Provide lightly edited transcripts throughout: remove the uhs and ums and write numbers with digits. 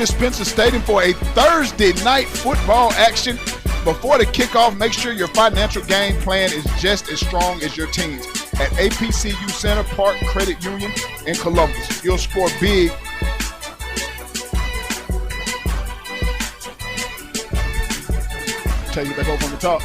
to Spencer Stadium for a Thursday night football action. Before the kickoff, make sure your financial game plan is just as strong as your team's. At APCU Center Park Credit Union in Columbus, you'll score big. Take it back over on the top.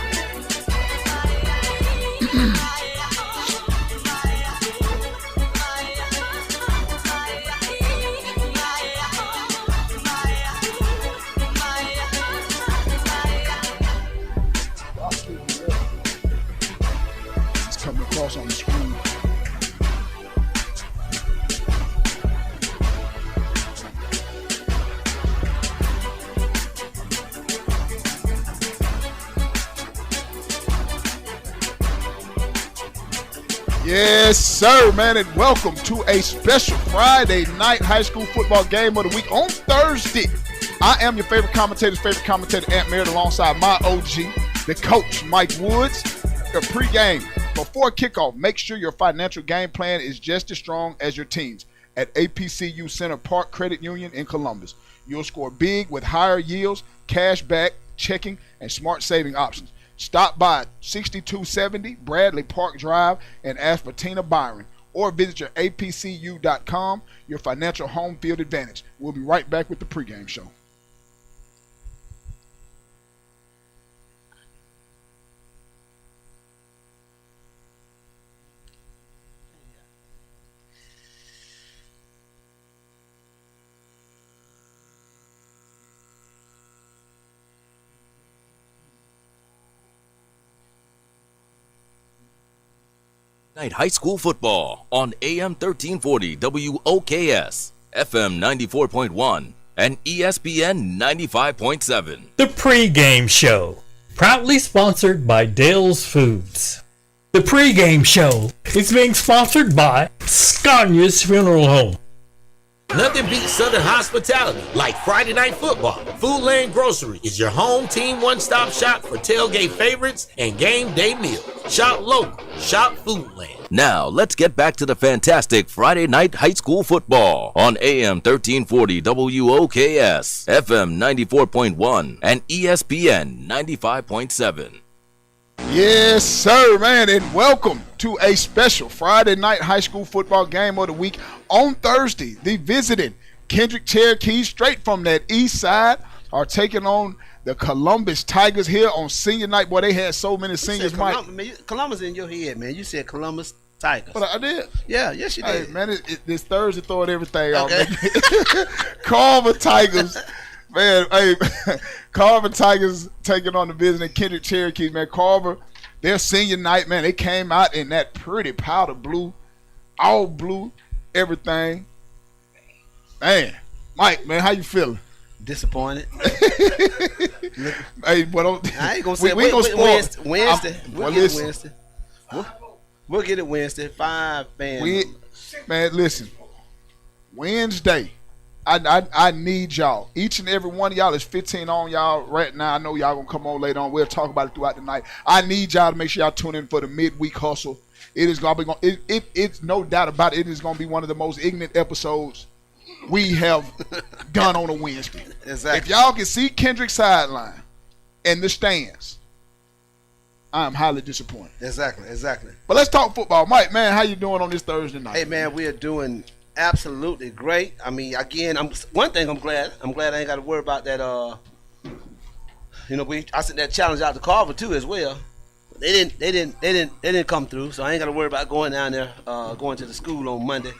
It's coming across on the screen. Yes, sir, man, and welcome to a special Friday night high school football game of the week on Thursday. I am your favorite commentator, Aunt Merritt, alongside my OG, the coach, Mike Woods. The pregame, before kickoff, make sure your financial game plan is just as strong as your team's. At APCU Center Park Credit Union in Columbus, you'll score big with higher yields, cash back, checking, and smart saving options. Stop by 6270 Bradley Park Drive and ask for Tina Byron, or visit your apcu.com, your financial home field advantage. We'll be right back with the pregame show. Night high school football on AM 1340 WOKS, FM 94.1, and ESPN 95.7. The Pregame Show, proudly sponsored by Dale's Foods. The Pregame Show is being sponsored by Scania's Funeral Home. Nothing beats Southern hospitality like Friday Night Football. Food Lane Grocery is your home team one-stop shop for tailgate favorites and game day meals. Shop local. Shop Food Lane. Now, let's get back to the fantastic Friday night high school football on AM 1340 WOKS, FM 94.1, and ESPN 95.7. Yes, sir, man, and welcome to a special Friday night high school football game of the week. On Thursday, the visiting Kendrick Cherokees, straight from that east side, are taking on the Columbus Tigers here on senior night. Boy, they had so many seniors, Mike. Columbus in your head, man. You said Columbus Tigers. But I did. Yeah, yes you did. Hey, man, this Thursday throwing everything off. Carver Tigers. Man, hey, Carver Tigers taking on the visiting Kendrick Cherokees, man. Carver, their senior night, man, they came out in that pretty powder blue, all blue, everything. Man, Mike, man, how you feeling? Disappointed. Hey, but I ain't gonna say we gonna spoil Wednesday. We'll get it Wednesday. We'll get it Wednesday. 5 fans. Man, listen. Wednesday. I need y'all. Each and every one of y'all is 15 on y'all right now. I know y'all gonna come on later on. We'll talk about it throughout the night. I need y'all to make sure y'all tune in for the midweek hustle. It is gonna be it's no doubt about it. It is gonna be one of the most ignorant episodes we have done on a Wednesday. Exactly. If y'all can see Kendrick's sideline and the stands, I am highly disappointed. Exactly. But let's talk football. Mike, man, how you doing on this Thursday night? Hey, man, we are doing absolutely great. I mean, again, I'm glad I ain't got to worry about that. I sent that challenge out to Carver too as well. They didn't come through, so I ain't got to worry about going down there, going to the school on Monday,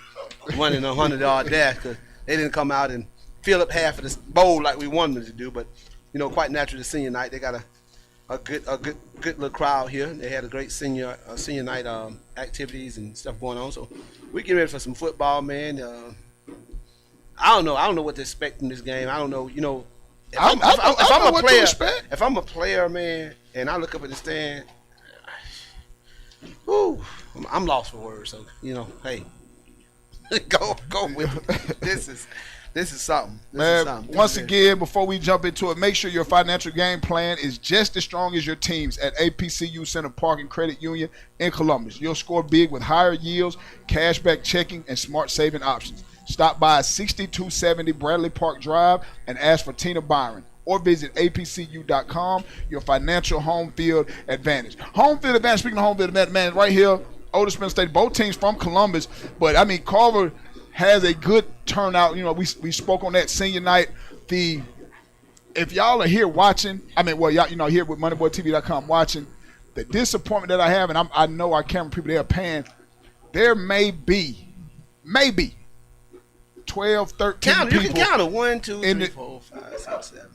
running a 100-yard dash, because they didn't come out and fill up half of this bowl like we wanted them to do. But quite naturally, the senior night they got a good little crowd here. They had a great senior night activities and stuff going on. So we get ready for some football, man. I don't know what to expect from this game. I don't know. If I'm a player, man, and I look up at the stand, I'm lost for words. So hey, go with it. This is something. Man, once again, before we jump into it, make sure your financial game plan is just as strong as your team's at APCU Center Park and Credit Union in Columbus. You'll score big with higher yields, cashback checking, and smart saving options. Stop by 6270 Bradley Park Drive and ask for Tina Byron. Or visit apcu.com, your financial home field advantage. Home field advantage, speaking of home field advantage, man, right here, Otis Spencer State, both teams from Columbus. But, I mean, Carver has a good turnout. You know, we spoke on that senior night. If y'all are here watching, y'all here with MoneyBoyTV.com watching, the disappointment that I have, and I know our camera people, they're paying, there may be 12, 13 people. You can count it. 1, 2, 3, 4, 5, 6, 7, 8,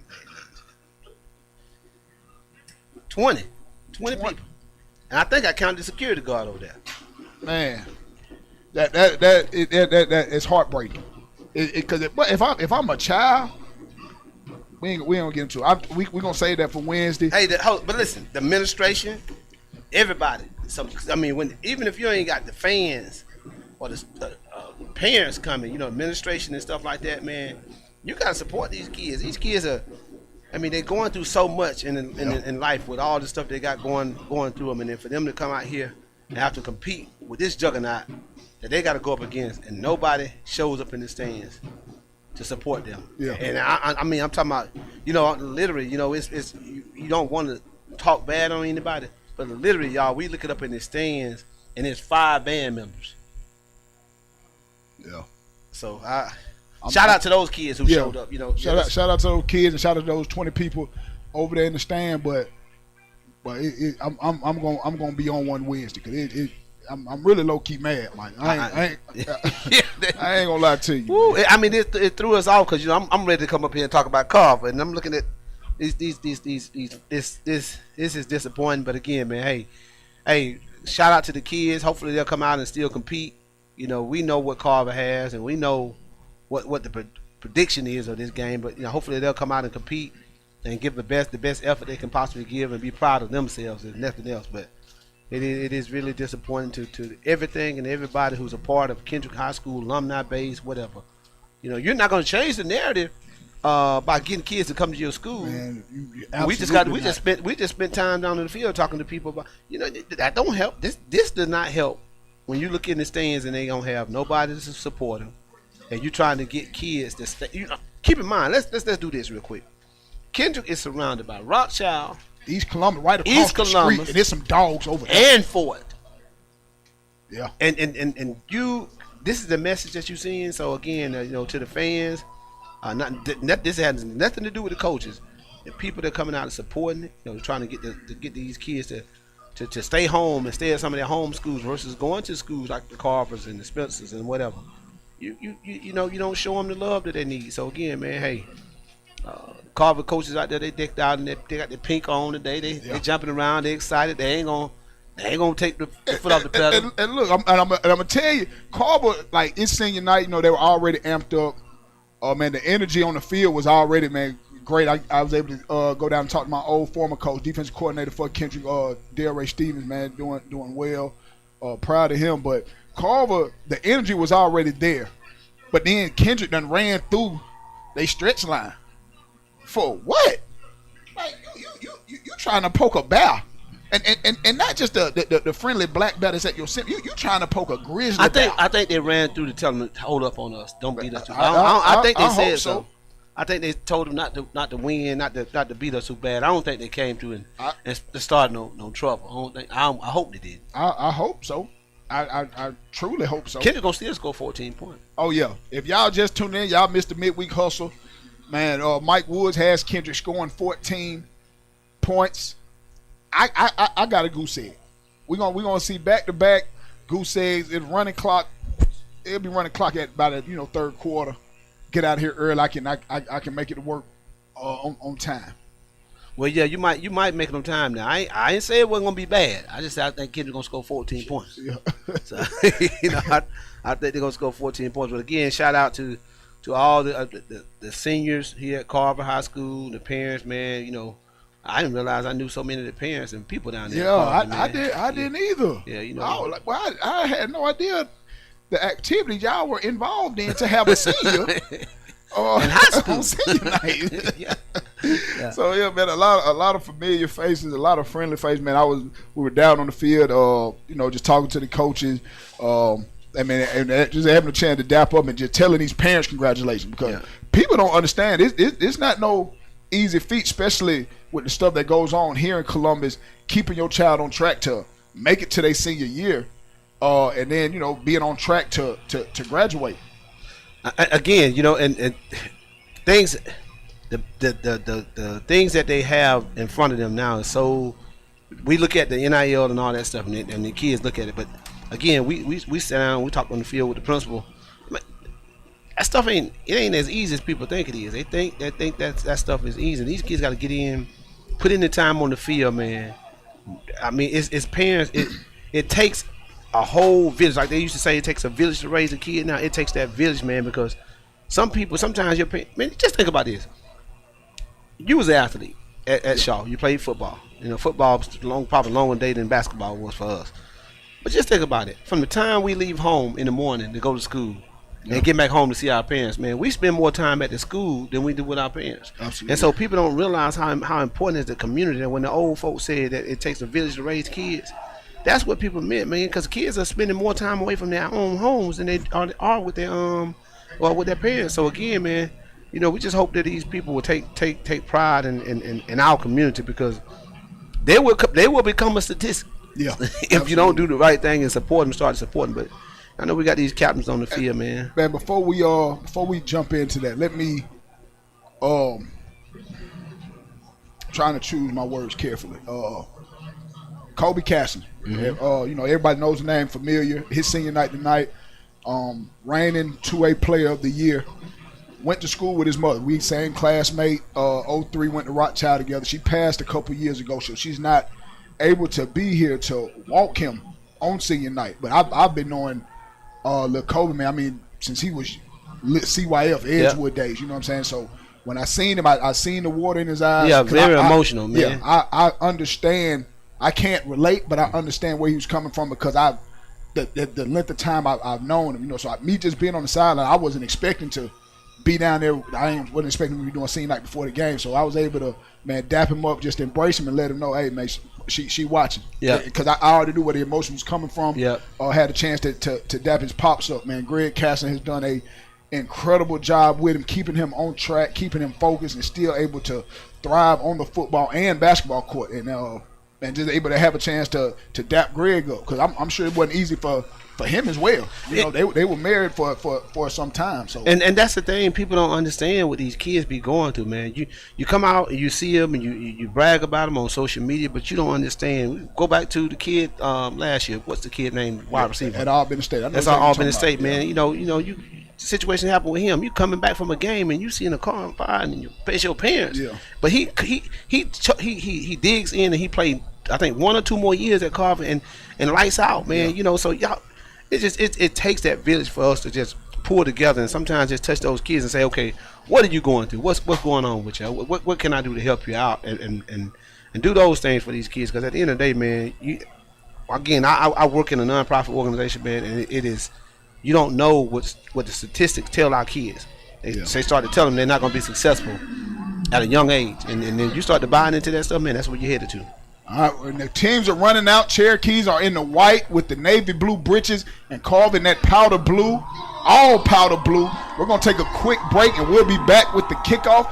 9, 10. 20 people. And I think I counted the security guard over there. Man. That is heartbreaking. Because if I'm a child, we ain't gonna get into it. We gonna save that for Wednesday. Hey, but listen, the administration, everybody. So even if you ain't got the fans or the parents coming, administration and stuff like that, man, you gotta support these kids. These kids are, they're going through so much in life with all the stuff they got going through them, and then for them to come out here and have to compete with this juggernaut that they got to go up against, and nobody shows up in the stands to support them. Yeah. And I'm talking about, literally, it's you don't want to talk bad on anybody, but literally, y'all, we look it up in the stands, and there's 5 band members. Yeah. So shout out to those kids who showed up. Shout out to those kids and shout out to those 20 people over there in the stand. But I'm gonna be on one Wednesday because I'm really low key mad, Mike. I ain't gonna lie to you. Woo, it threw us off because I'm ready to come up here and talk about Carver, and I'm looking at this is disappointing. But again, man, hey, shout out to the kids. Hopefully they'll come out and still compete. We know what Carver has, and we know what the prediction is of this game. But hopefully they'll come out and compete and give the best effort they can possibly give, and be proud of themselves and nothing else. But it is really disappointing to everything and everybody who's a part of Kendrick High School, alumni base, whatever. You're not going to change the narrative by getting kids to come to your school. Man, we just spent time down in the field talking to people about that don't help. This does not help when you look in the stands and they don't have nobody to support them, and you're trying to get kids to stay. Keep in mind, let's do this real quick. Kendrick is surrounded by Rothschild, East Columbus, right across the street, and there's some dogs over there. And Fort. Yeah. And you, this is the message that you're seeing. So again, to the fans, this has nothing to do with the coaches. The people that are coming out and supporting it, trying to get these kids to stay home and stay at some of their home schools versus going to schools like the Carvers and the Spencers and whatever. You don't show them the love that they need. So again, man, hey. Carver coaches out there, they decked out and they got the pink on today. They jumping around, they excited. They ain't gonna take the foot off the pedal. And look, I'm gonna tell you, Carver, like it's senior night, they were already amped up. Man, the energy on the field was already, man, great. I was able to go down and talk to my old former coach, defensive coordinator for Kendrick, Delray Stevens, man, doing well. Proud of him. But Carver, the energy was already there. But then Kendrick done ran through they stretch line. For what? Like you trying to poke a bear, and not just the friendly black bear that's at your sim. You trying to poke a grizzly bear. I think they ran through to tell them to hold up on us. Don't beat us too bad. I think they said so. I think they told them not to win, not to beat us too bad. I don't think they came through and started no trouble. I hope they did. I hope so. I truly hope so. Kendrick gonna still score 14 points. Oh yeah. If y'all just tuned in, y'all missed the midweek hustle. Man, Mike Woods has Kendrick scoring 14 points. I got a goose egg. We're gonna see back-to-back goose eggs. It'll be running clock at about third quarter. Get out of here early. I can make it to work on time. Well, yeah, you might make it on time now. I ain't say it wasn't gonna be bad. I just said I think Kendrick gonna score 14 points. Yeah. So I think they're gonna score 14 points. But again, shout out to all the seniors here at Carver High School, the parents, man. I didn't realize I knew so many of the parents and people down there. Yeah, I didn't either. Yeah, I was like, I had no idea the activity y'all were involved in to have a senior in high school. On senior night. Yeah. So yeah, man, a lot of familiar faces, a lot of friendly faces. Man, we were down on the field, just talking to the coaches. And just having a chance to dap up and just telling these parents congratulations, because people don't understand. It's not no easy feat, especially with the stuff that goes on here in Columbus, keeping your child on track to make it to their senior year, and then being on track to graduate. Again, and things, the things that they have in front of them now is so. We look at the NIL and all that stuff, and the kids look at it, but again, we sit down, we talk on the field with the principal. That stuff ain't as easy as people think it is. They think that stuff is easy. These kids got to get in, put in the time on the field, man. I mean, it's parents. It takes a whole village. Like they used to say, it takes a village to raise a kid. Now it takes that village, man, because sometimes your parents, man, just think about this. You was an athlete at Shaw. You played football. Football was probably longer day than basketball was for us. But just think about it. From the time we leave home in the morning to go to school and get back home to see our parents, man, we spend more time at the school than we do with our parents. Absolutely. And so people don't realize how important is the community. And when the old folks said that it takes a village to raise kids, that's what people meant, man, because kids are spending more time away from their own homes than they are with their with their parents. So again, man, we just hope that these people will take pride in our community, because they will become a statistic. Yeah, if you don't do the right thing and support them, start supporting. But I know we got these captains on the field, man. Man, before we jump into that, let me trying to choose my words carefully. Kobe Casson. Everybody knows the name, familiar. His senior night tonight. Reigning 2A Player of the Year. Went to school with his mother. We same classmate. 03 went to Rothschild together. She passed a couple years ago, so she's not able to be here to walk him on senior night. But I've been knowing Lil Kobe, man, I mean, since he was CYF, Edgewood days, you know what I'm saying? So when I seen him, I seen the water in his eyes. Yeah, very emotional, man. Yeah, I understand. I can't relate, but I understand where he was coming from, because the length of time I've known him, so me just being on the sideline, I wasn't expecting to be down there. Wasn't expecting to be doing senior night before the game, so I was able to, man, dap him up, just embrace him and let him know, hey, man, she watching. Yeah. Because I already knew where the emotion was coming from. Yeah. Had a chance to dap his pops up, man. Greg Casson has done a incredible job with him, keeping him on track, keeping him focused, and still able to thrive on the football and basketball court. And just able to have a chance to dap Greg up, because I'm sure it wasn't easy for him as well. They were married for some time. So and that's the thing, people don't understand what these kids be going through, man. You come out and you see them and you brag about them on social media, but you don't understand. Go back to the kid last year. What's the kid name? Wide receiver at Albany State. That's Albany State, man. You situation happened with him. You coming back from a game and you see in a car on fire and it's your parents. Yeah. But he digs in and he played, I think, 1 or 2 more years at Carver and lights out, man. Yeah. So y'all, it takes that village for us to just pull together and sometimes just touch those kids and say, okay, what are you going through? What's going on with you? What can I do to help you out and do those things for these kids? Because at the end of the day, man, I work in a nonprofit organization, man, and it is. You don't know what the statistics tell our kids. They start to tell them they're not going to be successful at a young age. And then you start to buy into that stuff, man, that's what you're headed to. All right, when the teams are running out, Cherokees are in the white with the navy blue breeches and Carver in that powder blue, all powder blue. We're going to take a quick break, and we'll be back with the kickoff.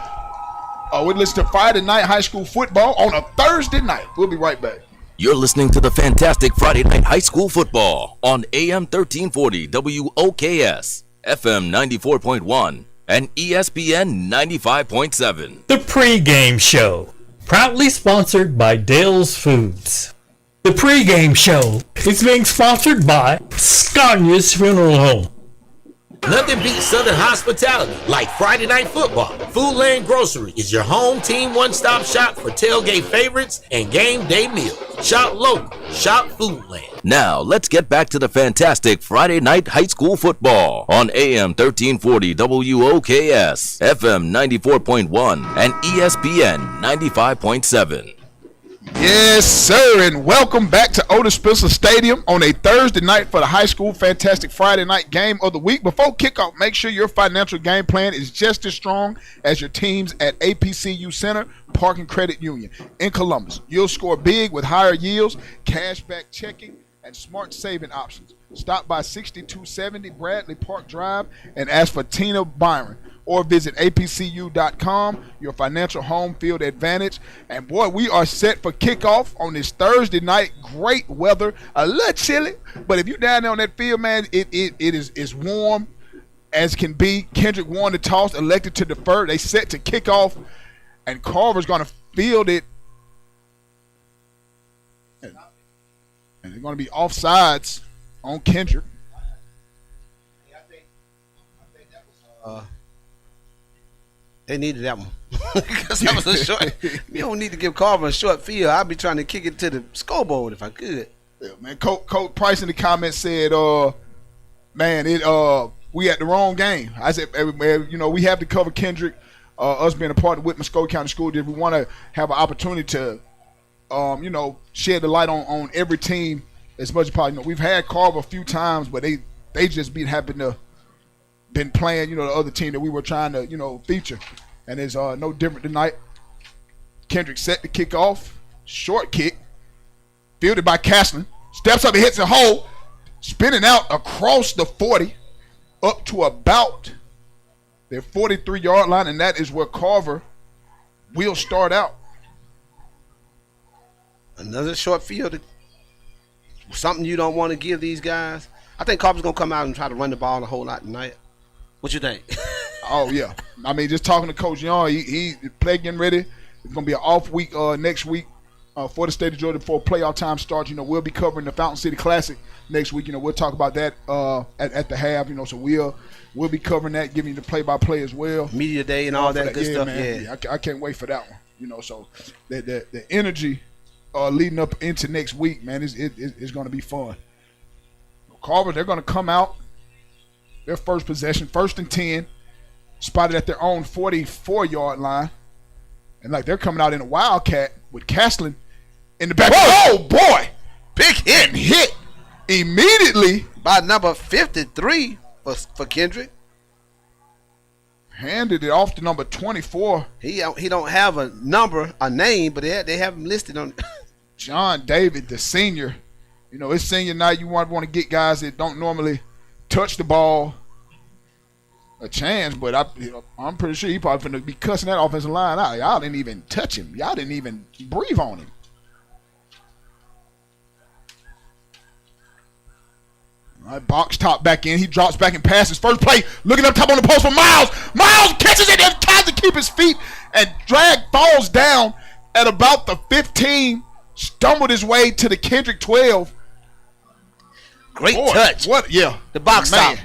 We'll listen to Friday Night High School Football on a Thursday night. We'll be right back. You're listening to the fantastic Friday Night High School Football on AM 1340 WOKS, FM 94.1, and ESPN 95.7. The Pregame Show, proudly sponsored by Dale's Foods. The Pregame Show is being sponsored by Scania's Funeral Home. Nothing beats Southern hospitality like Friday Night Football. Food Lane Grocery is your home team one-stop shop for tailgate favorites and game day meals. Shop local. Shop Food Lane. Now, let's get back to the fantastic Friday Night High School Football on AM 1340 WOKS, FM 94.1, and ESPN 95.7. Yes, sir, and welcome back to Otis Spencer Stadium on a Thursday night for the high school fantastic Friday night game of the week. Before kickoff, make sure your financial game plan is just as strong as your teams at APCU Center Park and Credit Union in Columbus. You'll score big with higher yields, cashback checking, and smart saving options. Stop by 6270 Bradley Park Drive and ask for Tina Byron. Or visit apcu.com, your financial home field advantage. And boy, we are set for kickoff on this Thursday night. Great weather, a little chilly, but if you're down there on that field, man, it is warm as can be. Kendrick won the toss, elected to defer. They set to kick off, and Carver's going to field it. And they're going to be offsides on Kendrick. They needed that one because that was a short. You don't need to give Carver a short field. I'd be trying to kick it to the scoreboard if I could. Yeah, man. Coach Price in the comments said, "Man, we at the wrong game." I said, we have to cover Kendrick. Us being a part of Whitman Muskogee County School District, we want to have an opportunity to, shed the light on every team as much as possible. We've had Carver a few times, but they just been playing, the other team that we were trying to, feature. And it's no different tonight. Kendrick set to kick off. Short kick. Fielded by Castlin. Steps up and hits a hole. Spinning out across the 40 up to about their 43-yard line, and that is where Carver will start out. Another short field. Something you don't want to give these guys. I think Carver's going to come out and try to run the ball a whole lot tonight. What you think? Oh, yeah. I mean, just talking to Coach Young, he play getting ready. It's going to be an off week next week for the state of Georgia before playoff time starts. We'll be covering the Fountain City Classic next week. We'll talk about that at the half, so we'll be covering that, giving you the play-by-play as well. Media day and all that good stuff. Man. Yeah, I can't wait for that one. So the energy leading up into next week, man, is going to be fun. Carver, they're going to come out. Their first possession, 1st and 10, spotted at their own 44-yard line. And they're coming out in a wildcat with Castlin in the back. Oh, boy. Big hit. And hit immediately by number 53 for Kendrick. Handed it off to number 24. He don't have a name, but they have him listed on John David, the senior. It's senior night. You want to get guys that don't normally touch the ball a chance, but I'm pretty sure he probably finna be cussing that offensive line out. Y'all didn't even touch him. Y'all didn't even breathe on him. All right, box top back in. He drops back and passes. First play, looking up top on the post for Miles. Miles catches it and tries to keep his feet, and falls down at about the 15. Stumbled his way to the Kendrick 12. Great touch. What? Yeah. The box top.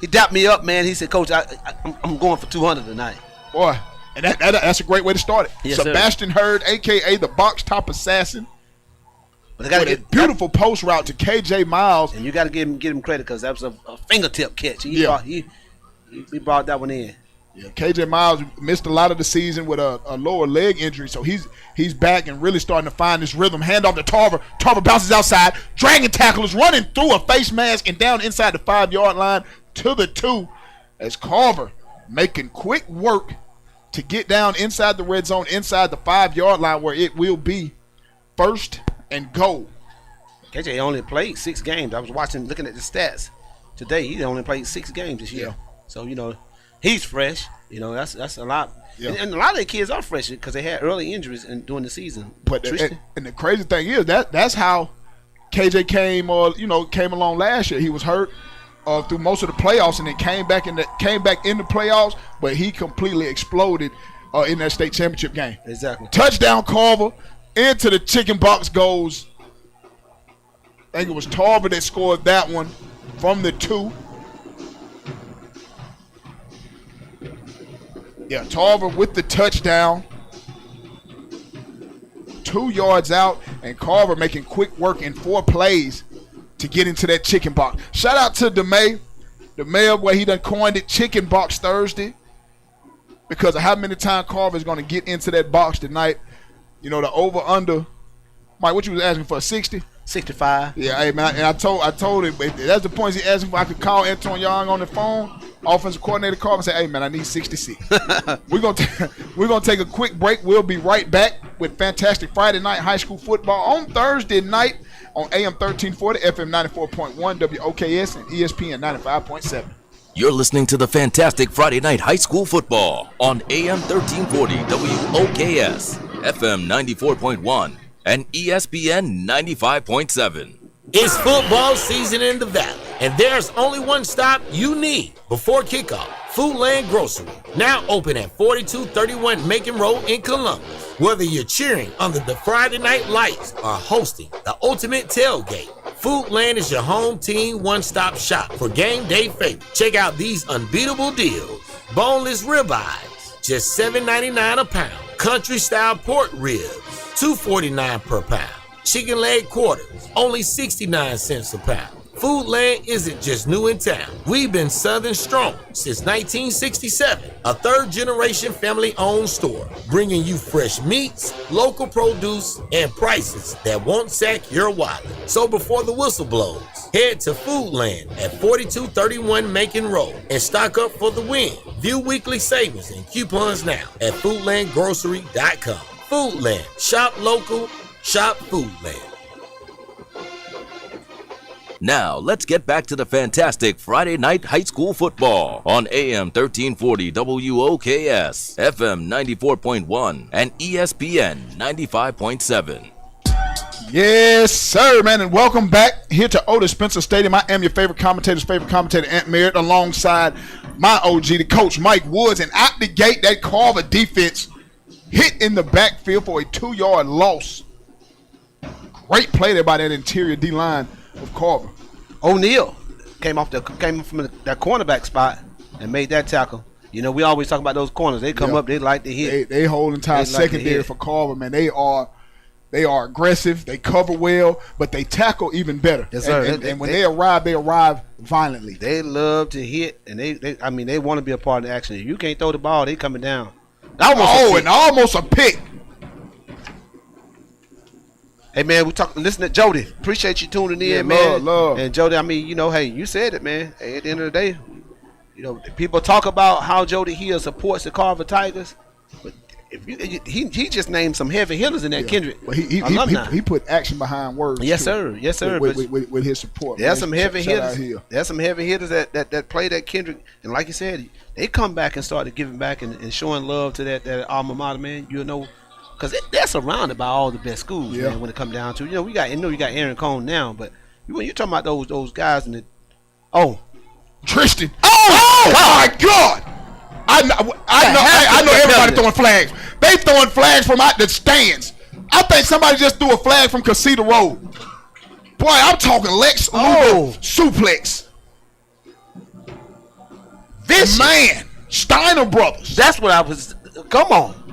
He dapped me up, man. He said, Coach, I'm going for 200 tonight. Boy, and that's a great way to start it. Yes, Sebastian Hurd, a.k.a. the box top assassin. But they got to get a beautiful post route to K.J. Miles. And you got to give him credit because that was a fingertip catch. He brought that one in. Yeah, K.J. Miles missed a lot of the season with a lower leg injury, so he's back and really starting to find his rhythm. Hand off to Tarver. Tarver bounces outside. Dragon tackle is running through a face mask and down inside the 5-yard line to the 2 as Carver making quick work to get down inside the red zone, inside the 5-yard line where it will be 1st and goal. KJ only played 6 games. I was looking at the stats today. He only played 6 games this year. Yeah. So, he's fresh. That's a lot. Yeah. And a lot of the kids are fresh because they had early injuries during the season. But and the crazy thing is that's how KJ came along last year. He was hurt through most of the playoffs and then came back in the playoffs, but he completely exploded in that state championship game. Exactly. Touchdown Carver. Into the chicken box goes, I think it was Tarver that scored that one from the 2. Yeah, Tarver with the touchdown. 2 yards out, and Carver making quick work in 4 plays to get into that chicken box. Shout out to DeMay. DeMay, where he done coined it Chicken Box Thursday because of how many times Carver is going to get into that box tonight. The over-under Mike, what you was asking for, 60? 65. Yeah, hey, man, and I told him, if that's the points he asked me if I could call Antoine Young on the phone. Offensive coordinator called and said, hey, man, I need 66. We're gonna take a quick break. We'll be right back with fantastic Friday night high school football on Thursday night on AM 1340, FM 94.1, WOKS, and ESPN 95.7. You're listening to the fantastic Friday night high school football on AM 1340 WOKS, FM 94.1, and ESPN 95.7. It's football season in the Valley, and there's only one stop you need before kickoff. Foodland Grocery, now open at 4231 Macon Road in Columbus. Whether you're cheering under the Friday night lights or hosting the ultimate tailgate, Foodland is your home team one-stop shop for game day favorites. Check out these unbeatable deals. Boneless ribeyes, just $7.99 a pound. Country-style pork ribs, $2.49 per pound. Chicken leg quarters, only 69 cents a pound. Foodland isn't just new in town. We've been Southern strong since 1967. A third-generation family-owned store, bringing you fresh meats, local produce, and prices that won't sack your wallet. So before the whistle blows, head to Foodland at 4231 Macon Road and stock up for the win. View weekly savings and coupons now at foodlandgrocery.com. Foodland, shop local, shop Foodland. Now, let's get back to the fantastic Friday night high school football on AM 1340 WOKS, FM 94.1, and ESPN 95.7. Yes, sir, man, and welcome back here to Otis Spencer Stadium. I am your favorite commentator's favorite commentator, Ant Merritt, alongside my OG, the coach, Mike Woods. And out the gate, that Carver defense hit in the backfield for a 2-yard loss. Great play there by that interior D-line of Carver. O'Neal came from that cornerback spot and made that tackle. You know, we always talk about those corners. They come up, they like to hit. They hold entire secondary for Carver, man. They are aggressive. They cover well, but they tackle even better. Yes, sir. And when they arrive violently. They love to hit, and they want to be a part of the action. If you can't throw the ball, they coming down. Almost a pick. Hey, man, listen to Jody. Appreciate you tuning in, man. Love. And Jody, hey, you said it, man. Hey, at the end of the day, people talk about how Jody Hill supports the Carver Tigers, but he just named some heavy hitters in that Kendrick. Well, he put action behind words. Yes, sir. Yes, sir. With his support. There's some heavy hitters. There's some heavy hitters that played at Kendrick, and like you said, they come back and started giving back and showing love to that alma mater, man. Because they're surrounded by all the best schools, man, when it comes down to, you got Aaron Cone now, but when you're talking about those guys in Tristan. Oh my God. I know everybody throwing flags. They throwing flags from out the stands. I think somebody just threw a flag from Casita Road. Boy, I'm talking Lex Luger suplex. This man, Steiner Brothers. That's what I was. Come on.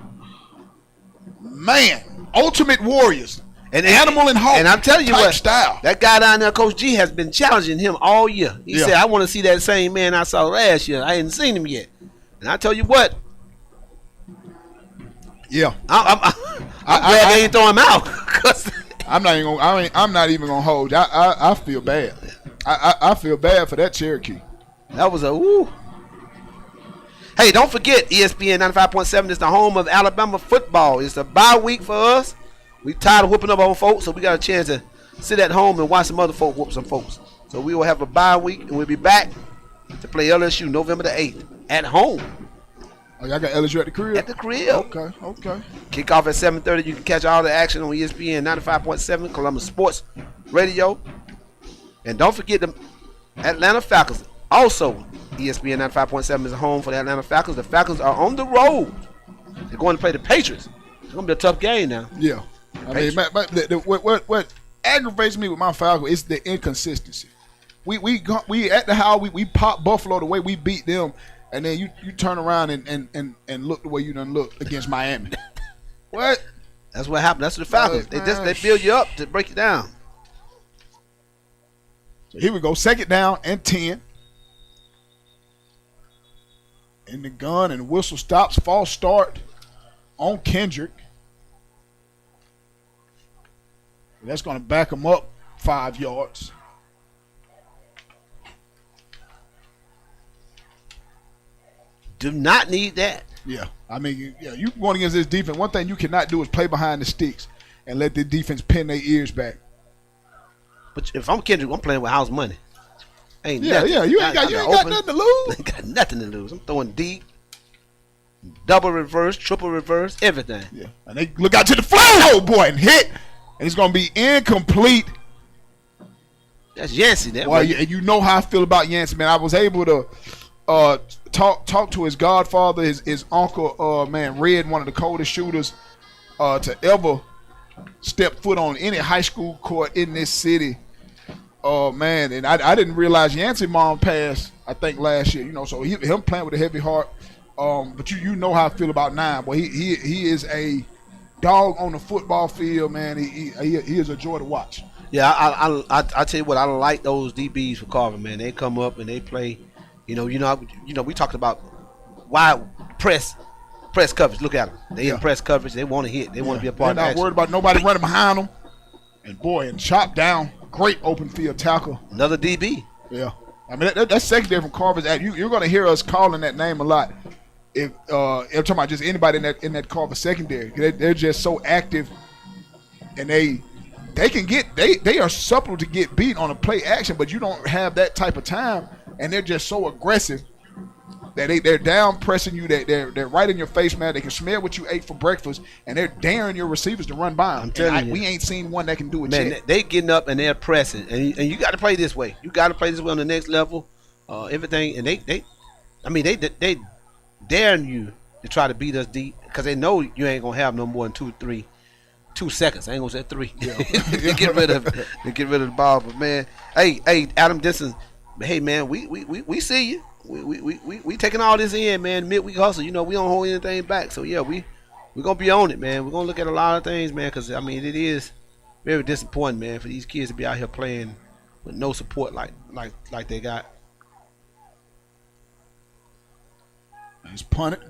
Man, Ultimate Warriors, and Animal and Hope. And I'm telling you what, style. That guy down there, Coach G, has been challenging him all year. He said, I want to see that same man I saw last year. I hadn't seen him yet. And I tell you what. Yeah. I'm glad they ain't throw him out. I'm not even gonna hold you. I feel bad. I feel bad for that Cherokee. That was a woo. Hey, don't forget, ESPN 95.7 is the home of Alabama football. It's a bye week for us. We tired of whooping up on folks, so we got a chance to sit at home and watch some other folk whoop some folks. So we will have a bye week, and we'll be back to play LSU November the 8th at home. Oh, y'all got LSU at the crib? At the crib. Okay. Kickoff at 7:30. You can catch all the action on ESPN 95.7, Columbus Sports Radio. And don't forget the Atlanta Falcons. Also, ESPN 95.7 is a home for the Atlanta Falcons. The Falcons are on the road. They're going to play the Patriots. It's going to be a tough game now. Yeah. I mean, what aggravates me with my Falcons is the inconsistency. We at the how we pop Buffalo the way we beat them, and then you turn around and look the way you done look against Miami. What? That's what happened. That's the Falcons. They build you up to break you down. So here we go. 2nd down and 10. In the gun, and the whistle stops. False start on Kendrick. That's going to back them up 5 yards. Do not need that. Yeah. I mean, you going against this defense. One thing you cannot do is play behind the sticks and let the defense pin their ears back. But if I'm Kendrick, I'm playing with house money. Ain't Yeah, nothing. you ain't got nothing to lose. Ain't got nothing to lose. I'm throwing deep, double reverse, triple reverse, everything. Yeah. And they look out to the flag, oh boy, and hit. And it's going to be incomplete. That's Yancey. That Well, way. you know how I feel about Yancey, man. I was able to talk to his godfather, his uncle, man, Red, one of the coldest shooters to ever step foot on any high school court in this city. Oh, man, and I didn't realize Yancey mom passed, I think, last year. You know, so him playing with a heavy heart. But you know how I feel about Nine. Boy, he is a dog on the football field, man. He is a joy to watch. Yeah, I tell you what, I like those DBs for Carver, man. They come up and they play. You know, we talked about why press coverage. Look at them. They in press coverage. They want to hit. They want to be a part of the They're not action. worried about nobody running behind them. And boy, and chop down, great open field tackle. Another DB. Yeah, I mean that's secondary from Carver's. You're going to hear us calling that name a lot. If I'm talking about just anybody in that Carver secondary, they're just so active, and they can get they are supple to get beat on a play action, but you don't have that type of time, and they're just so aggressive that they're down pressing you. They're right in your face, man. They can smell what you ate for breakfast, and they're daring your receivers to run by them. I'm telling you, we ain't seen one that can do it man, yet. they getting up and they're pressing, and you got to play this way. You got to play this way on the next level. Everything, and they daring you to try to beat us deep because they know you ain't gonna have no more than 2 seconds. I ain't gonna say 3. to get rid of the ball. But man, hey, Adam Denson, hey man, we see you. We taking all this in, man. Midweek hustle. You know, we don't hold anything back. So yeah, we gonna be on it, man. We're gonna look at a lot of things, man, because I mean it is very disappointing, man, for these kids to be out here playing with no support like they got. He's punted.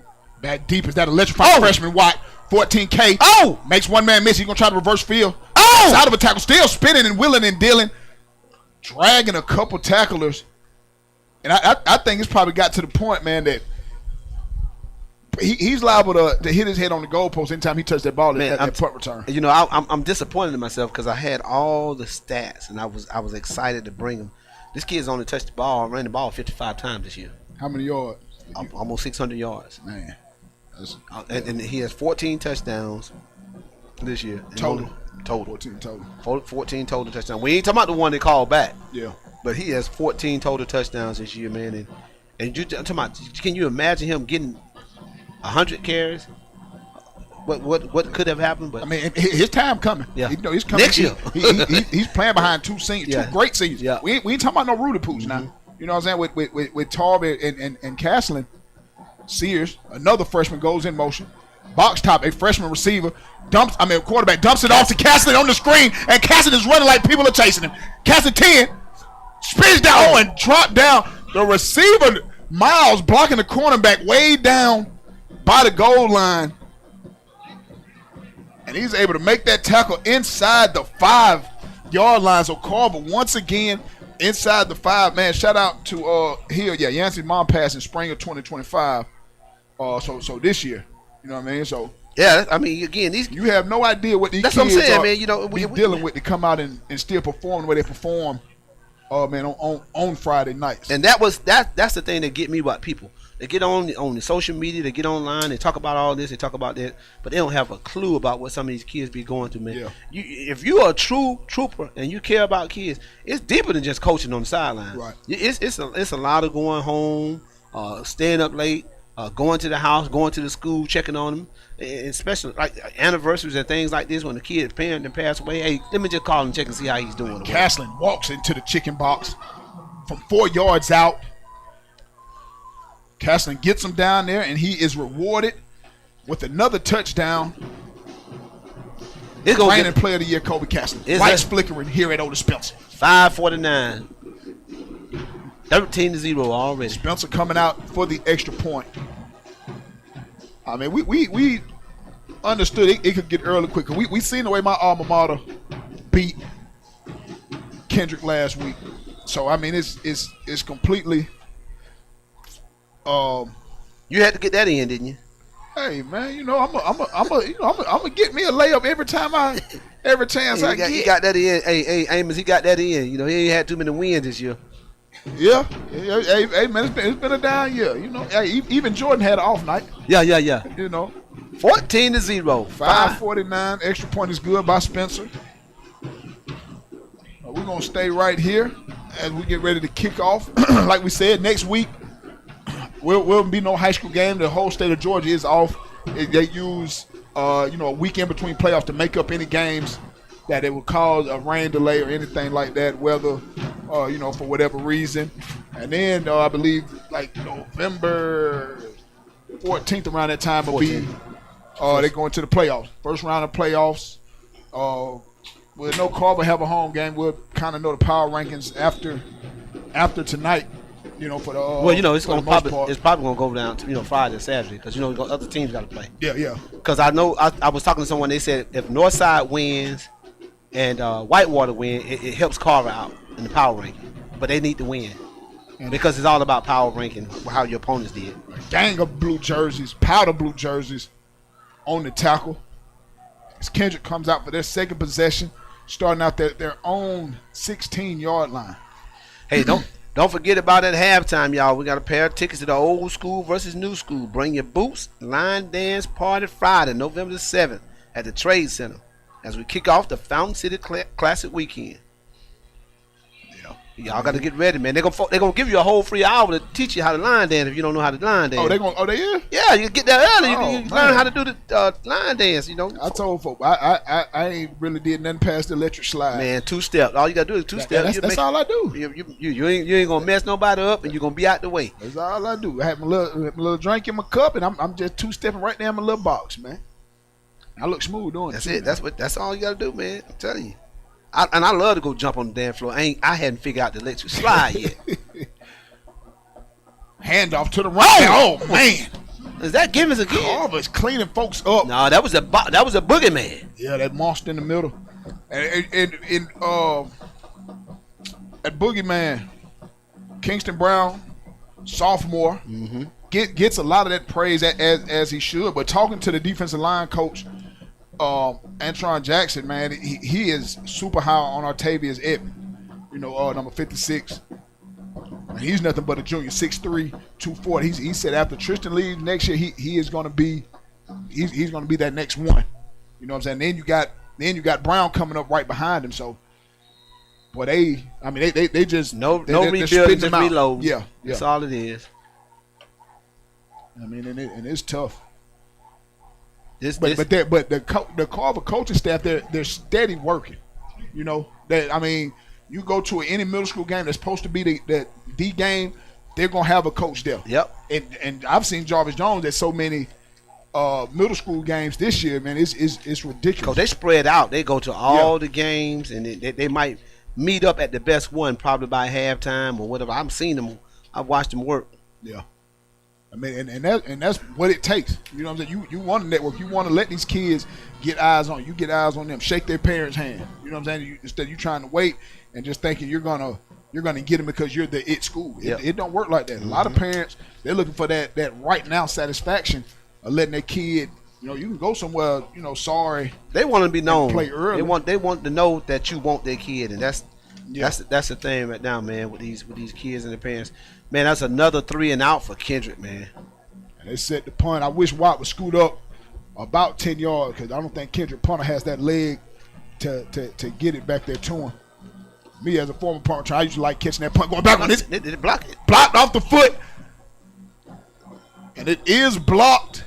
Back deep is that electrifying freshman Watt. 14K. Oh! Makes one man miss. He's going to try to reverse field. Oh! Out of a tackle. Still spinning and willing and dealing. Dragging a couple tacklers. And I think it's probably got to the point, man, that he's liable to hit his head on the goalpost anytime he touches that ball at punt return. You know, I'm disappointed in myself because I had all the stats and I was excited to bring them. This kid's only touched the ball, ran the ball 55 times this year. How many yards? Almost 600 yards. Man. And he has 14 touchdowns this year. Total. 14 total. 14 total touchdowns. We ain't talking about the one they called back. Yeah. But he has 14 total touchdowns this year, man. And you talking about, can you imagine him getting 100 carries? What could have happened? But I mean, his time coming. Yeah. He's coming Next year. He's playing behind two seniors, Yeah. two great seniors. Yeah. We ain't talking about no Rudy Poos now. You know what I'm saying? With Tarver and Castleton, Sears, another freshman goes in motion. Box top, a freshman receiver, quarterback dumps it off to Castleton on the screen, and Castleton is running like people are chasing him. Castleton 10, spins down and drop down. The receiver, Miles, blocking the cornerback way down by the goal line. And he's able to make that tackle inside the 5-yard line. So Carver once again inside the 5. Man, shout out to Yancey's mom passed in spring of 2025. So this year, you know what I mean? So yeah, I mean, again, you have no idea what these that's kids what I'm saying, are man. You know, we dealing with to come out and still perform the way they perform. Man, on Friday nights. And that's the thing that get me about people. They get on the social media, they get online, they talk about all this, they talk about that, but they don't have a clue about what some of these kids be going through, man. Yeah. If you're a true trooper and you care about kids, it's deeper than just coaching on the sideline. Right. It's a lot of going home, staying up late, going to the house, going to the school, checking on them, and especially like anniversaries and things like this when the kid's parent passed away. Hey, let me just call him and check and see how he's doing. Castleton walks into the chicken box from 4 yards out. Castleton gets him down there, and he is rewarded with another touchdown. Reigning player of the year, Kobe Castleton. Lights flickering here at Otis Spencer. 5:49. 13-0 already. Spencer coming out for the extra point. I mean, we understood it could get early quicker. We seen the way my alma mater beat Kendrick last week. So I mean, it's completely. You had to get that in, didn't you? Hey man, I'm gonna get me a layup every chance I get. He got that in. Hey, Amos, he got that in. He ain't had too many wins this year. Yeah. Hey man, it's been a down year. Hey, even Jordan had an off night. Yeah. 14-0. 549. Extra point is good by Spencer. We're gonna stay right here as we get ready to kick off. Like we said, next week will be no high school game. The whole state of Georgia is off. They use a week in between playoffs to make up any games that it would cause a rain delay or anything like that, weather, for whatever reason. And then I believe like November 14th around that time will be they go into the playoffs. First round of playoffs. We'll know Carver have a home game. We'll kind of know the power rankings after tonight. For the it's probably gonna go down to Friday or Saturday because other teams got to play. Yeah. Because I know I was talking to someone. They said if Northside wins and Whitewater win, it helps Carver out in the power ranking. But they need to win because it's all about power ranking, how your opponents did. A gang of blue jerseys, powder blue jerseys, on the tackle. As Kendrick comes out for their second possession, starting out their own 16-yard line. Hey, Don't forget about at halftime, y'all. We got a pair of tickets to the old school versus new school. Bring your boots. Line dance party Friday, November the 7th at the Trade Center as we kick off the Fountain City Classic Weekend. Y'all got to get ready, man. They're gonna give you a whole free hour to teach you how to line dance if you don't know how to line dance. They is? Yeah, you get there early. You learn how to do the line dance. I told folks I ain't really did nothing past the electric slide. Man, 2 steps. All you gotta do is 2 steps. That's all I do. You ain't gonna mess nobody up, and you're gonna be out the way. That's all I do. I have my little drink in my cup, and I'm just 2-stepping right there in my little box, man. I look smooth doing That's it. That's all you gotta do, man. I'm telling you. I love to go jump on the dance floor. I hadn't figured out the electric slide yet. Handoff to the right. Oh man! Is that Gibbons again? Carver's cleaning folks up. No, that was a boogeyman. Yeah, that monster in the middle. And at boogeyman, Kingston Brown, sophomore, gets a lot of that praise as he should. But talking to the defensive line coach, Antron Jackson, man, he is super high on Artavius Edmond, number 56. He's nothing but a junior, 6'3", 240. He said after Tristan leaves next year, he is going to be he's going to be that next one. You know what I'm saying? Then you got Brown coming up right behind him. So, boy, they just no rebuild, just reload. Yeah, that's all it is. I mean, and it's tough. But the Carver coaching staff, they're steady working. You go to any middle school game that's supposed to be the game, they're gonna have a coach there. Yep. And I've seen Jarvis Jones at so many middle school games this year, man. It's ridiculous. Because they spread out. They go to all the games, and they might meet up at the best one probably by halftime or whatever. I've seen them. I've watched them work. Yeah. I mean, and that's what it takes. You know what I'm saying? You want to network. You want to let these kids get eyes on you. Get eyes on them. Shake their parents' hand. You know what I'm saying? Instead of you trying to wait and just thinking you're gonna get them because you're the it school. It don't work like that. A lot of parents, they're looking for that right now satisfaction of letting their kid. You can go somewhere. Sorry. They want to be known. Play early. They want to know that you want their kid, and that's the thing right now, man. With these kids and their parents, man. That's another 3 and out for Kendrick, man. And they set the punt. I wish Watt would scoot up about 10 yards because I don't think Kendrick punter has that leg to get it back there to him. Me as a former punter, I used to like catching that punt going back on this. Did it block it? Blocked off the foot, and it is blocked.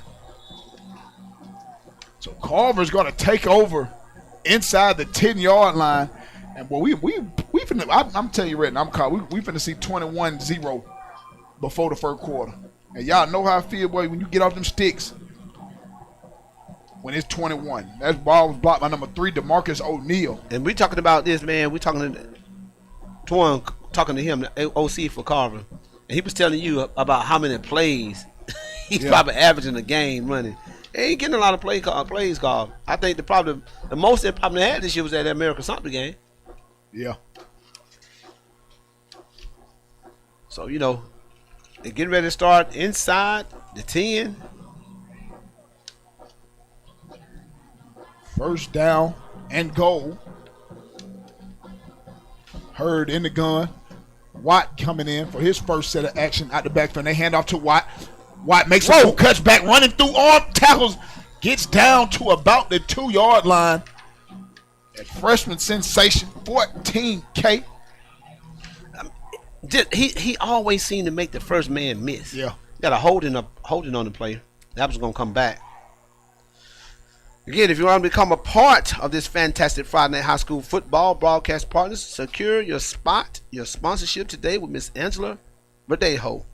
So Carver's going to take over inside the 10-yard line. And boy, we finna, I'm telling you right now, we finna see 21-0 before the first quarter. And y'all know how I feel, boy, when you get off them sticks when it's 21. That ball was blocked by number 3, DeMarcus O'Neal. And we talking about this, man. We talking to him, the OC for Carver. And he was telling you about how many plays he's probably averaging a game running. They ain't getting a lot of plays called. I think the most they probably had this year was that American Soccer game. Yeah. So, they're getting ready to start inside the 10. First down and goal. Hurd in the gun. Watt coming in for his first set of action out the backfield. They hand off to Watt. Watt makes a cuts back, running through arm tackles. Gets down to about the 2-yard line. That freshman sensation, 14K. He always seemed to make the first man miss. Yeah. Got a holding on the play. That was going to come back. Again, if you want to become a part of this fantastic Friday Night High School Football broadcast partners, secure your sponsorship today with Miss Angela Verdejo.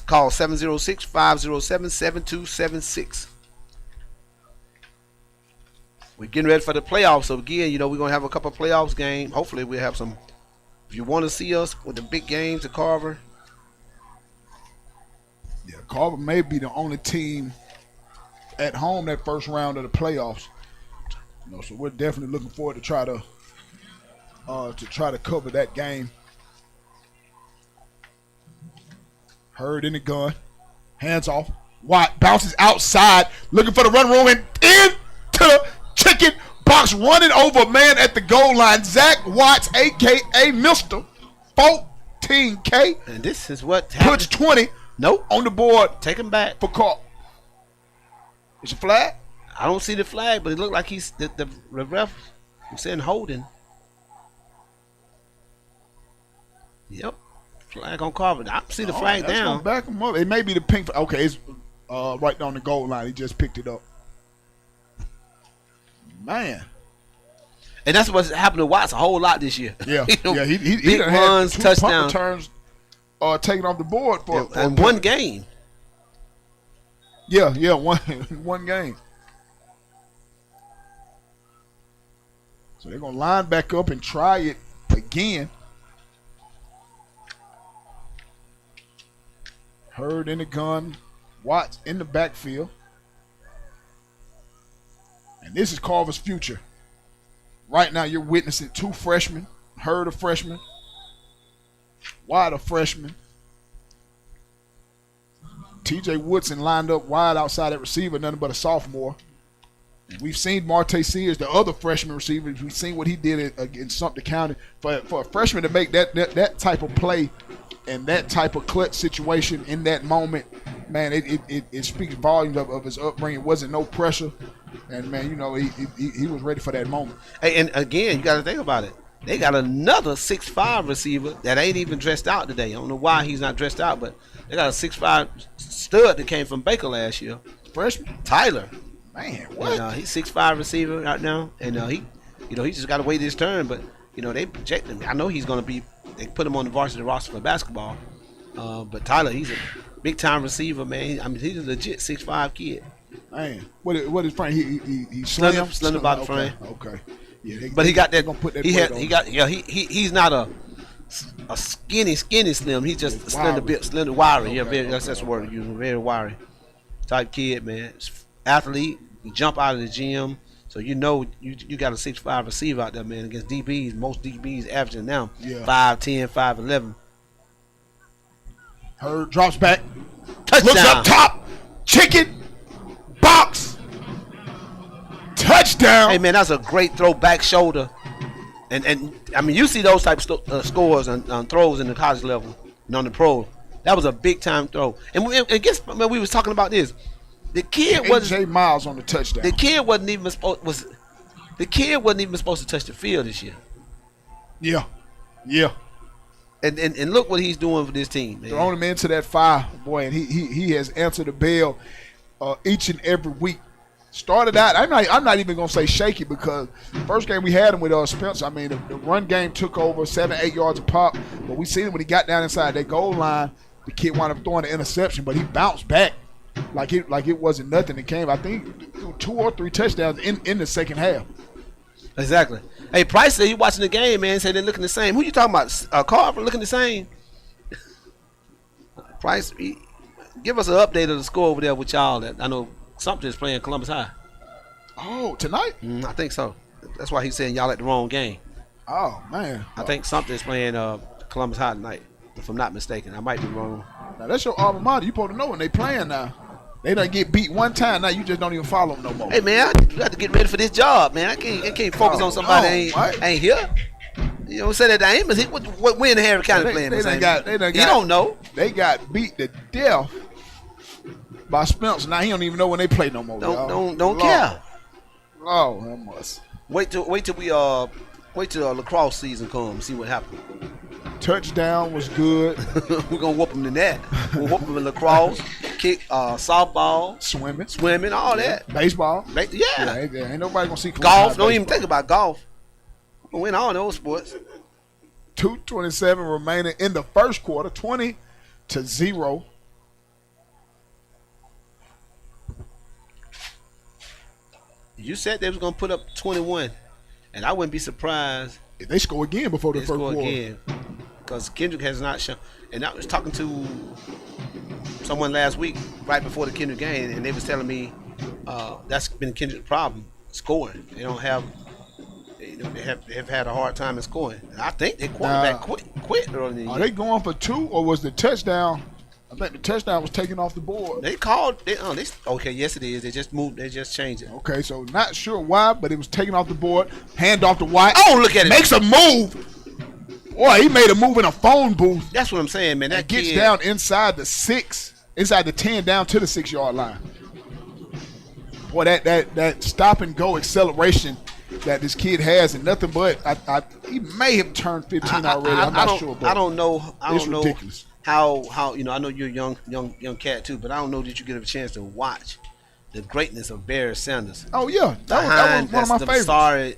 Call 706-507-7276. We're getting ready for the playoffs. So again, we're going to have a couple of playoffs games. Hopefully we'll have some. If you want to see us with the big games at Carver. Yeah, Carver may be the only team at home that first round of the playoffs. So we're definitely looking forward to try to cover that game. Hurd in the gun. Hands off. Watt bounces outside, looking for the run room and into the chicken box, running over a man at the goal line. Zach Watts, a.k.a. Mr. 14K. And this is what happens. Puts 20 on the board. Take him back. For call. It's a flag? I don't see the flag, but it looked like he's the ref was saying holding. Yep. Flag on Carver. I don't see the flag down. Back him up. It may be the pink. Okay, it's right on the goal line. He just picked it up. Man. And that's what's happened to Watts a whole lot this year. Yeah. He big done runs, had 2 touchdowns. punt returns taken off the board for one game. Yeah, one game. So they're gonna line back up and try it again. Hurd in the gun, Watts in the backfield. And this is Carver's future. Right now you're witnessing 2 freshmen, Hurd a freshman, Watt a freshman. TJ Woodson lined up wide outside at receiver, nothing but a sophomore. And we've seen Marte Sears, the other freshman receiver. We've seen what he did in Sumter County. For a freshman to make that type of play and that type of clutch situation in that moment, man, it speaks volumes of his upbringing. It wasn't no pressure. And, man, he was ready for that moment. Hey, and, again, you got to think about it. They got another 6'5" receiver that ain't even dressed out today. I don't know why he's not dressed out, but they got a 6'5" stud that came from Baker last year. Freshman? Tyler. Man, what? And, he's 6'5" receiver right now, and he just got to wait his turn. But they project him. I know he's going to be. They put him on the varsity roster for basketball. But Tyler, he's a big time receiver, man. I mean, he's a legit 6'5" kid. Man, what is frame? He's slim, about the frame. Okay. Yeah, but he got that. He's not a skinny slim. He's just slender, wiry. Okay, that's the word you use. Very wiry type kid, man. Athlete. You jump out of the gym, so you got a 6'5" receiver out there, man. Against DBs, most DBs averaging now 5'10", 5'11". Hurd drops back, touchdown. Looks up top, chicken box. Touchdown. Hey, man, that's a great throw back shoulder. And I mean, you see those type of scores on throws in the college level and on the pro. That was a big time throw. And we was talking about this. The kid wasn't AJ Miles on the touchdown. The kid wasn't even supposed to touch the field this year. Yeah. And look what he's doing for this team, man. Throwing him into that fire, boy, and he has answered the bell each and every week. Started out, I'm not even gonna say shaky, because first game we had him with Spencer. I mean, the run game took over 7-8 yards a pop, but we seen him when he got down inside that goal line. The kid wound up throwing an interception, but he bounced back like it wasn't nothing. It came, I think, 2 or 3 touchdowns in the second half. Exactly. Hey, Price said he watching the game, man. Said they're looking the same. Who you talking about? Carver looking the same. Price, give us an update of the score over there with y'all. That I know Something is playing Columbus High. Oh, tonight? I think so. That's why he's saying y'all at the wrong game. Oh, man. I think something is playing Columbus High tonight, if I'm not mistaken. I might be wrong. Now, that's your alma mater. You supposed to know when they playing now. They done get beat one time. Now you just don't even follow them no more. Hey, man, I got to get ready for this job, man. I can't focus on somebody that ain't here. You know, say that the Amos. What win Harry County playing? They done got, you don't know. They got beat to death by Spencer. Now he don't even know when they play no more. Don't care. Oh, that must. Wait till lacrosse season comes. See what happens. Touchdown was good. We're gonna whoop them in that. We'll whoop them in lacrosse, kick, softball, swimming, all that. Baseball. Yeah. Ain't nobody gonna see golf. Don't even think about golf. We'll win all those sports. 2:27 remaining in the first quarter. 20-0. You said they was gonna put up 21, and I wouldn't be surprised if they score again before the first quarter. Because Kendrick has not shown. And I was talking to someone last week, right before the Kendrick game, and they was telling me that's been Kendrick's problem, scoring. They don't have. They have had a hard time in scoring. And I think their quarterback quit early in the year. Are they going for two, or was the touchdown? I think the touchdown was taken off the board. They called. Okay, yes it is. They just moved. They just changed it. Okay, so not sure why, but it was taken off the board. Hand off to White. Oh, look at it. Makes a move. Boy, he made a move in a phone booth. That's what I'm saying, man. That gets down inside the 10, down to the 6-yard line. Boy, that stop and go acceleration that this kid has, and nothing but he may have turned 15 already. I'm not sure. But I don't know. It's ridiculous. How I know you're a young cat too, but I don't know that you get a chance to watch the greatness of Barry Sanders. Oh yeah, that was one of my favorites. Sorry,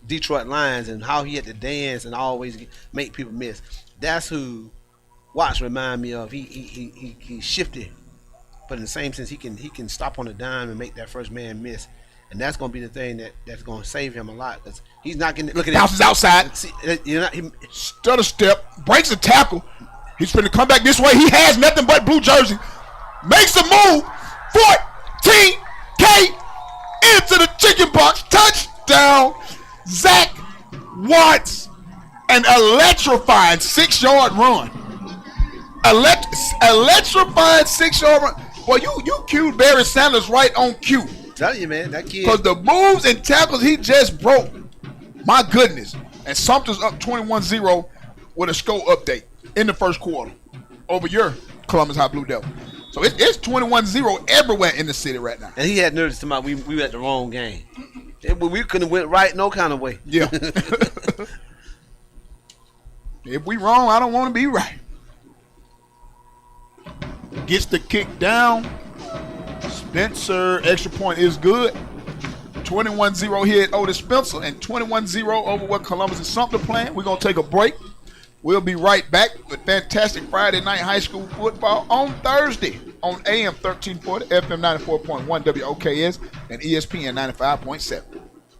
Detroit Lions, and how he had to dance and always make people miss. That's who Watts remind me of. He shifted, but in the same sense, he can stop on a dime and make that first man miss, and that's going to be the thing that's going to save him a lot, because he's not getting. Look at bounces outside. Stutter step, breaks a tackle. He's finna come back this way. He has nothing but blue jersey. Makes a move. 14K into the chicken box. Touchdown. Zach Watts. An electrifying 6-yard run. Electrifying 6-yard run. Boy, you cued Barry Sanders right on cue. Tell you, man, that kid. Because the moves and tackles he just broke. My goodness. And Sumter's up 21-0 with a score update in the first quarter over your Columbus High Blue Devil. So it's 21-0 everywhere in the city right now. And he had nervous to we were at the wrong game. We couldn't have went right no kind of way. Yeah. If we wrong, I don't want to be right. Gets the kick down. Spencer, extra point is good. 21-0 here at Otis Spencer, and 21-0 over what Columbus and Sumter playing. We're going to take a break. We'll be right back with fantastic Friday night high school football on Thursday on AM 1340, FM 94.1 WOKS, and ESPN 95.7.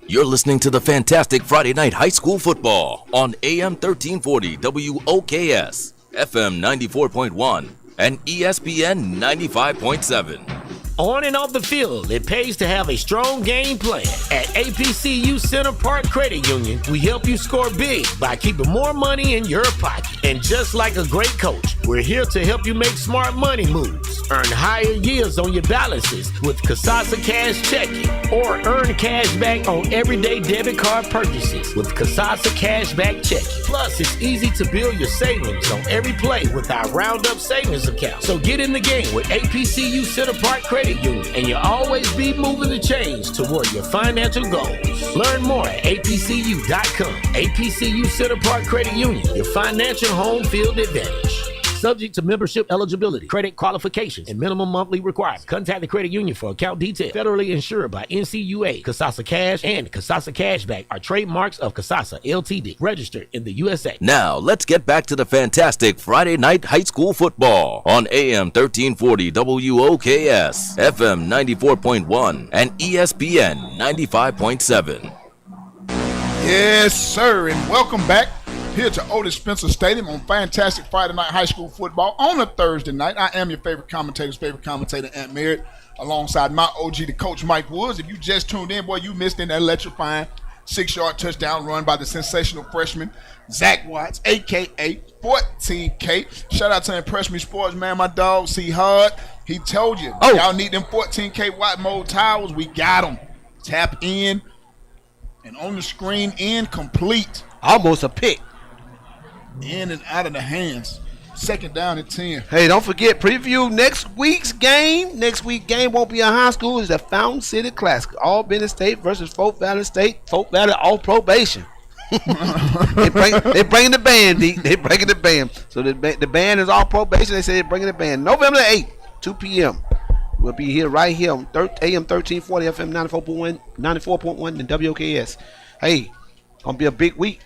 You're listening to the fantastic Friday night high school football on AM 1340 WOKS, FM 94.1, and ESPN 95.7. On and off the field, it pays to have a strong game plan. At APCU Center Park Credit Union, we help you score big by keeping more money in your pocket. And just like a great coach, we're here to help you make smart money moves. Earn higher yields on your balances with Kasasa Cash Checking, or earn cash back on everyday debit card purchases with Kasasa Cashback Checking. Plus, it's easy to build your savings on every play with our Roundup Savings Account. So get in the game with APCU Center Park Credit Union, and you'll always be moving the change toward your financial goals. Learn more at apcu.com. APCU Center Park Credit Union, your financial home field advantage. Subject to membership eligibility, credit qualifications, and minimum monthly requirements. Contact the credit union for account details. Federally insured by NCUA. Kasasa Cash and Kasasa Cashback are trademarks of Kasasa LTD, registered in the USA. Now, let's get back to the fantastic Friday night high school football on AM 1340 WOKS, FM 94.1, and ESPN 95.7. Yes, sir, and welcome back here to Otis Spencer Stadium on fantastic Friday night high school football on a Thursday night. I am your favorite commentator, Aunt Merritt, alongside my OG, the coach Mike Woods. If you just tuned in, boy, you missed an electrifying 6-yard touchdown run by the sensational freshman Zach Watts, a.k.a. 14K. Shout out to Impress Me Sports, man. My dog, C. Hard. He told you, y'all need them 14K white mold towels. We got them. Tap in, and on the screen, incomplete. Almost a pick. In and out of the hands. Second down and 10. Hey, don't forget, preview next week's game. Next week's game won't be in high school. It's the Fountain City Classic. Albany State versus Folk Valley State. Folk Valley off probation. they bringing the band, D. They bringing the band. So the band is off probation. They say they're bringing the band. November 8th, 2 p.m. We'll be here right here on AM 1340 FM 94.1 and WOKS. Hey, gonna be a big week.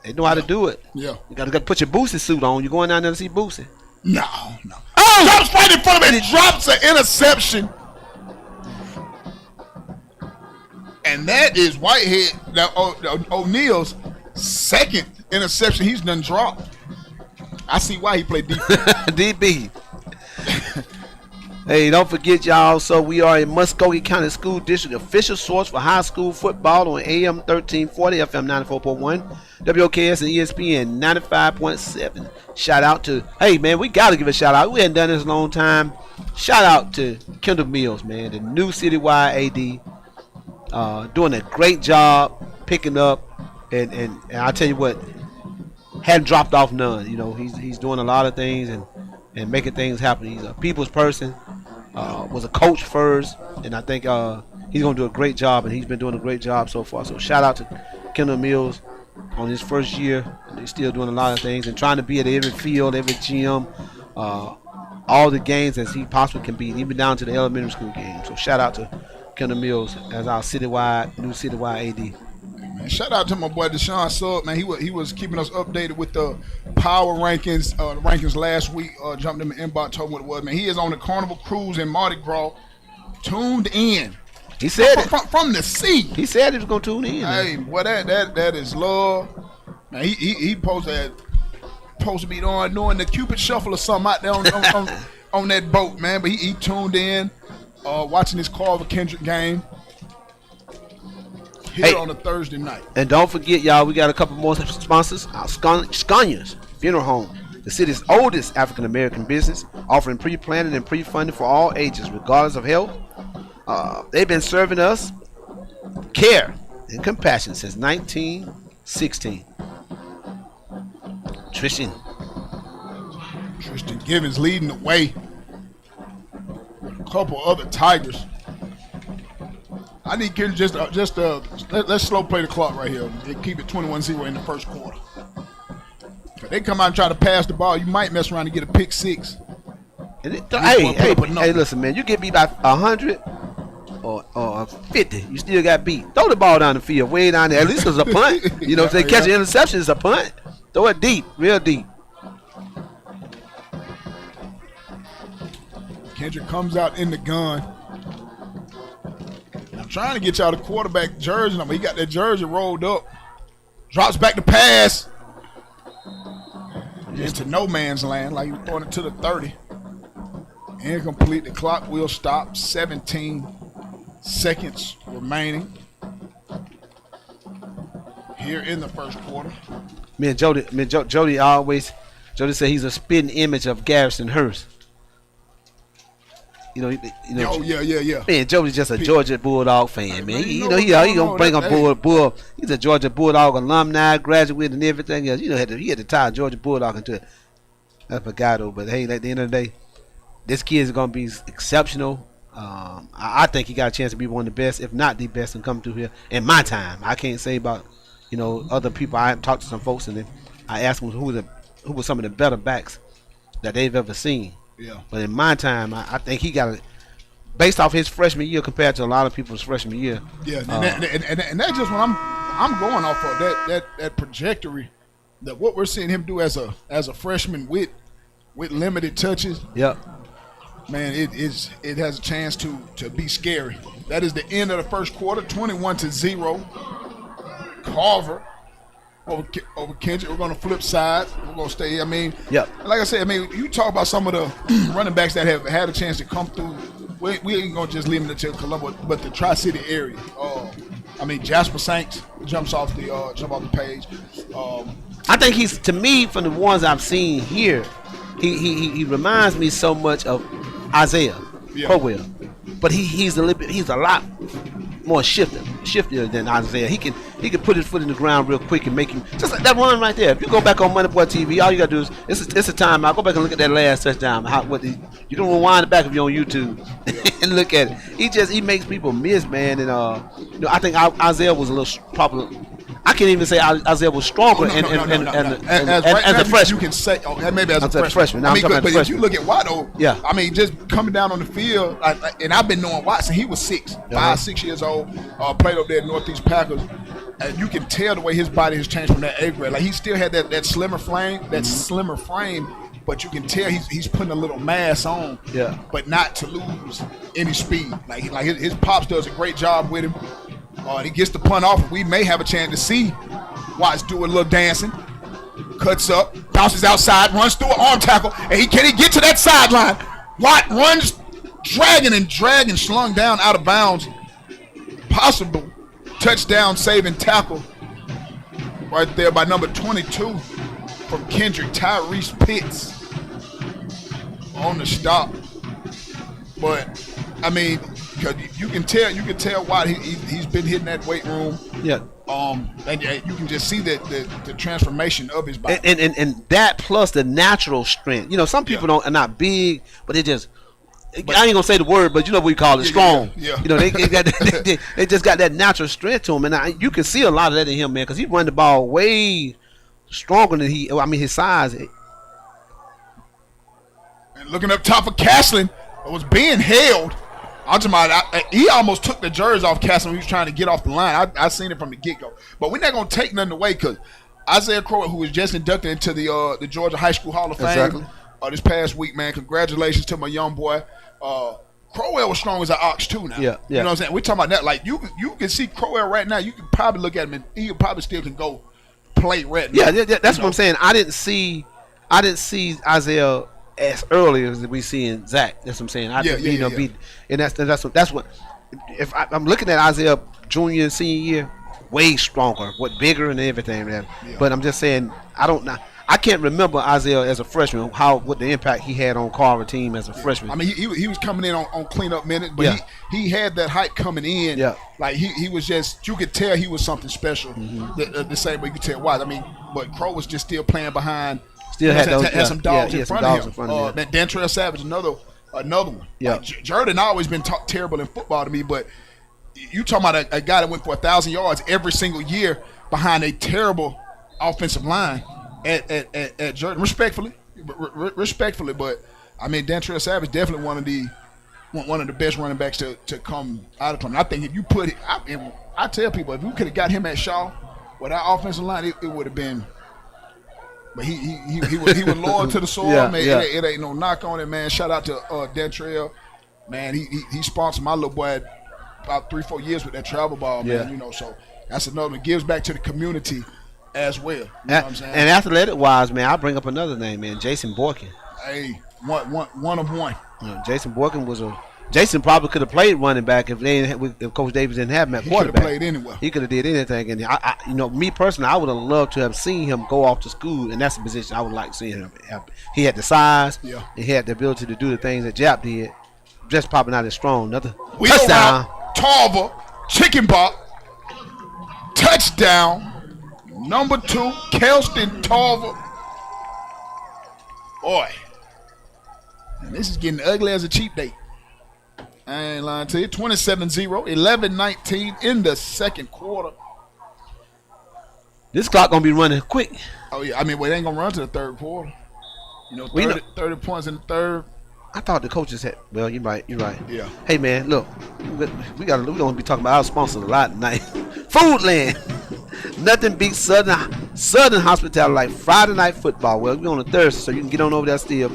They know how to do it. Yeah. You gotta put your Boosie suit on. You going down there to see Boosie? No. Oh! Drops right in front of him. He drops an interception. And that is Whitehead, O'Neal's second interception he's done dropped. I see why he played defense. DB. Hey, don't forget, y'all. So we are in Muskogee County School District, official source for high school football on AM 1340, FM 94.1, WOKS and ESPN 95.7. Shout out to, hey, man, we got to give a shout out. We hadn't done this in a long time. Shout out to Kendall Mills, man, the new citywide AD. Doing a great job picking up. And I'll tell you what, hadn't dropped off none. You know, he's doing a lot of things and making things happen. He's a people's person. Was a coach first, and I think he's going to do a great job, and he's been doing a great job so far. So shout out to Kendall Mills on his first year. He's still doing a lot of things and trying to be at every field, every gym, all the games as he possibly can be, even down to the elementary school games. So shout out to Kendall Mills as our new citywide AD. Man, shout out to my boy Deshaun Sugg, man. He was keeping us updated with the power rankings, the rankings last week. Jumped in the inbox, told me what it was, man. He is on the Carnival Cruise in Mardi Gras, tuned in. He said from the sea. He said he was gonna tune in. Hey, boy, that is love, man. He supposed to be doing the Cupid Shuffle or something out there on that boat, man. But he tuned in, watching this Carver Kendrick game. Here on a Thursday night. And don't forget, y'all, we got a couple more sponsors. Scania's Funeral Home, the city's oldest African-American business, offering pre-planning and pre-funding for all ages, regardless of health. They've been serving us care and compassion since 1916. Tristan Givens leading the way. A couple other Tigers. I need Kendrick let's slow play the clock right here. Keep it 21-0 in the first quarter. If they come out and try to pass the ball, you might mess around and get a pick six. Hey, listen, man. You get beat by 100 or 50, you still got beat. Throw the ball down the field, way down there. At least it's a punt. You know, if they catch an interception, it's a punt. Throw it deep, real deep. Kendrick comes out in the gun. Trying to get y'all the quarterback jersey number. He got that jersey rolled up. Drops back the pass. Into no man's land, like he was throwing it to the 30. Incomplete. The clock will stop. 17 seconds remaining here in the first quarter. Jody said he's a spitting image of Garrison Hurst. You know. Oh yeah. Man, Jody's just a Georgia Bulldog fan, man. He gonna bring a bull. He's a Georgia Bulldog alumni, graduate, and everything else. You know, he had to tie Georgia Bulldog into it. I forgot though, but hey, at the end of the day, this kid is gonna be exceptional. I think he got a chance to be one of the best, if not the best, and come through here in my time. I can't say about other people. I talked to some folks and then I asked them who were some of the better backs that they've ever seen. Yeah. But in my time, I think he got it based off his freshman year compared to a lot of people's freshman year. Yeah, and that's just what I'm going off of that trajectory, that what we're seeing him do as a freshman with limited touches. Yep. Man, it has a chance to be scary. That is the end of the first quarter, 21-0. Carver over Kendrick. We're going to flip sides. We're going to stay here. I mean, yep. Like I said, you talk about some of the running backs that have had a chance to come through we ain't gonna just limit it to Columbus, but the Tri-City area. I mean, Jasper Saints jumps off the page. I think he's, to me, from the ones I've seen here, he reminds me so much of Isaiah Crowell, but he's a lot more shiftier than Isaiah. He can put his foot in the ground real quick and make him just like that run right there. If you go back on MoneyBoyTV, all you gotta do is it's a timeout. Go back and look at that last touchdown. You can rewind it back if you're on YouTube and look at it. He makes people miss, man. And I think Isaiah was a little probably. I can't even say Isaiah was stronger as a freshman. You can say, maybe as a freshman. No, but if you look at Watto, yeah. I mean, just coming down on the field, and I've been knowing Watson. He was 6 years old, played up there at Northeast Packers. And you can tell the way his body has changed from that 8th grade. Like, he still had that slimmer frame, but you can tell he's putting a little mass on, but not to lose any speed. Like his pops does a great job with him. He gets the punt off. We may have a chance to see Watts do a little dancing. Cuts up, bounces outside, runs through an arm tackle, and can he get to that sideline? Watt runs, dragging, slung down out of bounds. Possible touchdown saving tackle right there by number 22 from Kendrick Tyrese Pitts on the stop. But I mean, because you can tell Watt he's been hitting that weight room. Yeah. And you can just see that the transformation of his body. And that plus the natural strength. Some people are not big, but they just. I ain't gonna say the word, but you know what we call it, strong. Yeah. They just got that natural strength to him, and you can see a lot of that in him, man, because he run the ball way stronger than his size. And looking up top of Castlin, it was being held. I'm talking about, he almost took the jersey off Castlin when he was trying to get off the line. I seen it from the get-go. But we're not gonna take nothing away, because Isaiah Crowell, who was just inducted into the Georgia High School Hall of Fame this past week, man. Congratulations to my young boy. Crowell was strong as an ox too now. Yeah. You know what I'm saying? We're talking about that. Like, you can see Crowell right now. You can probably look at him and he probably still can go play right now. Yeah, that's what I'm saying. I didn't see Isaiah as early as we see in Zach. That's what I'm saying. And that's what if I'm looking at Isaiah junior and senior year, way stronger, bigger and everything, man. Yeah. But I'm just saying, I can't remember Isaiah as a freshman, what the impact he had on Carver team as a freshman. I mean, he was coming in on cleanup minutes, but he had that hype coming in. Yeah. Like he was just, you could tell he was something special. The same way you could tell why. I mean, but Crow was just still playing behind. Still had some dogs in front of him. That Dantrell Savage, another one. Yeah. Like, Jordan always been terrible in football to me, but you talking about a guy that went for 1,000 yards every single year behind a terrible offensive line. At Jordan, respectfully, but I mean, Dantrell Savage definitely one of the best running backs to come out of Columbus. I think if you put it, I tell people, if you could have got him at Shaw with that offensive line, it would have been. But he was loyal to the soil, man. It ain't no knock on it, man. Shout out to Dantrell, man. He sponsored my little boy about 3-4 years with that travel ball, man. So that's another one. Gives back to the community as well. You know what I'm saying? And athletic-wise, man, I'll bring up another name, man, Jason Borkin. Hey, one of one. Jason Borkin Jason probably could have played running back if Coach Davis didn't have him at quarterback. He could have played anywhere. He could have did anything. And me personally, I would have loved to have seen him go off to school, and that's a position I would like seeing him have. He had the size, and he had the ability to do the things that Jap did. Just probably not as strong. Touchdown. Tarver, chicken bop, touchdown. Number 2, Kelston Tarver. Boy, man, this is getting ugly as a cheap date. I ain't lying to you. 27-0, 11-19 in the second quarter. This clock going to be running quick. Oh, yeah. I mean, it ain't going to run to the third quarter. 30 points in the third. I thought the coaches had. Well, you're right. Yeah. Hey, man, look, we're going to be talking about our sponsors a lot tonight. Foodland. Nothing beats Southern hospitality like Friday night football. Well, we're on a Thursday, so you can get on over there still.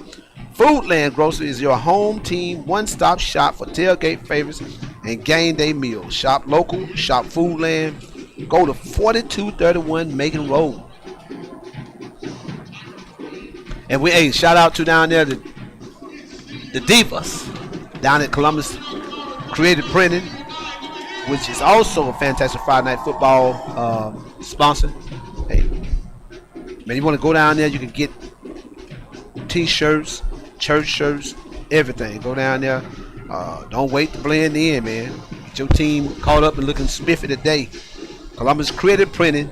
Foodland Grocery is your home team one-stop shop for tailgate favorites and game day meals. Shop local, shop Foodland. Go to 4231 Macon Road. And shout out to down there the Divas. down at Columbus Creative Printing, which is also a fantastic Friday Night Football sponsor. Hey, man, you want to go down there, you can get T-shirts, church shirts, everything. Go down there. Don't wait to blend in, man. Get your team caught up and looking spiffy today. Columbus Creative Printing.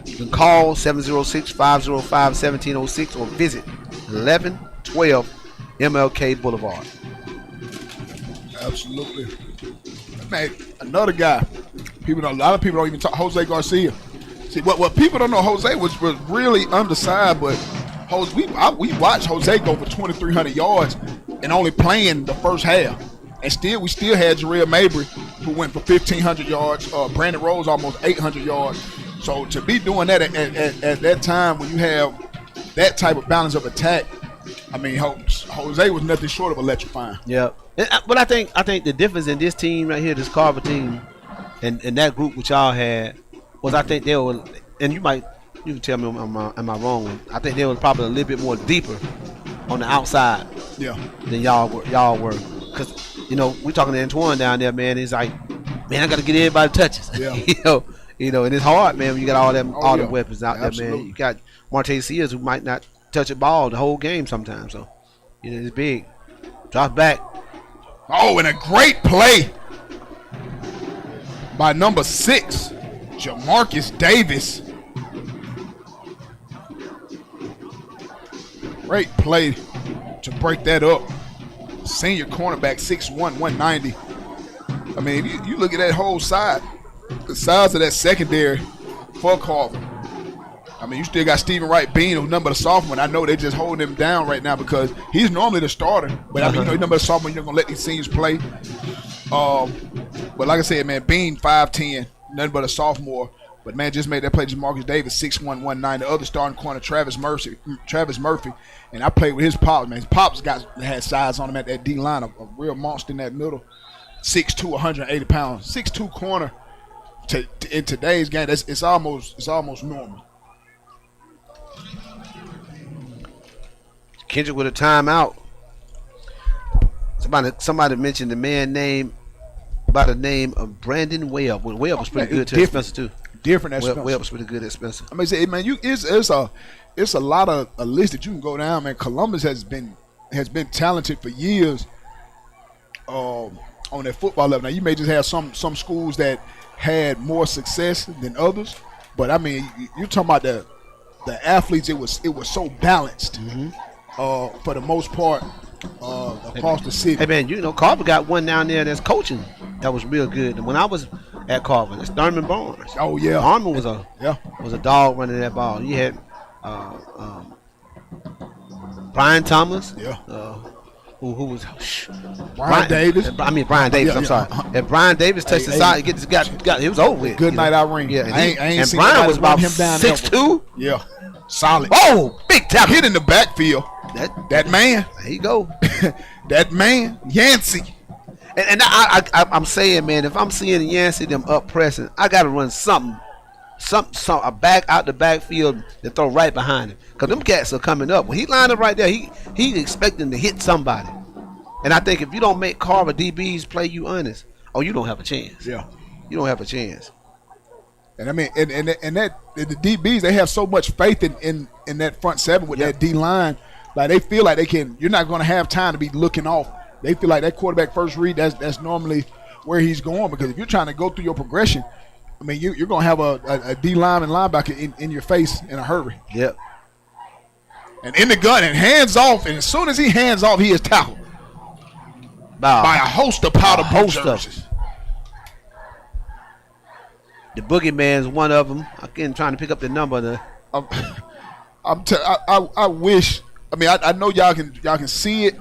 You can call 706-505-1706 or visit 1112 MLK Boulevard. Absolutely. Man, another guy. A lot of people don't even talk. Jose Garcia. See, what people don't know, Jose was really undersized, but we watched Jose go for 2,300 yards and only playing the first half. And we still had Jarrell Mabry, who went for 1,500 yards. Brandon Rose almost 800 yards. So to be doing that at that time when you have that type of balance of attack, I mean, Jose was nothing short of electrifying. Yeah. But I think the difference in this team right here, this Carver team, and that group which y'all had, was I think they were, and you can tell me am I wrong? I think they were probably a little bit more deeper on the outside, than y'all were. Because we talking to Antoine down there, man. He's like, man, I got to get everybody touches. Yeah. And it's hard, man, when you got all them weapons out there, man. You got Marte Sears who might not touch a ball the whole game sometimes. So, it's big. Drop back. Oh, and a great play by number 6, Jamarcus Davis. Great play to break that up. Senior cornerback, 6'1", 190. I mean, you look at that whole side, the size of that secondary for Carver. I mean, you still got Stephen Wright Bean, who's number the sophomore, and I know they're just holding him down right now because he's normally the starter. But, I mean, he's number the sophomore, you're not going to let these seniors play. But like I said, man, Bean, 5'10", nothing but a sophomore. But, man, just made that play. Jamarcus Davis, 6'1", 190. The other starting corner, Travis Murphy. And I played with his pops, man. His pops had size on him at that D-line, a real monster in that middle. 6'2", 180 pounds. 6'2" corner in today's game, it's almost normal. Kendrick with a timeout. Somebody mentioned the man by the name of Brandon Webb. Well, Webb was pretty good to Spencer too. Different at Spencer. Webb was pretty good at Spencer. I mean, man, it's a lot of a list that you can go down, man. Columbus has been talented for years on that football level. Now you may just have some schools that had more success than others, but I mean, you're talking about the athletes. It was so balanced for the most part across the city. Hey man, Carver got one down there that's coaching that was real good. And when I was at Carver, it's Thurman Barnes. Oh yeah, Armin was a dog running that ball. You had Brian Thomas. Yeah. Who was Brian Davis? Brian Davis. I'm sorry. If Brian Davis touched the side, it was over with. Good night, Irene. Yeah, I ain't seen Brian was about him down 6'2". Yeah, solid. Oh, big tackle. Hit in the backfield. That man. There you go. That man, Yancey. And I'm saying, man, if I'm seeing Yancey them up pressing, I got to run something, a back out the backfield to throw right behind him. Because them cats are coming up. When he lined up right there, he's expecting to hit somebody. And I think if you don't make Carver DBs play you honest, you don't have a chance. Yeah. You don't have a chance. And I mean, and that the DBs, they have so much faith in that front seven with that D line. Like they feel like you're not going to have time to be looking off. They feel like that quarterback first read, that's normally where he's going, because if you're trying to go through your progression, I mean, you're going to have a D line and linebacker in your face in a hurry. Yep. And in the gun and hands off, and as soon as he hands off, he is tackled by a host of powder jerseys. The boogeyman's one of them. Again, trying to pick up the number. I wish. I mean, I know y'all can see it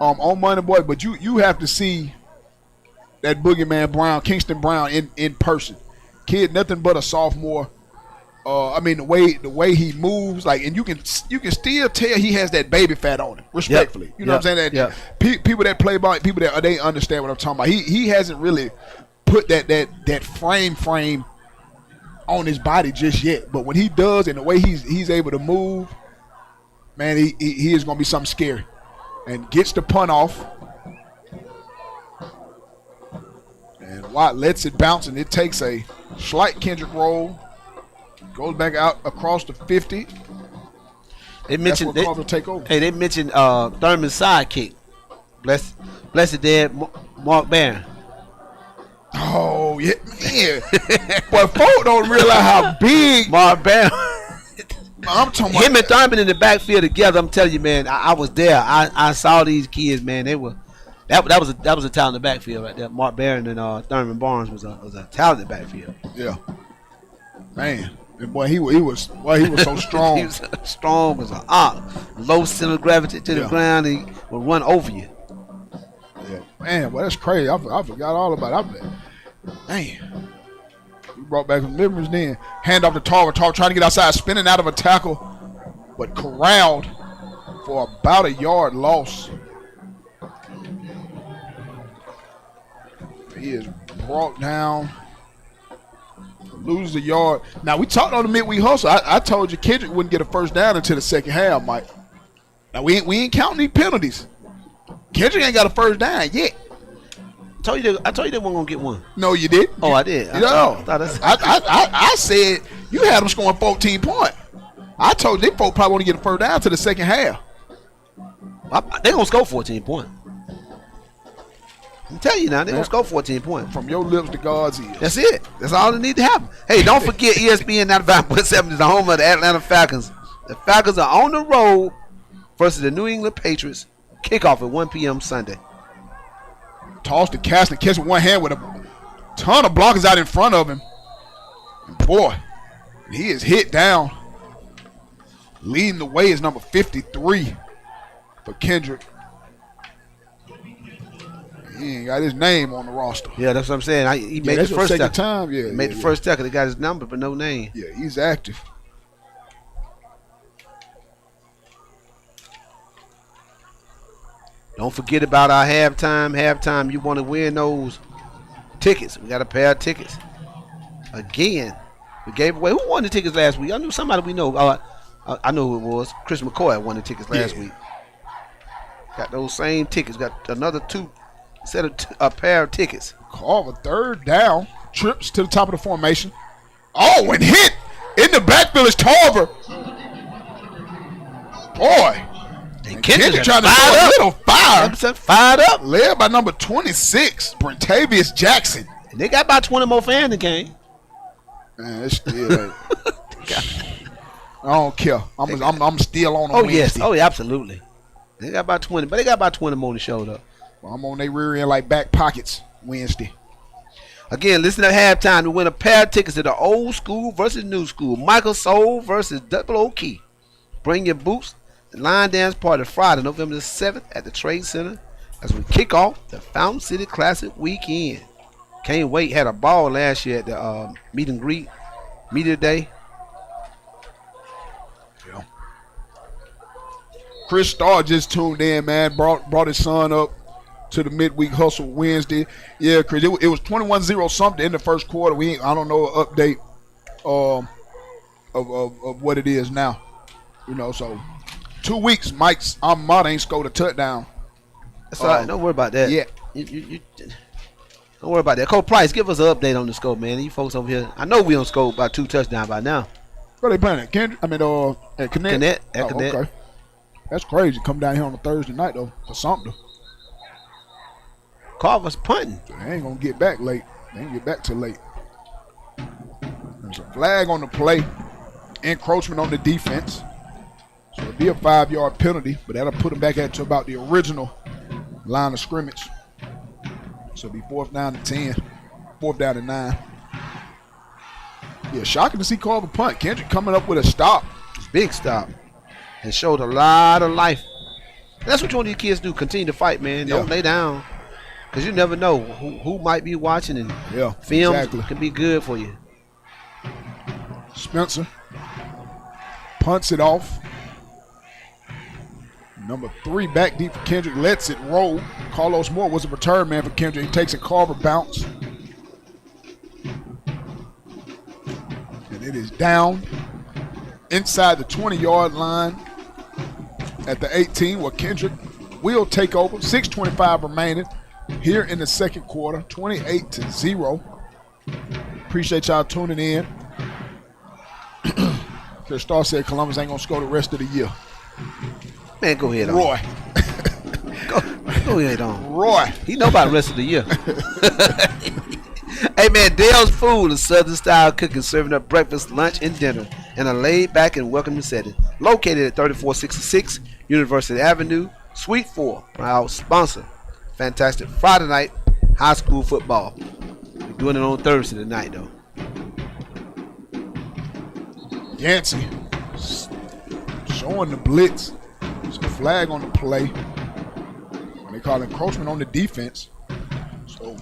on Money Boy, but you have to see that boogeyman Brown, Kingston Brown, in person. Kid, nothing but a sophomore. I mean, the way he moves, like, and you can still tell he has that baby fat on him. Respectfully, you know what I'm saying? That people that play ball, people that they understand what I'm talking about. He hasn't really put that frame on his body just yet. But when he does, and the way he's able to move, man, he is going to be something scary. And gets the punt off. And Watt lets it bounce, and it takes a slight Kendrick roll. Goes back out across the 50. They mentioned Carver take over. Hey, they mentioned Thurman's sidekick. Blessed dead Mark Barron. Oh yeah, man. But folks don't realize how big Mark Barron. I'm talking about. Him and Thurman in the backfield together. I'm telling you, man. I was there. I saw these kids, man. They were. That was a talented backfield right there. Mark Barron and Thurman Barnes was a talented backfield. Yeah, man. And boy, he was so strong. He was strong as an ox. Low center of gravity to the ground. He would run over you. Yeah, man. Well, that's crazy. I forgot all about it. Man, we brought back some memories then. Hand off to Tarver trying to get outside, spinning out of a tackle, but corralled for about a yard loss. He is brought down, loses a yard. Now, we talked on the midweek hustle. I told you Kendrick wouldn't get a first down until the second half, Mike. Now, we ain't counting these penalties. Kendrick ain't got a first down yet. I told you they weren't going to get one. No, you did. Oh, I did. I said you had them scoring 14 points. I told you they folks probably want to get a first down to the second half. They're going to score 14 points. I'm telling you now, they're going to score 14 points. From your lips to God's ears. That's it. That's all that need to happen. Hey, don't forget ESPN 95.7 is the home of the Atlanta Falcons. The Falcons are on the road versus the New England Patriots. Kickoff at 1 p.m. Sunday. Toss the cast and catch with one hand with a ton of blockers out in front of him. And boy, he is hit down. Leading the way is number 53 for Kendrick. He ain't got his name on the roster. Yeah, that's what I'm saying. He made the first tackle. Time. Yeah, he made the first tackle. They got his number, but no name. Yeah, he's active. Don't forget about our halftime. Halftime, you want to win those tickets. We got a pair of tickets. Again, we gave away. Who won the tickets last week? I knew somebody we know. I know who it was. Chris McCoy won the tickets last week. Got those same tickets. Got another a pair of tickets. Carver, third down. Trips to the top of the formation. Oh, and hit in the backfield is Carver. Boy. And Kendrick trying to throw a little fire. Fired up. Led by number 26, Brentavious Jackson. And they got about 20 more fans in the game. Man, it's still I don't care. I'm still on them. Oh, Wednesday. yes. Oh, yeah, absolutely. They got about 20, but they got about 20 more that showed up. Well, I'm on their rear end like back pockets Wednesday. Again, listen at halftime to win a pair of tickets to the old school versus new school. Michael Soul versus Double O Key. Bring your boots. The line dance party Friday, November the 7th at the Trade Center as we kick off the Fountain City Classic weekend. Can't wait. Had a ball last year at the meet and greet, media day. Yeah. Chris Starr just tuned in, man. Brought his son up to the midweek hustle Wednesday. Yeah, Chris, it was 21-0 something in the first quarter. I don't know an update of what it is now. You know, so 2 weeks, Mike's Armada ain't scored a touchdown. That's all right. Don't worry about that. Yeah. You don't worry about that. Cole Price, give us an update on the scope, man. You folks over here, I know we on scope about 2 touchdowns by now. Where they playing at? Kendrick? I mean, at Connect? Connect. Okay. That's crazy. Come down here on a Thursday night, though, for something. Carver's punting. They ain't going to get back late. They ain't get back till late. There's a flag on the play. Encroachment on the defense. So it'll be a 5-yard penalty, but that'll put them back to about the original line of scrimmage. So it'll be 4th down to 10, 4th down to 9. Yeah, shocking to see Carver punt. Kendrick coming up with a stop. Big stop. And showed a lot of life. That's what you want these kids to do. Continue to fight, man. Don't lay down. Because you never know who might be watching, and film can be good for you. Spencer punts it off. Number 3 back deep for Kendrick, lets it roll. Carlos Moore was a return man for Kendrick. He takes a Carver bounce. And it is down inside the 20-yard line at the 18 where Kendrick will take over. 6:25 remaining. here in the second quarter, 28-0. Appreciate y'all tuning in. The Star said Columbus ain't going to score the rest of the year. Man, go ahead on. Roy. Go ahead on. Roy. He know about the rest of the year. Hey, man, Dale's Food is Southern-style cooking, serving up breakfast, lunch, and dinner in a laid-back and welcoming setting. Located at 3466 University Avenue, Suite 4. Proud sponsor. Fantastic Friday night high school football. We're doing it on Thursday tonight, though. Yancey showing the blitz. There's a flag on the play. They call encroachment on the defense. So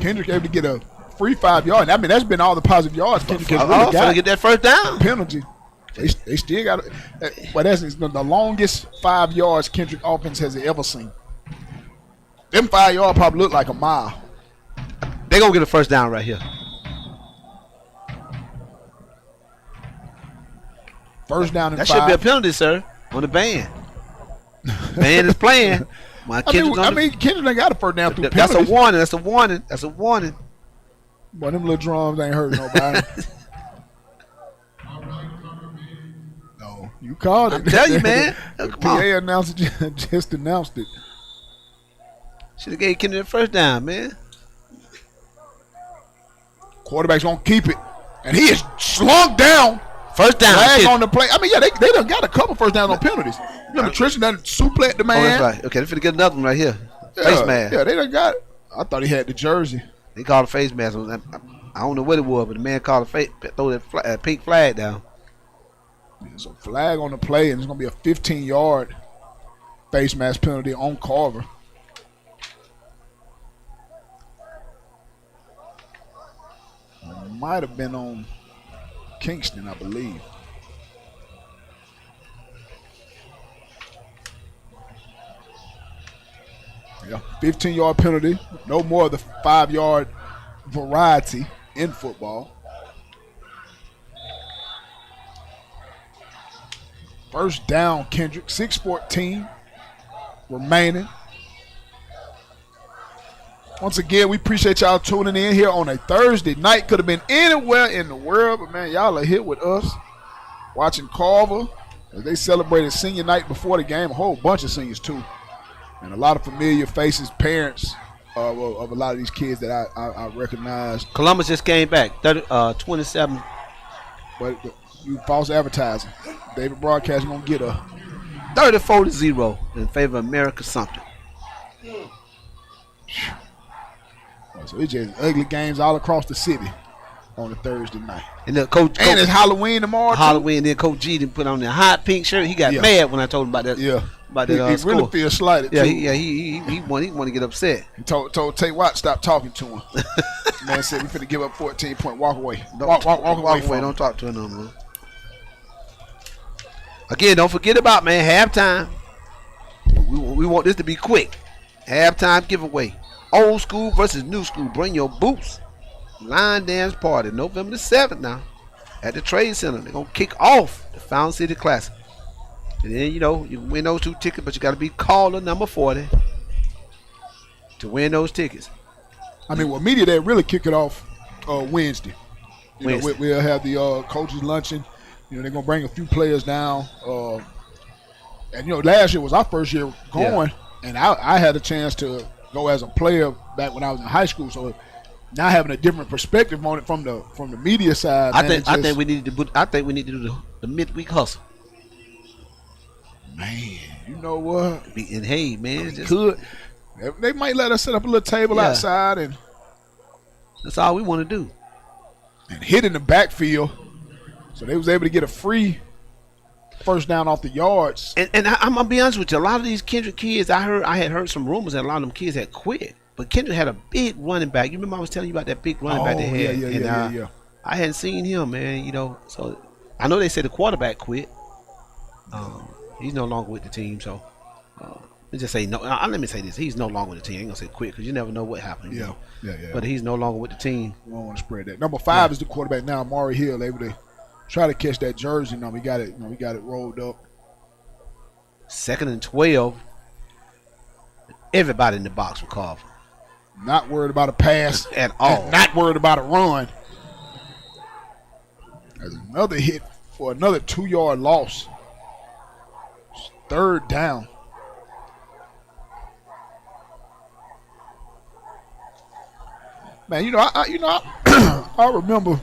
Kendrick able to get a free 5 yard. I mean, that's been all the positive yards Kendrick has really got. To get that first down. Penalty. They still got it. But that's the longest 5 yards Kendrick offense has ever seen. Them 5 yards probably look like a mile. They're going to get a first down right here. First down and that 5. That should be a penalty, sir, on the band. Band is playing. Kendrick ain't got a first down through penalties. That's a warning. That's a warning. Boy, them little drums ain't hurt nobody. No, you called it. I'm telling you, man. The PA announcer just announced it. Should have gave Kendrick the first down, man. Quarterback's going to keep it. And he is slung down. First down. Flag on the play. I mean, yeah, they done got a couple first downs on penalties. Remember, Tristan done suplex the man. Oh, that's right. Okay, they're finna get another one right here. Face mask. Yeah, they done got it. I thought he had the jersey. They called a face mask. I don't know what it was, but the man called throw that pink flag down. There's a flag on the play, and it's going to be a 15-yard face mask penalty on Carver. Might have been on Kingston, I believe. Yeah, 15-yard penalty. No more of the 5-yard variety in football. First down, Kendrick. 6:14 remaining. Once again, we appreciate y'all tuning in here on a Thursday night. Could have been anywhere in the world, but, man, y'all are here with us watching Carver as they celebrated senior night before the game. A whole bunch of seniors, too. And a lot of familiar faces, parents of a lot of these kids that I recognize. Columbus just came back, 27. But you false advertising. David Broadcasting going to get a 34-0 in favor of America Sumter. So it's just ugly games all across the city on a Thursday night. And Coach it's Halloween tomorrow. Halloween. Then Coach G didn't put on the hot pink shirt. He got mad when I told him about that. Yeah. About that he really feels slighted. Yeah. Too. He want to get upset. He told Tate Watt stop talking to him. Man said we finna give up 14 point. Walk away. Walk away. Don't talk to him no more. Again, don't forget about, man, halftime. We want this to be quick. Halftime giveaway. Old school versus new school. Bring your boots. Line dance party November the 7th now at the Trade Center. They're going to kick off the Fountain City Classic. And then, you can win those 2 tickets, but you got to be caller number 40 to win those tickets. I mean, Media Day really kick it off Wednesday. We'll have the coaches luncheon. They're going to bring a few players down. And, last year was our first year going, and I had a chance to go as a player back when I was in high school. So now having a different perspective on it from the media side. I think we need to do the midweek hustle. Man, you know what? And hey, man, they might let us set up a little table outside, and that's all we want to do. And hit in the backfield, so they was able to get a free first down off the yards. And I'm gonna be honest with you, a lot of these Kendrick kids, I had heard some rumors that a lot of them kids had quit. But Kendrick had a big running back. You remember I was telling you about that big running back they had? Yeah. I hadn't seen him, man. So I know they said the quarterback quit. He's no longer with the team. So let me just say no. Let me say this: he's no longer with the team. I ain't gonna say quit because you never know what happened. Yeah. But he's no longer with the team. We don't want to spread that. Number 5 is the quarterback now, Maury Hill, able to try to catch that jersey. Now we got it. We got it rolled up. 2nd and 12. Everybody in the box for Carver. Not worried about a pass at all. And not worried about a run. There's another hit for another 2-yard loss. Third down. Man, I remember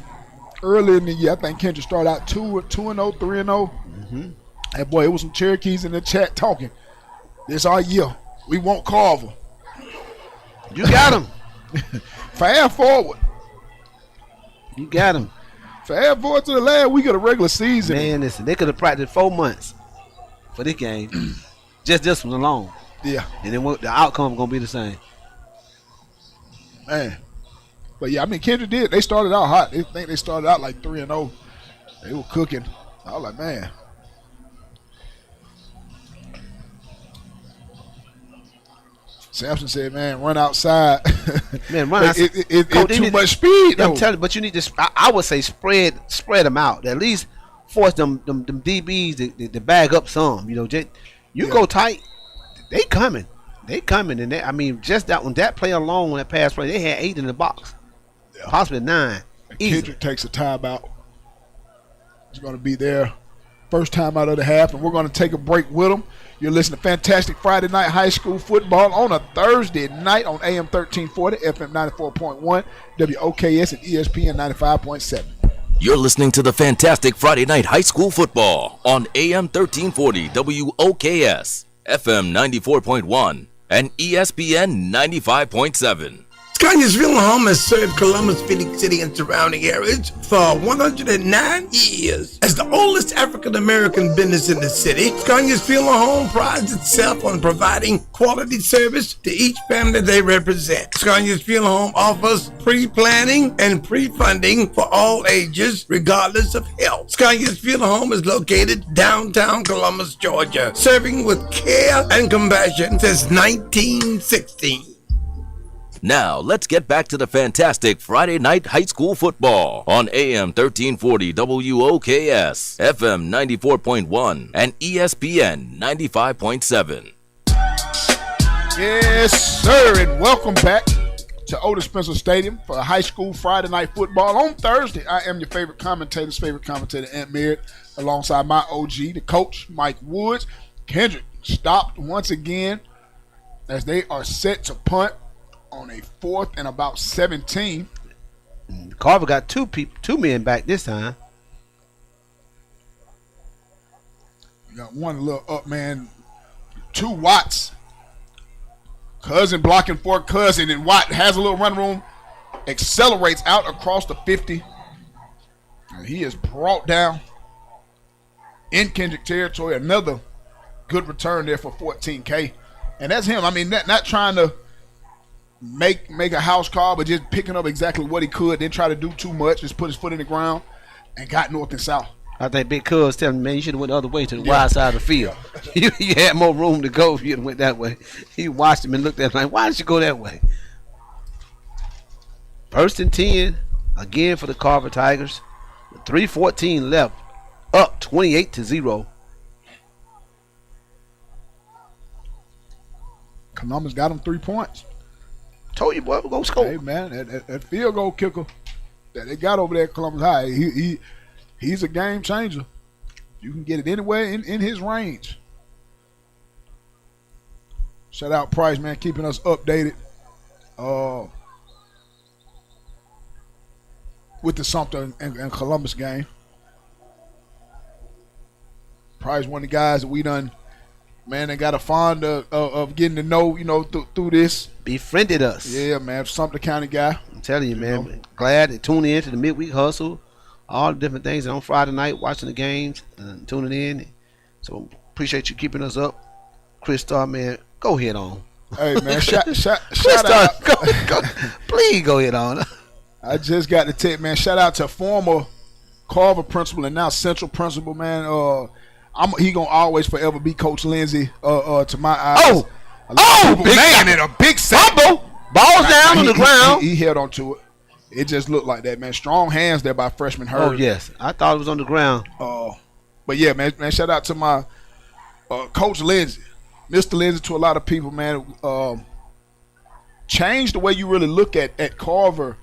earlier in the year, I think Kendrick started out 2-0, 3-0. Mm-hmm. And boy, it was some Cherokees in the chat talking. This our year. We want Carver. You got him. Fast forward. You got him. Fast forward to the last week of the regular season. Man, listen, they could have practiced 4 months for this game. Just this one alone. Yeah. And then the outcome going to be the same. Man. But yeah, I mean, Kendrick did. They started out hot. I think they started out like 3-0. They were cooking. I was like, man. Sampson said, man, run outside. Man, run outside. It's too much speed. I'm telling you, but you need to, I would say spread them out. At least force them DBs to bag up some. You go tight, they coming. They coming. And I mean, just that play alone, when that pass play, they had 8 in the box. Yeah. Possibly 9. Kendrick takes a timeout. He's going to be there first time out of the half, and we're going to take a break with him. You're listening to Fantastic Friday Night High School Football on a Thursday night on AM 1340, FM 94.1, WOKS, and ESPN 95.7. You're listening to the Fantastic Friday Night High School Football on AM 1340, WOKS, FM 94.1, and ESPN 95.7. Scaniasville Home has served Columbus, Phoenix City, and surrounding areas for 109 years. As the oldest African-American business in the city, Scaniasville Home prides itself on providing quality service to each family they represent. Scaniasville Home offers pre-planning and pre-funding for all ages, regardless of health. Scaniasville Home is located downtown Columbus, Georgia, serving with care and compassion since 1916. Now, let's get back to the fantastic Friday Night High School Football on AM 1340 WOKS, FM 94.1, and ESPN 95.7. Yes, sir, and welcome back to Otis Spencer Stadium for high school Friday Night Football on Thursday. I am your favorite commentator, Aunt Merritt, alongside my OG, the coach, Mike Woods. Kendrick stopped once again as they are set to punt on a 4th and about 17. Carver got two men back this time. You got one little up man, 2 Watts. Cousin blocking for Cousin, and Watt has a little run room, accelerates out across the 50. And he is brought down in Kendrick territory. Another good return there for 14K. And that's him. I mean, not trying to make a house call, but just picking up exactly what he could, then try to do too much, just put his foot in the ground and got north and south. I think Big Cuz telling me, man, you should have went the other way to the wide side of the field. You had more room to go if you had went that way. He watched him and looked at him like, why did you go that way? 1st and 10, again for the Carver Tigers. With 3:14 left, up 28-0. Columbus got him 3 points. Told you, boy, we're going to score. Hey, man, that field goal kicker that they got over there at Columbus High, he's a game changer. You can get it anywhere in his range. Shout out Price, man, keeping us updated with the Sumter and Columbus game. Price, one of the guys that we done, man, they got a fond of getting to know, through this. Befriended us. Yeah, man, Sumter County guy. I'm telling you, man, glad to tune in to the midweek hustle, all the different things. And on Friday night, watching the games, tuning in. So appreciate you keeping us up. Chris Starr, man, go ahead on. Hey, man, shout Starr, out. go, please go ahead on. I just got the tip, man. Shout out to former Carver principal and now Central principal, man. He gonna always forever be Coach Lindsay. To my eyes. Man, and a big fumble. Balls down on the ground. He held on to it. It just looked like that, man. Strong hands there by freshman Hurd. Oh yes, I thought it was on the ground. But yeah, man. Shout out to my Coach Lindsay, Mr. Lindsay, to a lot of people, man. changed the way you really look at Carver,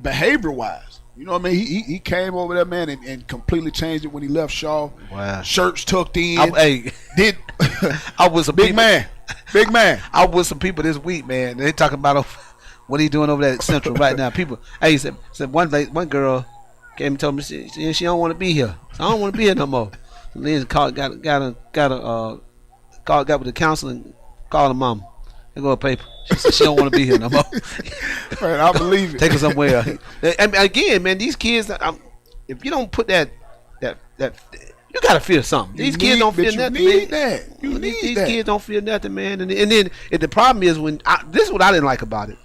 behavior-wise. You know what I mean? He came over there, man, and completely changed it when he left Shaw. Wow. Shirts tucked in. I was a big man. Big man. I was with some people this week, man. They talking about what he doing over there at Central right now. People, he said one girl came and told me she don't want to be here. So I don't want to be here no more. Then got with the counselor and called her mom. They go a paper. She said she don't want to be here no more. Man, I believe it. Take her somewhere. I mean, again, man, these kids. If you don't put that, you gotta feel something. These kids don't feel nothing. These kids don't feel nothing, man. And then the problem is this is what I didn't like about it.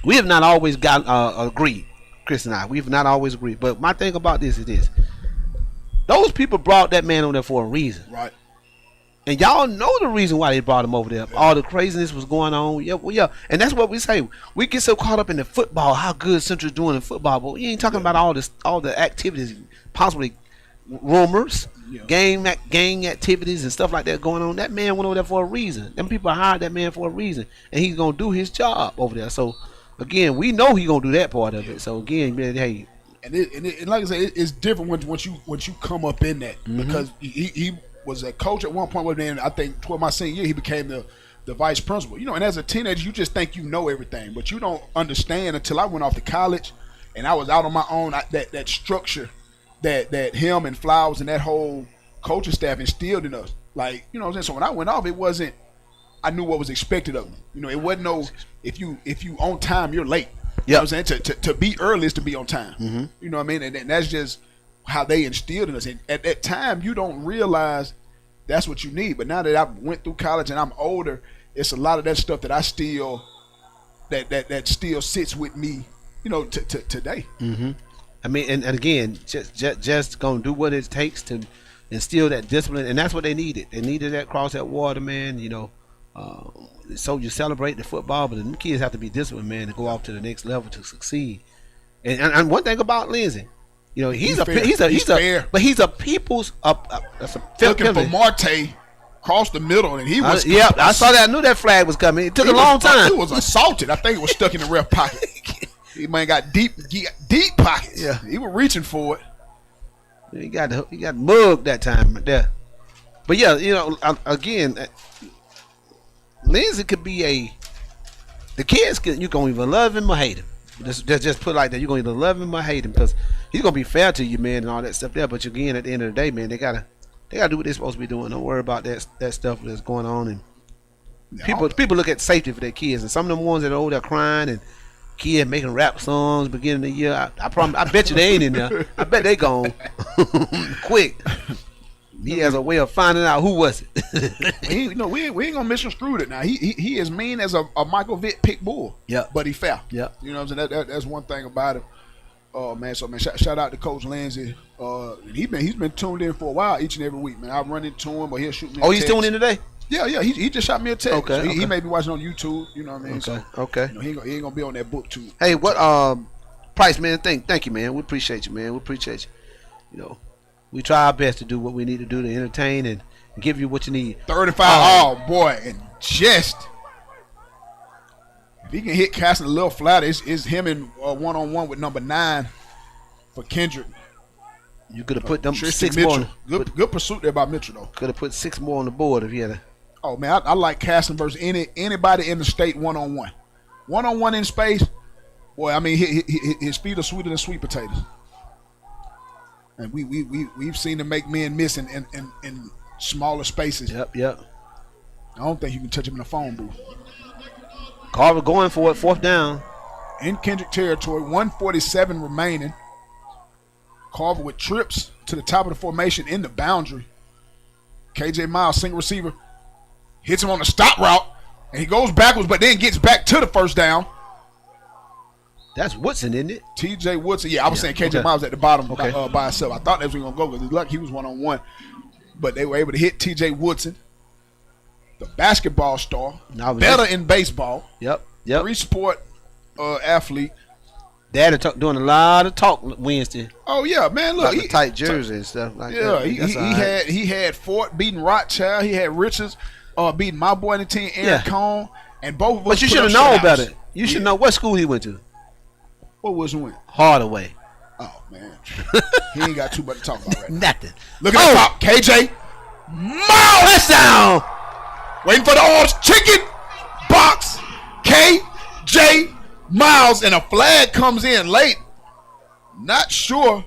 We have not always got agreed, Chris and I. We've not always agreed. But my thing about this is this: those people brought that man over there for a reason, right? And y'all know the reason why they brought him over there. Yeah. All the craziness was going on. Yeah. And that's what we say. We get so caught up in the football, how good Central's doing in football, but we ain't talking about all the activities, possibly rumors, gang activities and stuff like that going on. That man went over there for a reason. Them people hired that man for a reason, and he's gonna do his job over there. So again, we know he's gonna do that part of it. So again, man, hey. And like I said, it's different once you come up in that, because he was a coach at one point, but then I think toward my senior year he became the vice principal. You know, and as a teenager you just think you know everything, but you don't understand until I went off to college and I was out on my own. That structure that him and Flowers and that whole coaching staff instilled in us. Like, you know what I'm saying? So when I went off, it wasn't, I knew what was expected of me. You know, it wasn't no, if you on time, you're late. You know what I'm saying? To be early is to be on time. You know what I mean? And that's just how they instilled in us. And at that time, you don't realize that's what you need. But now that I went through college and I'm older, it's a lot of that stuff that I still, that still sits with me, you know, today. I mean, and again, just gonna do what it takes to instill that discipline, and that's what they needed. They needed that cross that water, man. You know, so you celebrate the football, but the kids have to be disciplined, man, to go off to the next level to succeed. And one thing about Lindsay, you know, he's a people's that's a looking for Marte across the middle, and he was. I saw that. I knew that flag was coming. It took a long time. He was assaulted. I think it was stuck in the ref pocket. He man got deep pockets. Yeah, he was reaching for it. He got mugged that time right there. But yeah, you know, again, Lindsay could be the kids can, you gonna either love him or hate him. Just put it like that. You're gonna either love him or hate him, because he's gonna be fair to you, man, and all that stuff there. But again, at the end of the day, man, they gotta do what they're supposed to be doing. Don't worry about that stuff that's going on. And people look at safety for their kids, and some of them ones that are over there crying and kids making rap songs beginning of the year. I bet you they ain't in there. I bet they gone quick. He has a way of finding out who was it. we ain't gonna misconstrue it now. He is mean as a Michael Vick pit bull. Yeah, but he fair. Yeah, you know what I'm saying. That's one thing about him. Oh man, so man, shout out to Coach Lindsay. He's been tuned in for a while each and every week, man. I run into him, or he'll shoot me. Oh, he's tuned in today. Yeah. He just shot me a text. Okay, so he may be watching on YouTube. You know what I mean? Okay. You know, he ain't gonna be on that book too. Hey, what Price, man? Thank you, man. We appreciate you, man. We appreciate you. You know, we try our best to do what we need to do to entertain and give you what you need. 35. Oh boy, and just if he can hit casting a little flat, it's him in one-on-one with number 9 for Kendrick. You could have put them Tristan 6 Mitchell. more. Good pursuit there by Mitchell though. Could have put 6 more on the board if he had a. Oh man, I like casting versus anybody in the state one-on-one. One-on-one in space, boy. I mean, his feet are sweeter than sweet potatoes. And we've seen him make men miss in smaller spaces. Yep. I don't think you can touch him in the phone booth. Carver going for it, 4th down. In Kendrick territory, 1:47 remaining. Carver with trips to the top of the formation in the boundary. KJ Miles, single receiver, hits him on the stop route, and he goes backwards, but then gets back to the first down. That's Woodson, isn't it? TJ Woodson. Yeah, I was saying KJ Miles at the bottom by himself. I thought that was going to go because luck he was one-on-one. But they were able to hit TJ Woodson, the basketball star, better in baseball. Yep. 3-sport athlete. Daddy doing a lot of talk Wednesday. Oh yeah, man! Look, tight jersey and stuff like that. Yeah, he had Fort beating Rothschild. He had Richards. beating my boy in the team, Aaron Cone, and both of us. But you put should have up known shutouts. better. You should know what school he went to. What was he went? Hardaway. Oh man, he ain't got too much to talk about right now. Nothing. Look at the top, KJ Miles. Touchdown. Waiting for the orange chicken box. KJ Miles, and a flag comes in late. Not sure,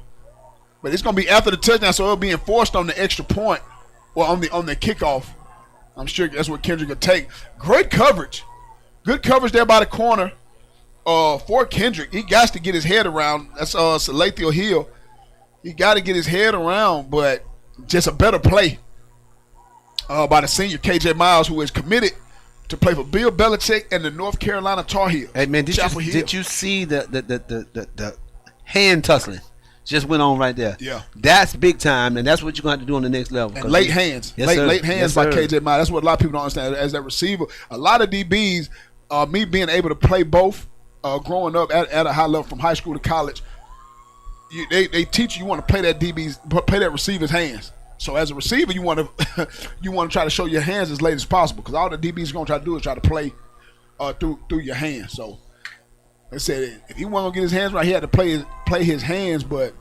but it's gonna be after the touchdown, so it'll be enforced on the extra point or on the kickoff. I'm sure that's what Kendrick will take. Great coverage, good coverage there by the corner. For Kendrick, he got to get his head around. That's Salathiel Hill. He got to get his head around, but just a better play by the senior KJ Miles, who is committed to play for Bill Belichick and the North Carolina Tar Heels. Hey man, did you see the hand tussling just went on right there? Yeah, that's big time, and that's what you're going to have to do on the next level. And late hands, yes, late hands yes, by sir. KJ Miles. That's what a lot of people don't understand. As that receiver, a lot of DBs, me being able to play both. Growing up at a high level from high school to college, they teach you want to play that receiver's hands. So as a receiver, you want to try to show your hands as late as possible, because all the DBs are going to try to do is try to play through your hands. So they said if he wasn't going to get his hands right, he had to play his hands. But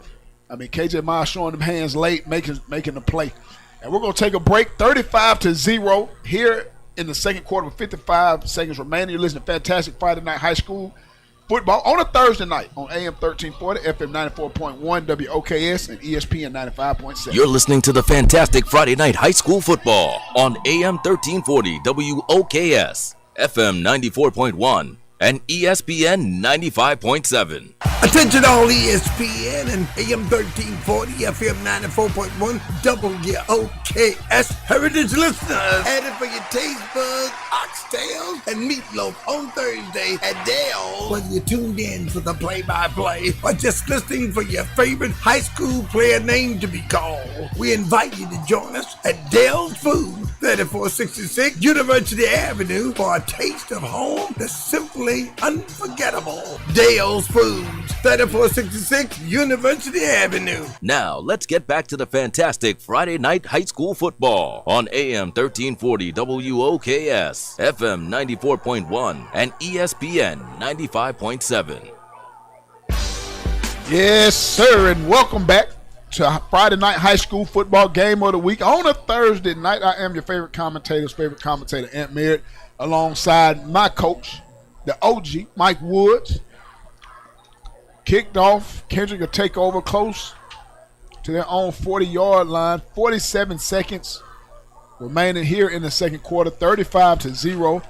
I mean, KJ Miles showing them hands late, making the play. And we're going to take a break. 35-0 here in the second quarter with 55 seconds remaining. You're listening to Fantastic Friday Night High School Football on a Thursday night on AM 1340, FM 94.1, WOKS, and ESPN 95.7. You're listening to the Fantastic Friday Night High School Football on AM 1340, WOKS, FM 94.1, and ESPN 95.7. Attention all ESPN and AM 1340, FM 94.1, WOKS Heritage listeners. Headed for your taste buds, oxtails, and meatloaf on Thursday at Dale's. Whether you're tuned in for the play-by-play or just listening for your favorite high school player name to be called, we invite you to join us at Dale's Food, 3466 University Avenue, for a taste of home that's simply unforgettable. Dale's Foods, 3466 University Avenue. Now, let's get back to the fantastic Friday Night High School Football on AM 1340 WOKS, FM 94.1, and ESPN 95.7. Yes, sir, and welcome back to Friday Night High School Football Game of the Week on a Thursday night. I am your favorite commentator, Aunt Merritt, alongside my coach, the OG, Mike Woods. Kicked off. Kendrick will take over close to their own 40-yard line. 47 seconds remaining here in the second quarter. 35-0.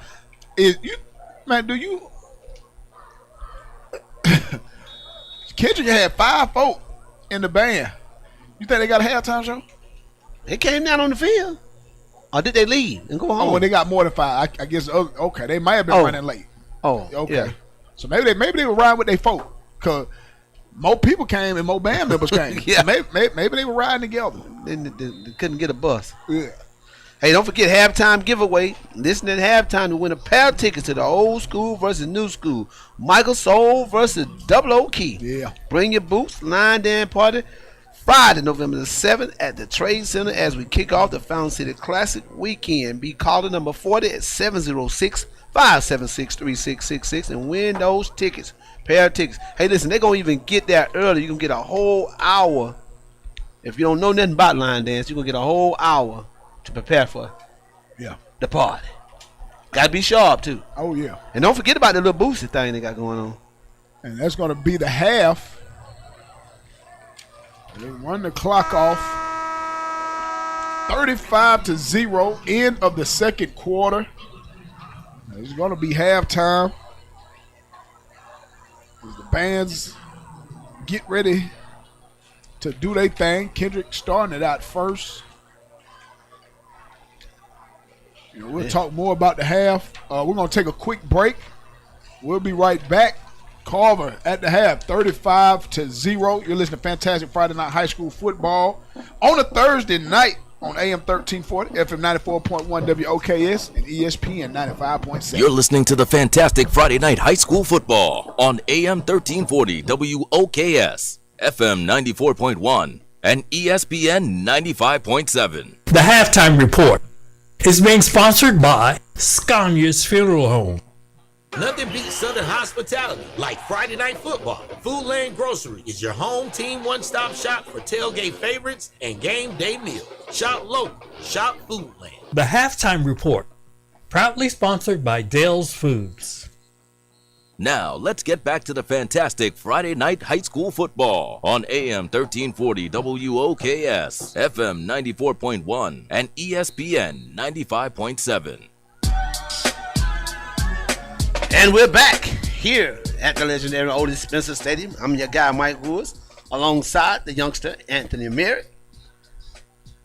Kendrick had 5 folk in the band. You think they got a halftime show? They came down on the field. Or did they leave and go home? Oh, well, they got more than 5. I guess, okay. They might have been running late. Oh, okay. Yeah. So maybe they were riding with their folk, because more people came and more band members came. Yeah. So maybe they were riding together. They couldn't get a bus. Yeah. Hey, don't forget halftime giveaway. Listen at halftime to win a pair of tickets to the old school versus new school. Michael Soul versus Double O Key. Yeah. Bring your boots, line dance party. Friday, November the 7th at the Trade Center as we kick off the Fountain City Classic weekend. Be caller number 40 at 706-576-3666 and win those tickets. Pair of tickets. Hey, listen, they're going to even get there early. You're going to get a whole hour. If you don't know nothing about line dance, you're going to get a whole hour to prepare for the party. Got to be sharp, too. Oh, yeah. And don't forget about the little boosted thing they got going on. And that's going to be the half. They run the clock off. 35-0, end of the second quarter. It's going to be halftime as the bands get ready to do their thing. Kendrick starting it out first. We'll talk more about the half. We're going to take a quick break. We'll be right back. Carver at the half, 35-0. You're listening to Fantastic Friday Night High School Football on a Thursday night on AM 1340, FM 94.1 WOKS, and ESPN 95.7. You're listening to the Fantastic Friday Night High School Football on AM 1340 WOKS, FM 94.1, and ESPN 95.7. The halftime report is being sponsored by Scania's Funeral Home. Nothing beats Southern hospitality like Friday Night Football. Food Lane Grocery is your home team one-stop shop for tailgate favorites and game day meals. Shop local. Shop Food Lane. The Halftime Report, proudly sponsored by Dale's Foods. Now, let's get back to the fantastic Friday night high school football on AM 1340 WOKS, FM 94.1, and ESPN 95.7. And we're back here at the legendary Otis Spencer Stadium. I'm your guy, Mike Woods, alongside the youngster, Anthony Merritt.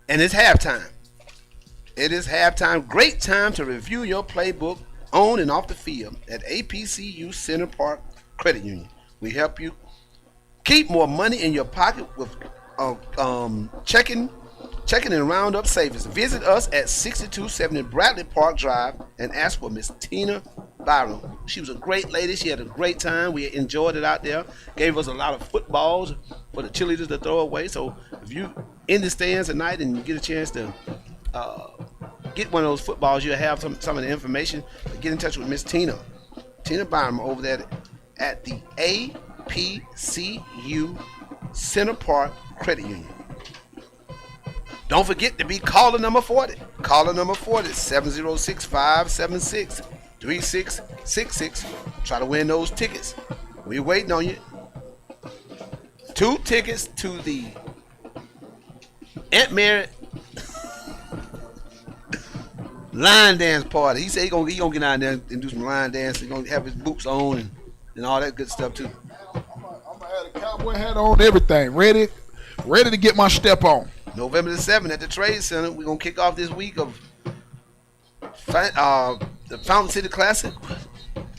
And it's halftime. It is halftime. Great time to review your playbook on and off the field at APCU Center Park Credit Union. We help you keep more money in your pocket with checking and roundup savings. Visit us at 6270 Bradley Park Drive and ask for Miss Tina Byron. She was a great lady. She had a great time. We enjoyed it out there. Gave us a lot of footballs for the cheerleaders to throw away. So if you in the stands tonight and you get a chance to get one of those footballs, you'll have some of the information. Get in touch with Miss Tina Byron over there at the APCU Center Park Credit Union. Don't forget to be caller number 40. Caller number 40, 706-576-3666. Try to win those tickets. We're waiting on you. 2 tickets to the Aunt Merritt line dance party. He said he gonna get out there and do some line dance. He's gonna have his boots on and all that good stuff too. I'm gonna have a cowboy hat on, everything ready to get my step on. November the 7th at the Trade Center, we're gonna kick off this week of the Fountain City Classic,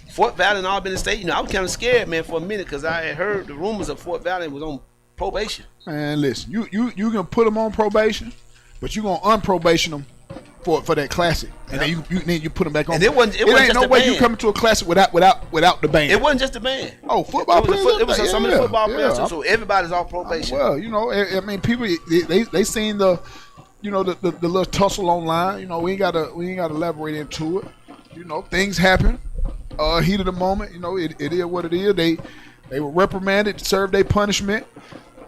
Fort Valley and Albany State. You know, I was kind of scared, man, for a minute because I had heard the rumors of Fort Valley was on probation. Man, listen, you can put them on probation, but you gonna unprobation them for that classic, and then you put them back on. And it wasn't ain't just no the way band. you coming to a classic without the band. It wasn't just the band. Oh, football players. It was some of the football players too. Yeah. So everybody's on probation. Well, you know, I mean, people they seen the little tussle online. You know, we ain't gotta elaborate into it. You know, things happen. Heat of the moment. You know, it is what it is. They were reprimanded, served their punishment,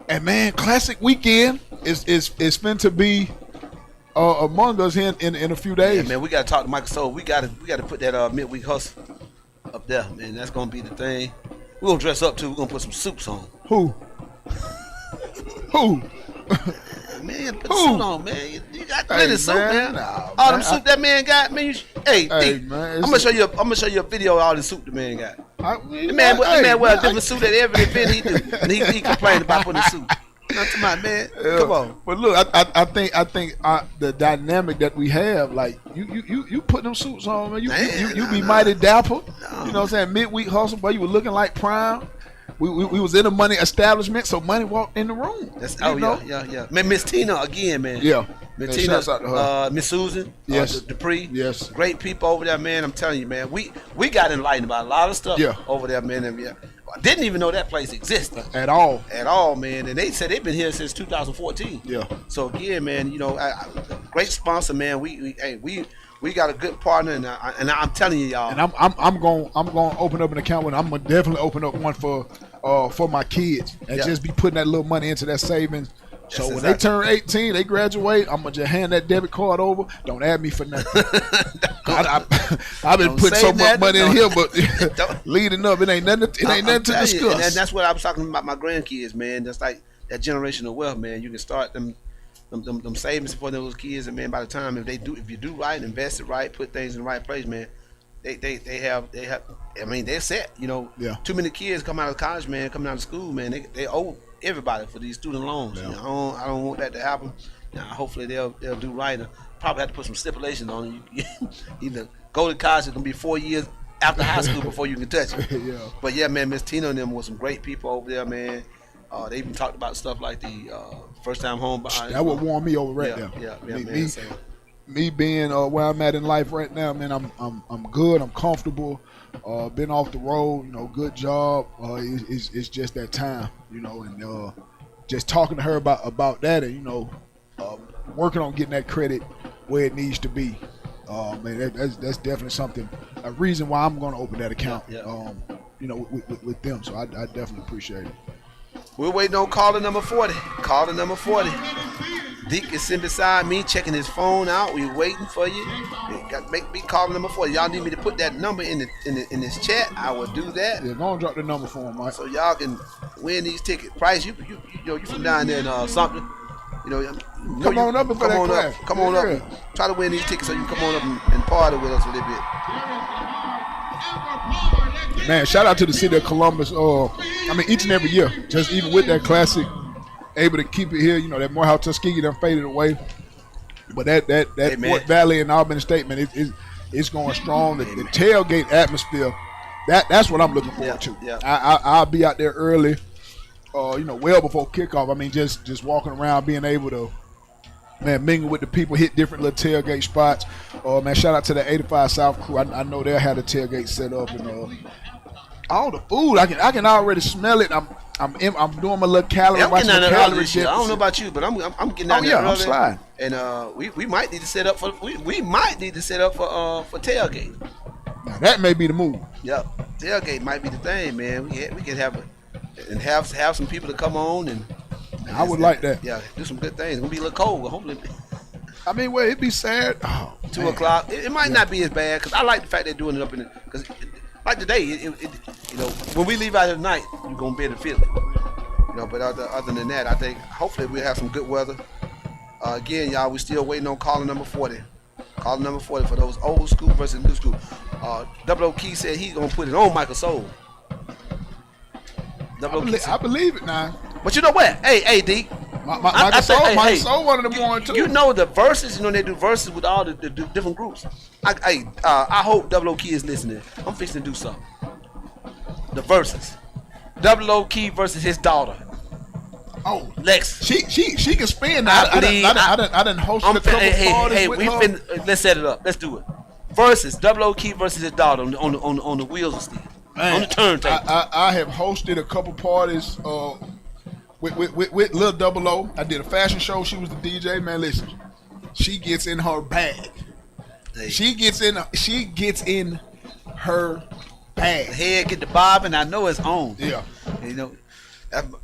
and man, classic weekend is meant to be among us in a few days. Yeah, man, we gotta talk to Michael Soul. We gotta put that midweek hustle up there, man. That's gonna be the thing. We're gonna dress up too. We're gonna put some suits on. Who? Man, put the suit on, man. You got plenty of suit, man. Nah, All man, them suit that man got, man. Hey, man, I'm gonna show you a video of all the suit the man got. The man wear a different suit at every event he do, and he complained about putting a suit. Not to my man. Come on. But look, I think the dynamic that we have, like you put them suits on, man. You be mighty dapper. No. You know what I'm saying? Midweek hustle, boy. You were looking like prime. We was in a money establishment, so money walked in the room. Yeah. Man, Miss Tina again, man. Yeah. Miss Tina, shouts out to her. Miss Susan, yes, Dupree, yes, great people over there, man. I'm telling you, man. We got enlightened about a lot of stuff over there, man. And I didn't even know that place existed at all, man. And they said they've been here since 2014. Yeah. So again, man, you know, great sponsor, man. We got a good partner, and I'm telling you, y'all. And I'm going to open up an account with. I'm gonna definitely open up one for my kids and just be putting that little money into that savings. So when they turn 18, they graduate, I'm going to just hand that debit card over. Don't add me for nothing. I've been putting so much money in here, but leading up, it ain't nothing to discuss. And that's what I was talking about my grandkids, man. That's like that generational wealth, man. You can start them savings for those kids, and man, by the time if you do right, invest it right, put things in the right place, man, they have I mean, they're set, you know. Yeah. Too many kids come out of college, man, coming out of school, man, they owe everybody for these student loans. Yeah. You know, I don't want that to happen. Now, hopefully they'll do right. Probably have to put some stipulations on it. Either go to college, it's gonna be 4 years after high school before you can touch it. Yeah. But yeah, man, Miss Tina and them were some great people over there, man. They even talked about stuff like the first time home buyer. That would warm me over right now. Yeah, man. Me being where I'm at in life right now, man, I'm good. I'm comfortable. Been off the road, you know, good job. It's just that time, you know, and just talking to her about that, and you know, working on getting that credit where it needs to be. Man, that's definitely something, a reason why I'm going to open that account. Yeah. With them. So I definitely appreciate it. We're waiting on caller number 40. Caller number 40. Deke is sitting beside me, checking his phone out. We're waiting for you. You got to make me caller number 40. Y'all need me to put that number in this chat. I will do that. Yeah, go and drop the number for him, Mike. So y'all can win these tickets. Price, you from down there in something. Come on up and for that class. Come on up. And try to win these tickets so you can come on up and party with us a little bit. Man, shout out to the city of Columbus. Each and every year, just even with that classic, able to keep it here. That Morehouse Tuskegee done faded away, but that Fort Valley and Albany State, man, it's going strong. The tailgate atmosphere, that's what I'm looking forward to. Yeah. I'll be out there early, well before kickoff. Just walking around, being able to, man, mingle with the people, hit different little tailgate spots. Man, shout out to the 85 South crew. I know they'll have the tailgate set up, and all the food, I can already smell it. I'm doing my little calorie. I'm getting down there early this year. I don't know deficit. about you, but I'm getting down there early. I'm sliding. And we might need to set up for for tailgate. Now that may be the move. Yep, tailgate might be the thing, man. We can have some people to come on and. I would like that. Yeah, do some good things. It's gonna be a little cold, but hopefully. It'd be sad. 2 o'clock. It might not be as bad because I like the fact they're doing it up in it. Because like today, when we leave out of the night, you're gonna be able to feel it. But other than that, I think hopefully we'll have some good weather. Again, y'all, we're still waiting on caller number 40. Caller number 40 for those old school versus new school. Double O Key said he's gonna put it on Michael Soul. I believe it now. But you know what? Hey, D. Michael Soul, one of them one too. The verses, they do verses with all the different groups. I hope Double O Key is listening. I'm fixing to do something. The verses. Double O Key versus his daughter. Oh, Lex. She can spin now. I didn't host a couple parties with her. Let's set it up. Let's do it. Versus Double O Key versus his daughter on the wheels of steel. Man, on the turntable. I have hosted a couple parties with Lil Double O. I did a fashion show. She was the DJ. Man, listen, she gets in her bag. Hey. She gets in her bag. The head get the bob, and I know it's on. Yeah.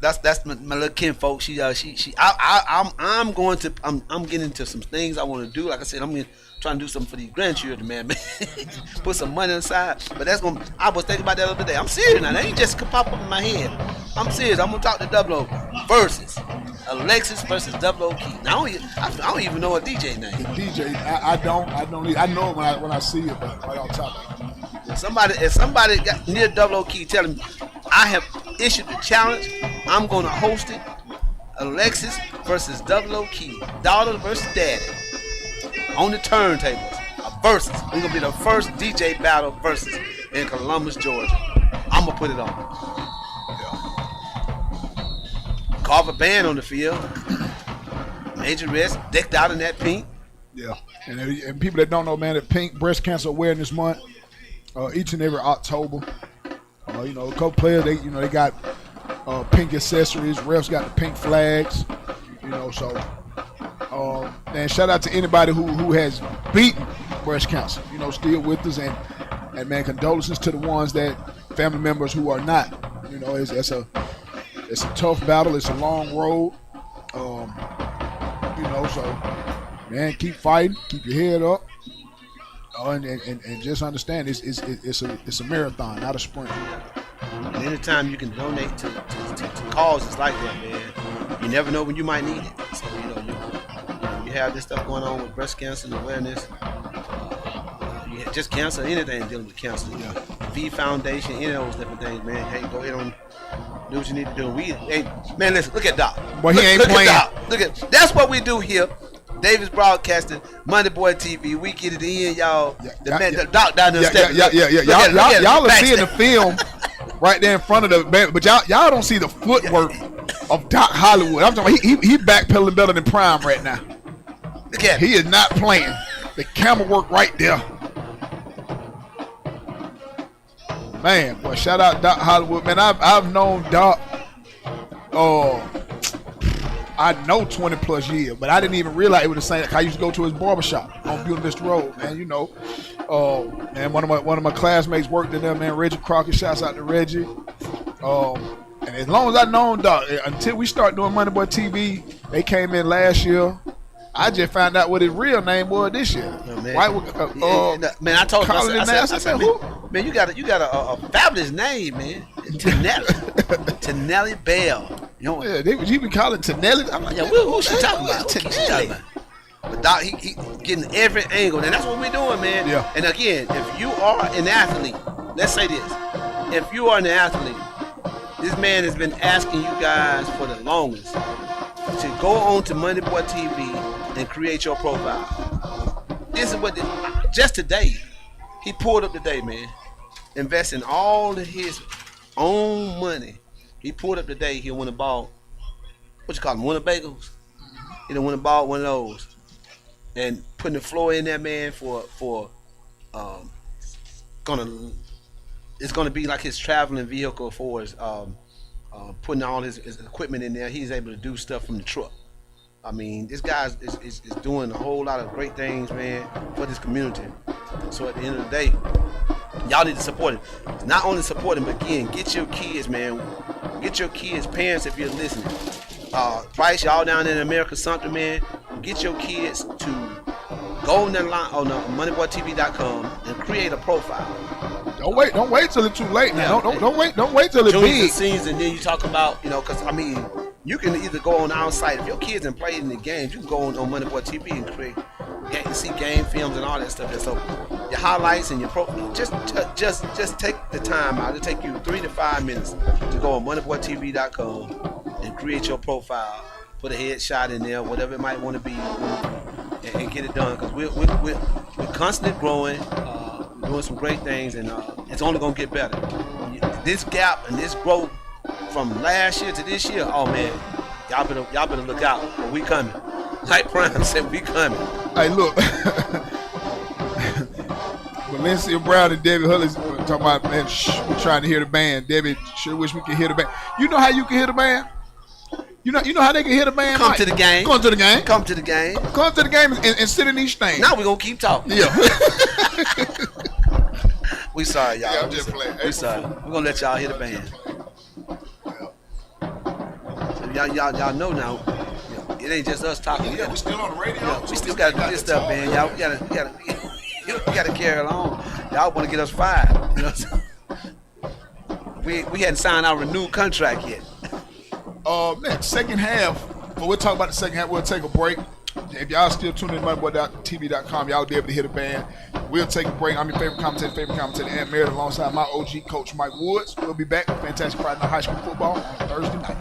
That's my little kinfolk. I'm getting into some things I want to do. Like I said, I'm trying to do something for these grandchildren, man. Put some money aside. But I was thinking about that the other day. I'm serious now. That ain't just pop up in my head. I'm serious. I'm gonna talk to Double O versus Alexis versus Double O Key. Now I don't even know a DJ name. The DJ, I don't. I know it when I see it, but right on top of it. If somebody got near Double O Key, tell him I have issued the challenge. I'm gonna host it. Alexis versus Double O Key, daughter versus daddy, on the turntables. A versus. We're gonna be the first DJ battle versus in Columbus, Georgia. I'm gonna put it on. Carver band on the field. Major Rest decked out in that pink. Yeah, and people that don't know, man, that Pink Breast Cancer Awareness Month, each and every October. A couple players they got pink accessories. Refs got the pink flags. And shout out to anybody who has beaten breast cancer. Still with us, and man, condolences to the ones that family members who are not. It's a tough battle. It's a long road. So man, keep fighting. Keep your head up. And just understand it's a marathon, not a sprint. And anytime you can donate to causes like that, man, you never know when you might need it. So you have this stuff going on with breast cancer and awareness. Just cancer, anything dealing with cancer. V Foundation, any of those different things, man. Hey, go ahead on. Do what you need to do. Man, listen, look at Doc. Boy, he ain't playing. Look at that's what we do here. Davis Broadcasting, MoneyBoyTV. We get it in, y'all. The Doc down there stepping. Y'all are seeing the film right there in front of the man, but y'all don't see the footwork of Doc Hollywood. I'm talking about he backpedaling better than Prime right now. Look at he is not playing. The camera work right there. Man, boy, shout out Doc Hollywood. Man, I've known Doc. I know 20 plus years, but I didn't even realize it was the same. I used to go to his barbershop on Buena Vista Road, man. You know, and one of my classmates worked in there, man. Reggie Crockett, shouts out to Reggie. And as long as I known, dog, until we start doing Money Boy TV, they came in last year. I just found out what his real name was this year. Oh, man. Man, I told Colin you, I said, who? man, you got a fabulous name, man. Tenelli Bell. You know, he be calling Tenelli. I'm like, yeah, who she talking about? Tenelli. But Doc, he getting every angle, and that's what we're doing, man. Yeah. And again, if you are an athlete, let's say this: if you are an athlete, this man has been asking you guys for the longest to go on to Money Boy TV and create your profile. This is what just today he pulled up today, man. Investing all of his own money. He pulled up today. He went and bought what you call them, Winnebagos. He done went and bought one of those and putting the floor in there, man. It's gonna be like his traveling vehicle for his putting all his equipment in there. He's able to do stuff from the truck. I mean, this guy is doing a whole lot of great things, man, for this community. So at the end of the day, y'all need to support him. Not only support him, but again, get your kids, man. Get your kids, parents, if you're listening. Price, y'all down in America, something, man. Get your kids to go on the line on MoneyBoyTV.com and create a profile. Don't wait till it's too late now. Don't wait till it's big. The scenes, and then you talk about, because I mean, you can either go on our site. If your kids and played in the games, you can go on Money Boy TV and create, see game films and all that stuff. So your highlights and your profile, just take the time out. It'll take you 3 to 5 minutes to go on MoneyBoyTV.com and create your profile. Put a headshot in there, whatever it might want to be, and get it done. Because we're constantly growing, doing some great things, and it's only gonna get better. This gap and this growth from last year to this year, oh man, y'all better look out. We coming. Like Prime said, we coming. Hey, look. Valencia Brown and Debbie Hulley talking about, man, we're trying to hear the band. Debbie sure wish we could hear the band. You know how you can hear the band? You know how they can hear the band? Come to the game. Come to the game. Come to the game. Come to the game and sit in these things. Now we're going to keep talking. Yeah. We sorry, y'all. Yeah, I'm just playing. We sorry. We're going to let y'all hear the band. So y'all know now, it ain't just us talking. Yeah, we still on the radio. Yeah, we still got to do this stuff, man. Y'all, we got to carry along. Y'all want to get us fired. We hadn't signed our renewed contract yet. Man, second half. But we'll talk about the second half. We'll take a break. If y'all still tuning in to MoneyBoyTV.com, y'all will be able to hear the band. We'll take a break. I'm your favorite commentator, Aunt Merritt, alongside my OG coach, Mike Woods. We'll be back with Fantastic Friday Night High School Football on Thursday night.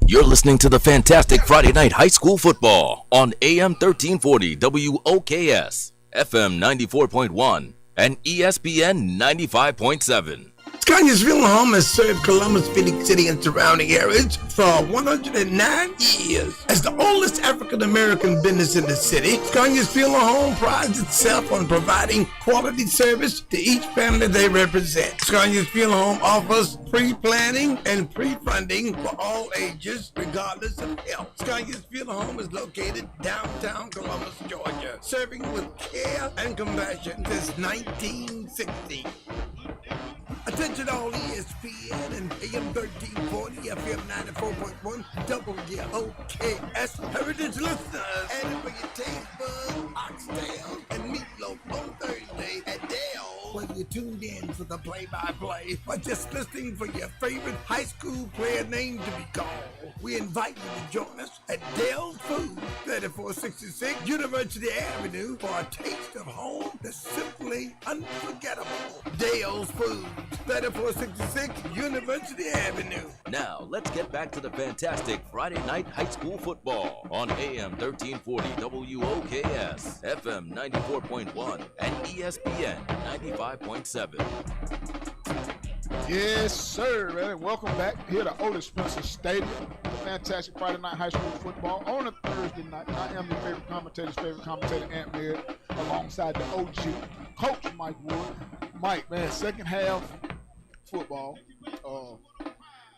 You're listening to the Fantastic Friday Night High School Football on AM 1340 WOKS, FM 94.1, and ESPN 95.7. Scottsville Home has served Columbus, Phoenix City, and surrounding areas for 109 years. As the oldest African-American business in the city, Scottsville Home prides itself on providing quality service to each family they represent. Scottsville Home offers pre-planning and pre-funding for all ages, regardless of health. Scottsville Home is located downtown Columbus, Georgia, serving with care and compassion since 1960. Attention all ESPN and AM 1340, FM 94.1, WOKS Heritage listeners. Added for your taste buds, oxtail, and meatloaf on Thursday at Dale. Whether you're tuned in for the play-by-play or just listening for your favorite high school player name to be called, we invite you to join us at Dale's Food, 3466 University Avenue, for a taste of home that's simply unforgettable. Dale's Food, 3466 University Avenue. Now, let's get back to the fantastic Friday Night High School Football on AM 1340 WOKS, FM 94.1, and ESPN 95.7. Yes, sir, man. Welcome back here to Otis Spencer Stadium. The fantastic Friday Night High School Football on a Thursday night. I am your favorite commentator, Aunt Merritt, alongside the OG, Coach Mike Wood. Mike, man, second half football.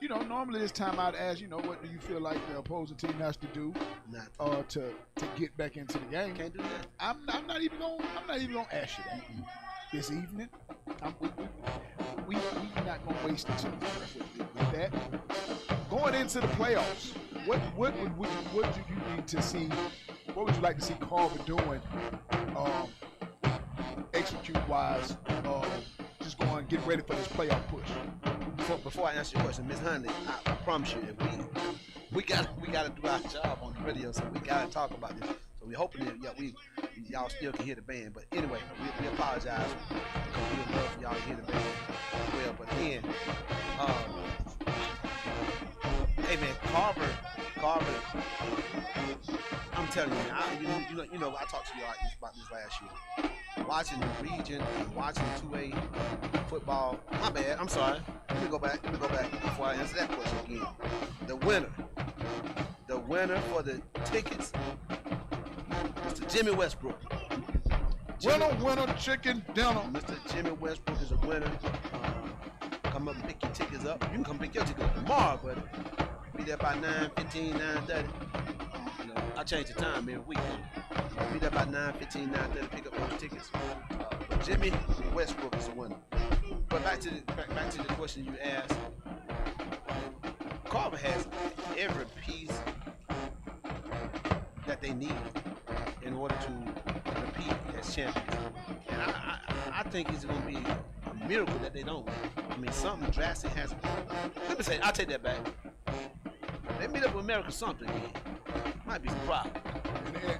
normally this time I'd ask, what do you feel like the opposing team has to do to get back into the game? Can't do that. I'm not even gonna ask you that this evening. We're not gonna waste each other's breath with that. Going into the playoffs, what do you need to see? What would you like to see Carver doing, execute-wise, just going get ready for this playoff push? Before I answer your question, Ms. Hundley, I promise you, we gotta do our job on the radio, so we gotta talk about this. So we're hoping that y'all still can hear the band. But anyway, we apologize because we'd love for y'all to hear the band as well. But then, hey man, Carver, I'm telling you, man, I talked to y'all about this last year. Watching the region and watching 2A football. My bad. I'm sorry. Let me go back before I answer that question again. The winner for the tickets, Mr. Jimmy Westbrook. Winner, chicken dinner. Mr. Jimmy Westbrook is a winner. Come up and pick your tickets up. You can come pick your tickets up tomorrow, buddy. Be there by 9:15, 9:30. I change the time every week. Be there by 9:15, 9:30. Pick up those tickets. Jimmy Westbrook is a winner. But back to the question you asked. Carver has every piece that they need in order to compete as champions. And I think it's going to be a miracle that they don't win. I mean, something drastic has. Let me say, I'll take that back. They meet up with America something again. Might be some problem.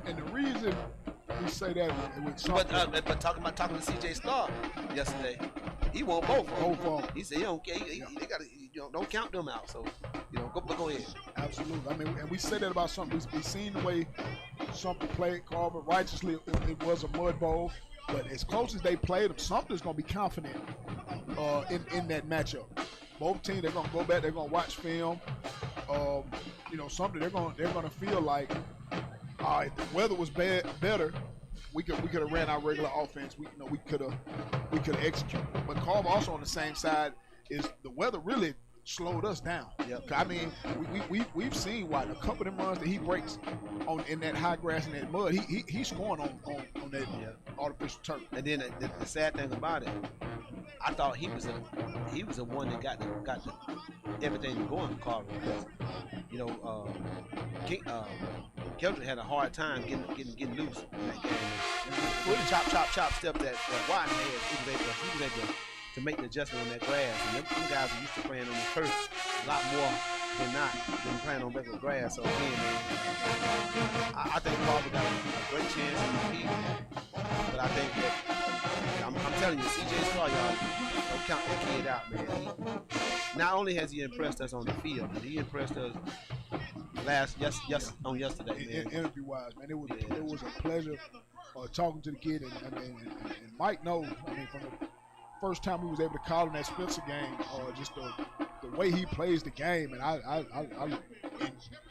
And the reason we say that with something. But talking to CJ Starr yesterday, he won both of them. He said he don't care. They got to don't count them out. So go ahead. Absolutely. I mean, and we say that about something. We seen the way something played Carver righteously. It was a mud bowl, but as close as they played them, something's gonna be confident in that matchup. Both teams, they're gonna go back. They're gonna watch film. Something they're gonna feel like, all right, the weather was better. We could have ran our regular offense. We could have executed. But Carver also on the same side is the weather really slowed us down. Yep. I mean, we've seen why a couple of them runs that he breaks in that high grass and that mud. He's scoring on that artificial turf. And then the sad thing about it, I thought he was the one that got everything going for Carver because Kendrick had a hard time getting loose in that game. With the chop step that Watson had, he was able to make the adjustment on that grass. And them guys are used to playing on the turf a lot more than playing on regular grass. So again, man, I think Carver got a great chance to compete. But I think that I'm telling you, CJ Starr, y'all, don't count that kid out, man. Not only has he impressed us on the field, but he impressed us on yesterday, man. Interview-wise, man, it was a pleasure talking to the kid, and Mike knows. I mean, from the first time we was able to call him that Spencer game, just the way he plays the game, and I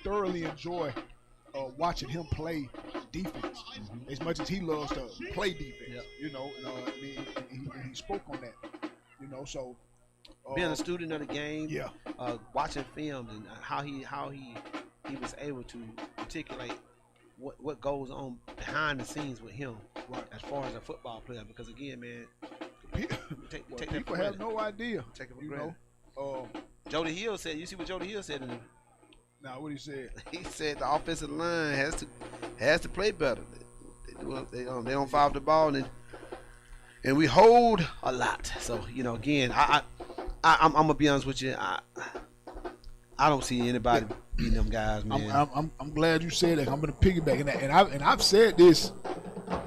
thoroughly enjoy watching him play defense as much as he loves to play defense. Yep. He spoke on that. So being a student of the game, yeah, watching film and how he was able to articulate what goes on behind the scenes with him, right, as far as a football player. Because again, man, people have no idea. Take it for granted. Jody Hill said. You see what Jody Hill said in the. Now, what he said? He said the offensive line has to play better. They don't foul the ball and we hold a lot. So again, I'm gonna be honest with you. I don't see anybody beating them guys, man. I'm glad you said that. I'm gonna piggyback in that, and I've said this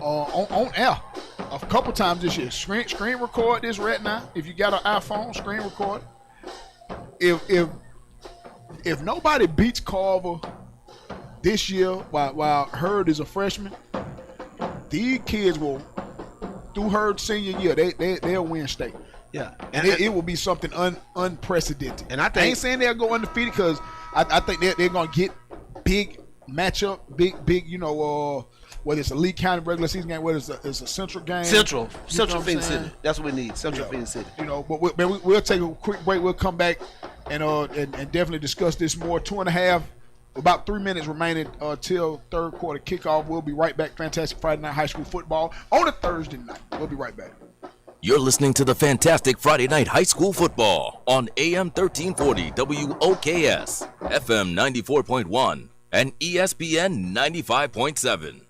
on air a couple times this year. Screen record this right now. If you got an iPhone, screen record. If nobody beats Carver this year while Hurd is a freshman, these kids will, through Hurd's senior year, they'll win state. Yeah, and it will be something unprecedented. And I ain't saying they'll go undefeated because I think they're gonna get big matchup, big whether it's a Lee County regular season game, whether it's a Central game. Central Phoenix City. That's what we need. Central Phoenix City. But we'll take a quick break. We'll come back and definitely discuss this more. 2.5, about 3 minutes remaining till third quarter kickoff. We'll be right back. Fantastic Friday Night High School Football on a Thursday night. We'll be right back. You're listening to the Fantastic Friday Night High School Football on AM 1340 WOKS, FM 94.1, and ESPN 95.7.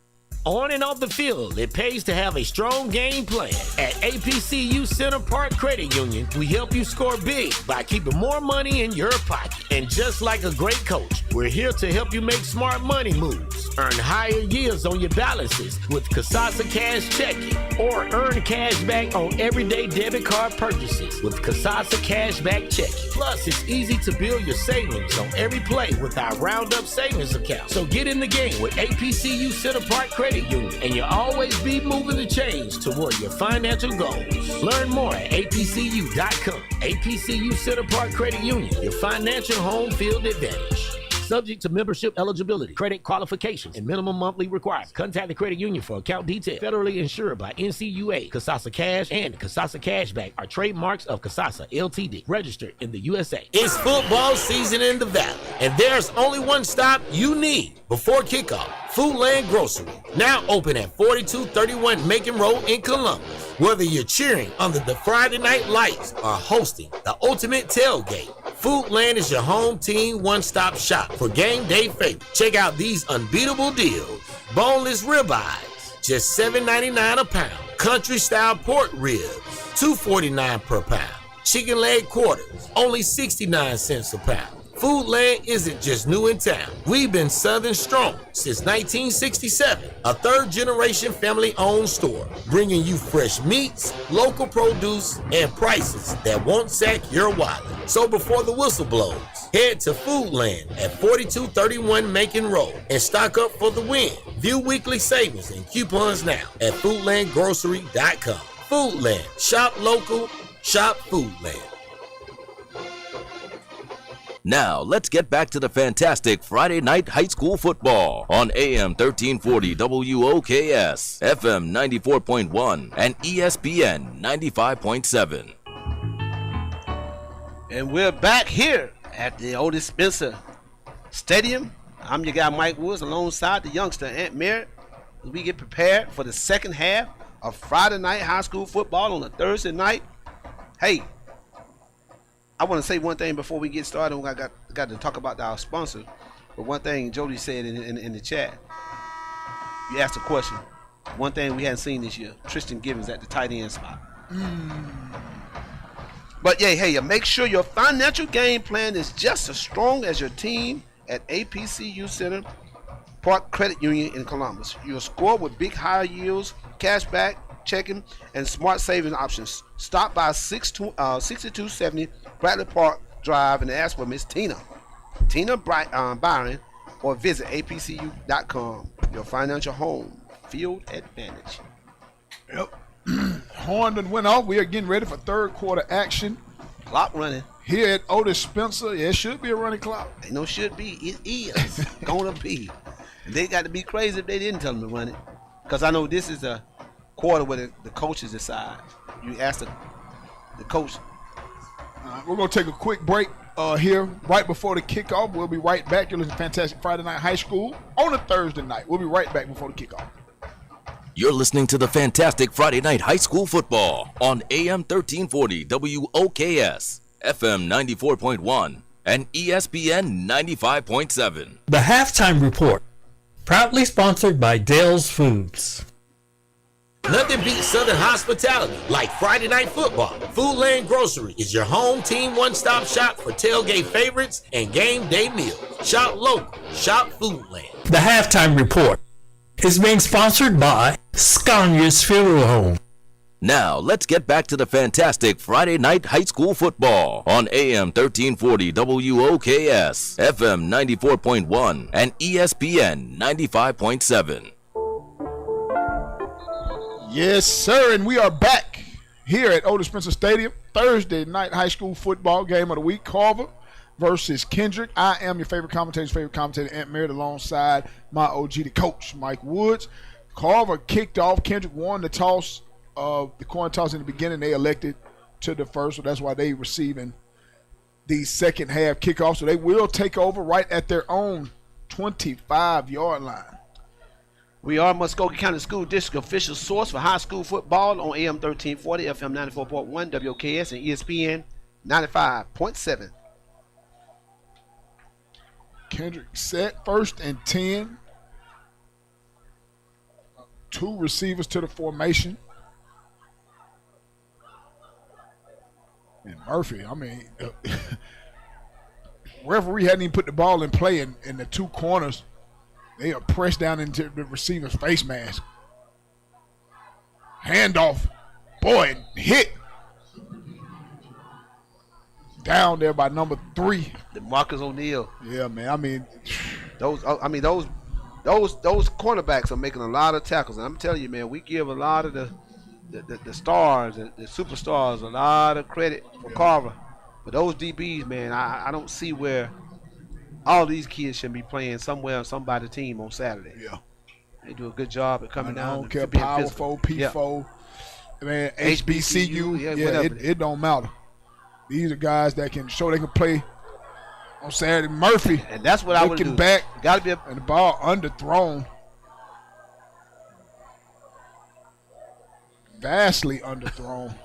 On and off the field, it pays to have a strong game plan. At APCU Center Park Credit Union, we help you score big by keeping more money in your pocket. And just like a great coach, we're here to help you make smart money moves. Earn higher yields on your balances with Kasasa Cash Checking, or earn cash back on everyday debit card purchases with Kasasa Cashback Checking. Plus, it's easy to build your savings on every play with our Roundup Savings Account. So get in the game with APCU Center Park Credit Union, and you'll always be moving the change toward your financial goals. Learn more at apcu.com. APCU Center Park Credit Union, your financial home field advantage. Subject to membership eligibility, credit qualifications, and minimum monthly requirements. Contact the credit union for account details. Federally insured by NCUA. Kasasa Cash and Kasasa Cashback are trademarks of Kasasa LTD, registered in the USA. It's football season in the Valley, and there's only one stop you need before kickoff. Foodland Grocery, now open at 4231 Macon Road in Columbus. Whether you're cheering under the Friday night lights or hosting the ultimate tailgate, Foodland is your home team one-stop shop for game day favorites. Check out these unbeatable deals. Boneless ribeyes, just $7.99 a pound. Country-style pork ribs, $2.49 per pound. Chicken leg quarters, only 69 cents a pound. Foodland isn't just new in town. We've been Southern strong since 1967. A third-generation family-owned store, bringing you fresh meats, local produce, and prices that won't sack your wallet. So before the whistle blows, head to Foodland at 4231 Macon Road and stock up for the win. View weekly savings and coupons now at foodlandgrocery.com. Foodland. Shop local. Shop Foodland. Now, let's get back to the fantastic Friday Night High School Football on AM 1340 WOKS, FM 94.1, and ESPN 95.7. And we're back here at the Otis Spencer Stadium. I'm your guy, Mike Woods, alongside the youngster, Aunt Merritt, as we get prepared for the second half of Friday Night High School Football on a Thursday night. Hey, I want to say one thing before we get started. I got to talk about our sponsor. But one thing Jody said in the chat, you asked a question. One thing we hadn't seen this year, Tristan Givens at the tight end spot. But yeah, hey, make sure your financial game plan is just as strong as your team at APCU Center Park Credit Union in Columbus. You'll score with big high yields, cash back, checking, and smart savings options. Stop by 6270 Bradley Park Drive and ask for Miss Tina Byron, or visit apcu.com. Your financial home field advantage. Yep. Horn done went off. We are getting ready for third quarter action. Clock running. Here at Otis Spencer, it should be a running clock. Ain't no should be. It is gonna be. And they got to be crazy if they didn't tell them to run it. Because I know this is a quarter where the coaches decide. You ask the coach. We're going to take a quick break here right before the kickoff. We'll be right back. You're listening to Fantastic Friday Night High School on a Thursday night. We'll be right back before the kickoff. You're listening to the Fantastic Friday Night High School Football on AM 1340 WOKS, FM 94.1, and ESPN 95.7. The Halftime Report, proudly sponsored by Dale's Foods. Nothing beats Southern hospitality like Friday Night Football. Foodland Grocery is your home team one-stop shop for tailgate favorites and game day meals. Shop local. Shop Foodland. The Halftime Report is being sponsored by Scania's Funeral Home. Now, let's get back to the fantastic Friday Night High School Football on AM 1340 WOKS, FM 94.1, and ESPN 95.7. Yes, sir, and we are back here at Otis Spencer Stadium. Thursday night high school football game of the week. Carver versus Kendrick. I am your favorite commentator, Aunt Merritt, alongside my OG, the coach, Mike Woods. Carver kicked off. Kendrick won the toss, the coin toss in the beginning. They elected to defer, so that's why they receiving the second half kickoff, so they will take over right at their own 25-yard line. We are Muskogee County School District official source for high school football on AM 1340, FM 94.1, WKS, and ESPN 95.7. Kendrick set, 1st and 10. 2 receivers to the formation. And Murphy, I mean, referee hadn't even put the ball in play in the 2 corners. They are pressed down into the receiver's face mask. Handoff. Boy, hit. Down there by number 3. The Marcus O'Neal. Yeah, man. I mean, those cornerbacks are making a lot of tackles. And I'm telling you, man, we give a lot of the stars, the superstars, a lot of credit for Carver. But those DBs, man, I don't see where all these kids should be playing somewhere on somebody's team on Saturday. Yeah. They do a good job at coming down. I don't care, Power 4, P4, man, HBCU, it don't matter. These are guys that can show they can play on Saturday. Murphy, and that's what I would do. Back, got to be and the ball underthrown. Vastly underthrown.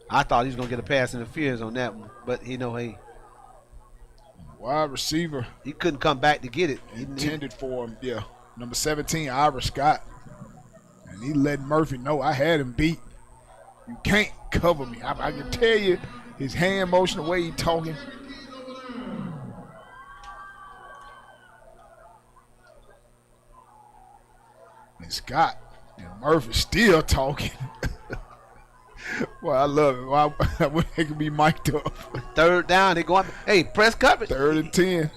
I thought he was going to get a pass interference on that one, but hey. Wide receiver. He couldn't come back to get it. He intended for him, yeah. Number 17, Ira Scott. And he let Murphy know I had him beat. You can't cover me. I can tell you his hand motion, the way he talking. And Scott and Murphy still talking. Well, I love it. I wish they could be mic'd up. 3rd down, they going. Hey, press coverage. 3rd and 10.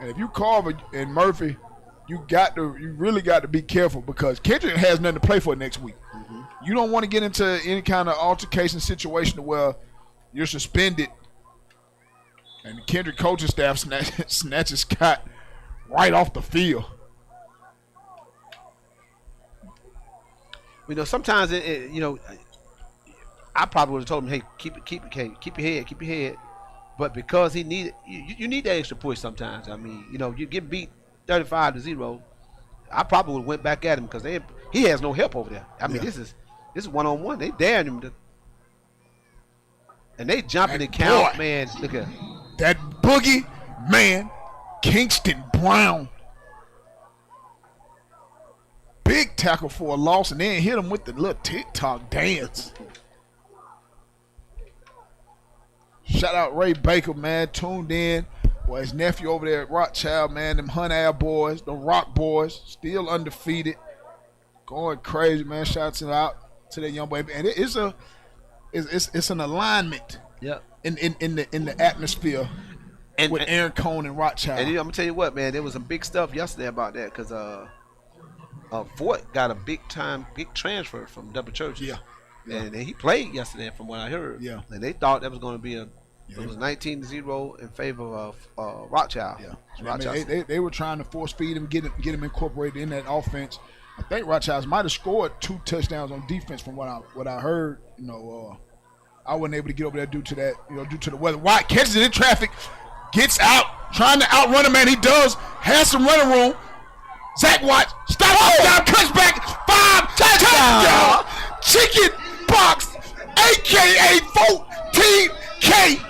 And if you Carver and Murphy, you really got to be careful because Kendrick has nothing to play for next week. Mm-hmm. You don't want to get into any kind of altercation situation where you're suspended and the Kendrick coaching staff snatches Scott right off the field. Sometimes I probably would have told him, hey, keep your head. But because he needed, you need that extra push sometimes. I mean, you get beat 35-0. I probably would have went back at him because he has no help over there. I mean, this is one-on-one. They daring him to, and they jumping the count, man. Look at that boogie man, Kingston Brown. Big tackle for a loss, and then hit him with the little TikTok dance. Shout out Ray Baker, man, tuned in. Boy, his nephew over there at Rothschild, man, them Hunt Ave boys, the Rock boys, still undefeated. Going crazy, man. Shouts out to that young boy. And it's an alignment in the atmosphere with Aaron Cone and Rothschild. And I'm going to tell you what, man, there was some big stuff yesterday about that because Fort got a big transfer from Double Church. Yeah. And he played yesterday from what I heard. Yeah. And they thought that was going to be it was 19-0 in favor of Rothschild. Yeah. Rothschild. They were trying to force feed him, get him incorporated in that offense. I think Rothschild might have scored 2 touchdowns on defense from what I heard. I wasn't able to get over there due to the weather. White catches it in traffic, gets out, trying to outrun him, man. He does, has some running room. Zach Watts, down, cuts back, 5, touchdown, Chicken Box, a.k.a. 14K.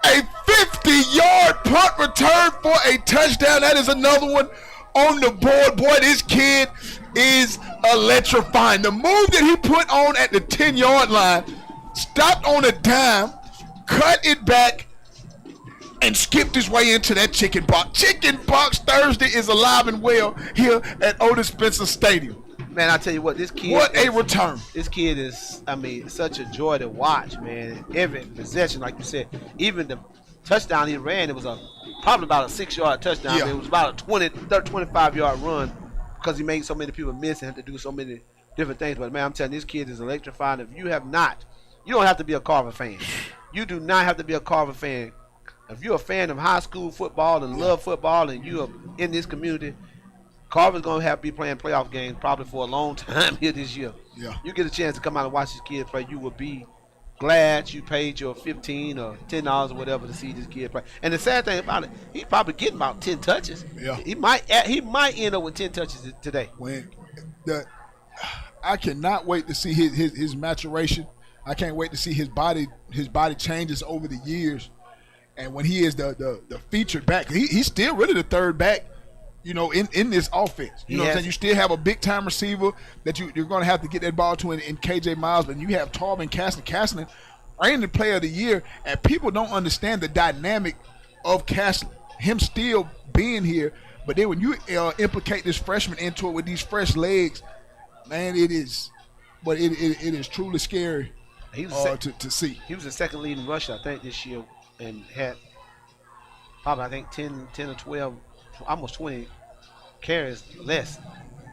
A 50-yard punt return for a touchdown. That is another one on the board. Boy, this kid is electrifying. The move that he put on at the 10-yard line, stopped on a dime, cut it back, and skipped his way into that chicken box. Chicken Box Thursday is alive and well here at Otis Spencer Stadium. Man, I tell you what, this kid. What a return. This kid is, such a joy to watch, man. Every possession, like you said, even the touchdown he ran, it was probably about a 6-yard touchdown. Yeah. It was about a 25-yard run because he made so many people miss and had to do so many different things. But, man, I'm telling you, this kid is electrifying. If you have not, you don't have to be a Carver fan. You do not have to be a Carver fan. If you're a fan of high school football and love football and you are in this community, Carver's going to have to be playing playoff games probably for a long time here this year. Yeah. You get a chance to come out and watch this kid play, you will be glad you paid your $15 or $10 or whatever to see this kid play. And the sad thing about it, he's probably getting about 10 touches. Yeah. He might end up with 10 touches today. I cannot wait to see his maturation. I can't wait to see his body changes over the years. And when he is the featured back, he's still really the third back, in this offense. You know what I'm saying? You still have a big-time receiver that you're going to have to get that ball to in KJ Miles, but you have Tarvin Castlin reigning the player of the year, and people don't understand the dynamic of Castlin, him still being here. But then when you implicate this freshman into it with these fresh legs, man, it is truly scary to see. He was the second leading rusher, I think, this year, and had probably, I think, 10 or 12, almost 20 carries less.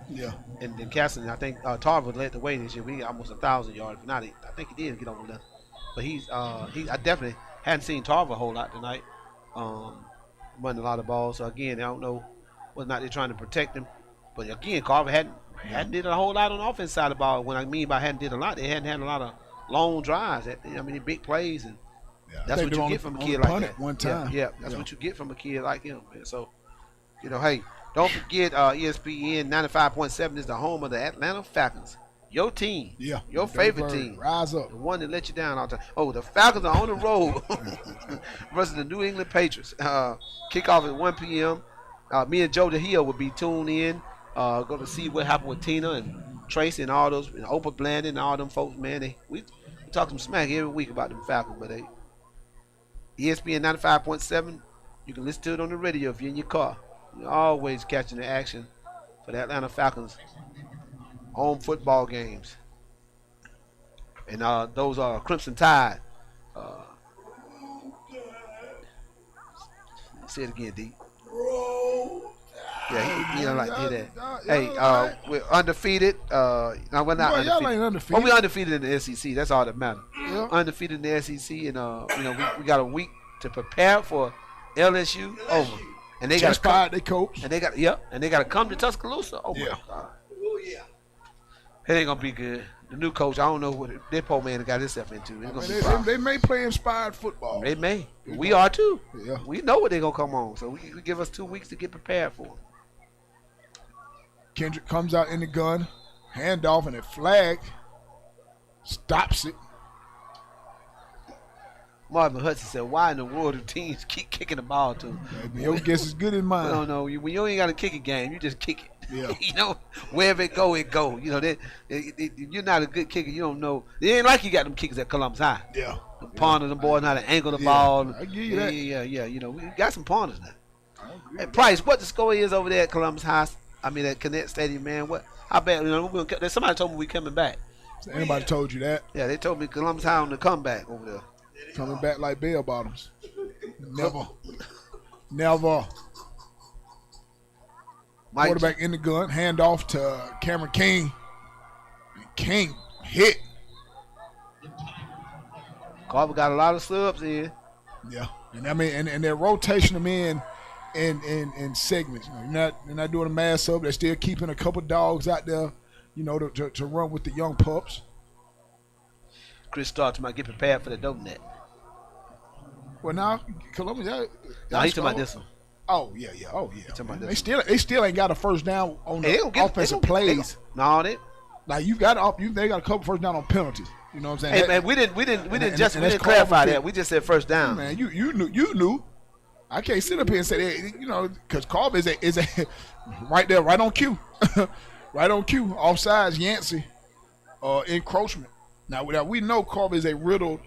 Yeah. And then Castlin, I think Tarver led the way this year. We got almost 1,000 yards. If not, I think he did get over there. But I definitely hadn't seen Tarver a whole lot tonight. Running a lot of balls. So, again, I don't know whether or not they're trying to protect him. But, again, Carver hadn't did a whole lot on the offense side of the ball. When I mean by hadn't did a lot, they hadn't had a lot of long drives. Big plays. And that's what you get from a kid like that. One time. Yeah, that's what you get from a kid like him, man. So, hey, don't forget ESPN 95.7 is the home of the Atlanta Falcons. Your team. Yeah. Your favorite team. Rise up. The one that let you down all the time. Oh, the Falcons are on the road versus the New England Patriots. Kickoff at 1 p.m. Me and Joe DeHill will be tuned in. Go to see what happened with Tina and Tracy and all those, and Oprah Blandon and all them folks, man. We talk some smack every week about them Falcons, but ESPN 95.7, you can listen to it on the radio if you're in your car. You're always catching the action for the Atlanta Falcons home football games. And those are Crimson Tide. Say it again, D. Yeah, he don't like to hear that. Hey, we're undefeated. No, we're not undefeated. Y'all ain't undefeated. Well, we're undefeated in the SEC. That's all that matters. Yeah. Undefeated in the SEC, and we got a week to prepare for LSU. Over, and they got to fired their coach. And they got to come to Tuscaloosa. Oh yeah. My God. Oh yeah. It ain't gonna be good. The new coach, I don't know what that poor man got himself into. They may play inspired football. They may. We are too. Yeah. We know what they're gonna come on, so we give us 2 weeks to get prepared for them. Kendrick comes out in the gun, handoff, and a flag stops it. Marvin Hudson said, "Why in the world do teams keep kicking the ball to them?" Your guess is good as mine. No. When you ain't got a kicking game, you just kick it. Yeah. Wherever it go, it go. You're not a good kicker. You don't know. It ain't like you got them kickers at Columbus High. Yeah. The pawners, them boys know how to angle the ball. I give you that. Yeah. We got some pawners now. Hey, Price, what the score is over there at Columbus High? I mean, at Connect Stadium, man. What? How bad? Somebody told me we coming back. Anybody told you that? Yeah, they told me Columbus High on the comeback over there. Coming back like bell bottoms. Never. Quarterback in the gun, handoff to Cameron King. King hit. Carver got a lot of subs in. Yeah, and I mean, and they're rotating them in segments. They're not doing a mass sub. They're still keeping a couple dogs out there, to run with the young pups. Chris Starr might get prepared for the dope net. Well, now Columbus. No, he's talking about this one. Oh yeah. They still ain't got a first down on the offensive plays. Like they got a couple first down on penalties. You know what I'm saying? Hey man, we didn't clarify that. We just said first down. Man, you knew. I can't sit up here and say that, because Carver is a right there, right on cue, right on cue. Offsides, Yancey, encroachment. Now we know Carver is a riddled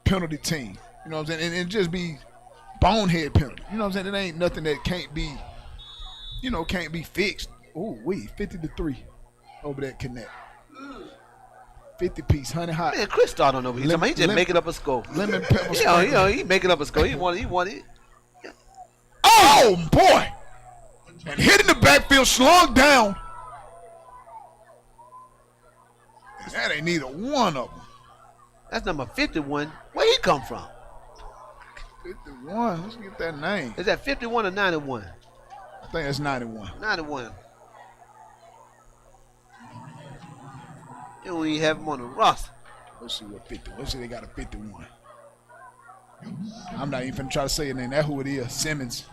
penalty team. You know what I'm saying? And just be bonehead penalty. You know what I'm saying? It ain't nothing that can't be fixed. Ooh, 50-3 over that Connect. 50-piece, honey hot. Man, Chris Starr don't know what he's talking about. He just making up a score. Lemon pepper. He making up a score. He won it. Oh boy! And hit in the backfield, slung down. And that ain't neither one of them. That's number 51. Where he come from? 51. Let's get that name. Is that 51 or 91? I think that's 91. 91. You don't even have him on the roster. Let's see what 50. Let's see they got a 51. I'm not even finna try to say it name. That's who it is. Simmons.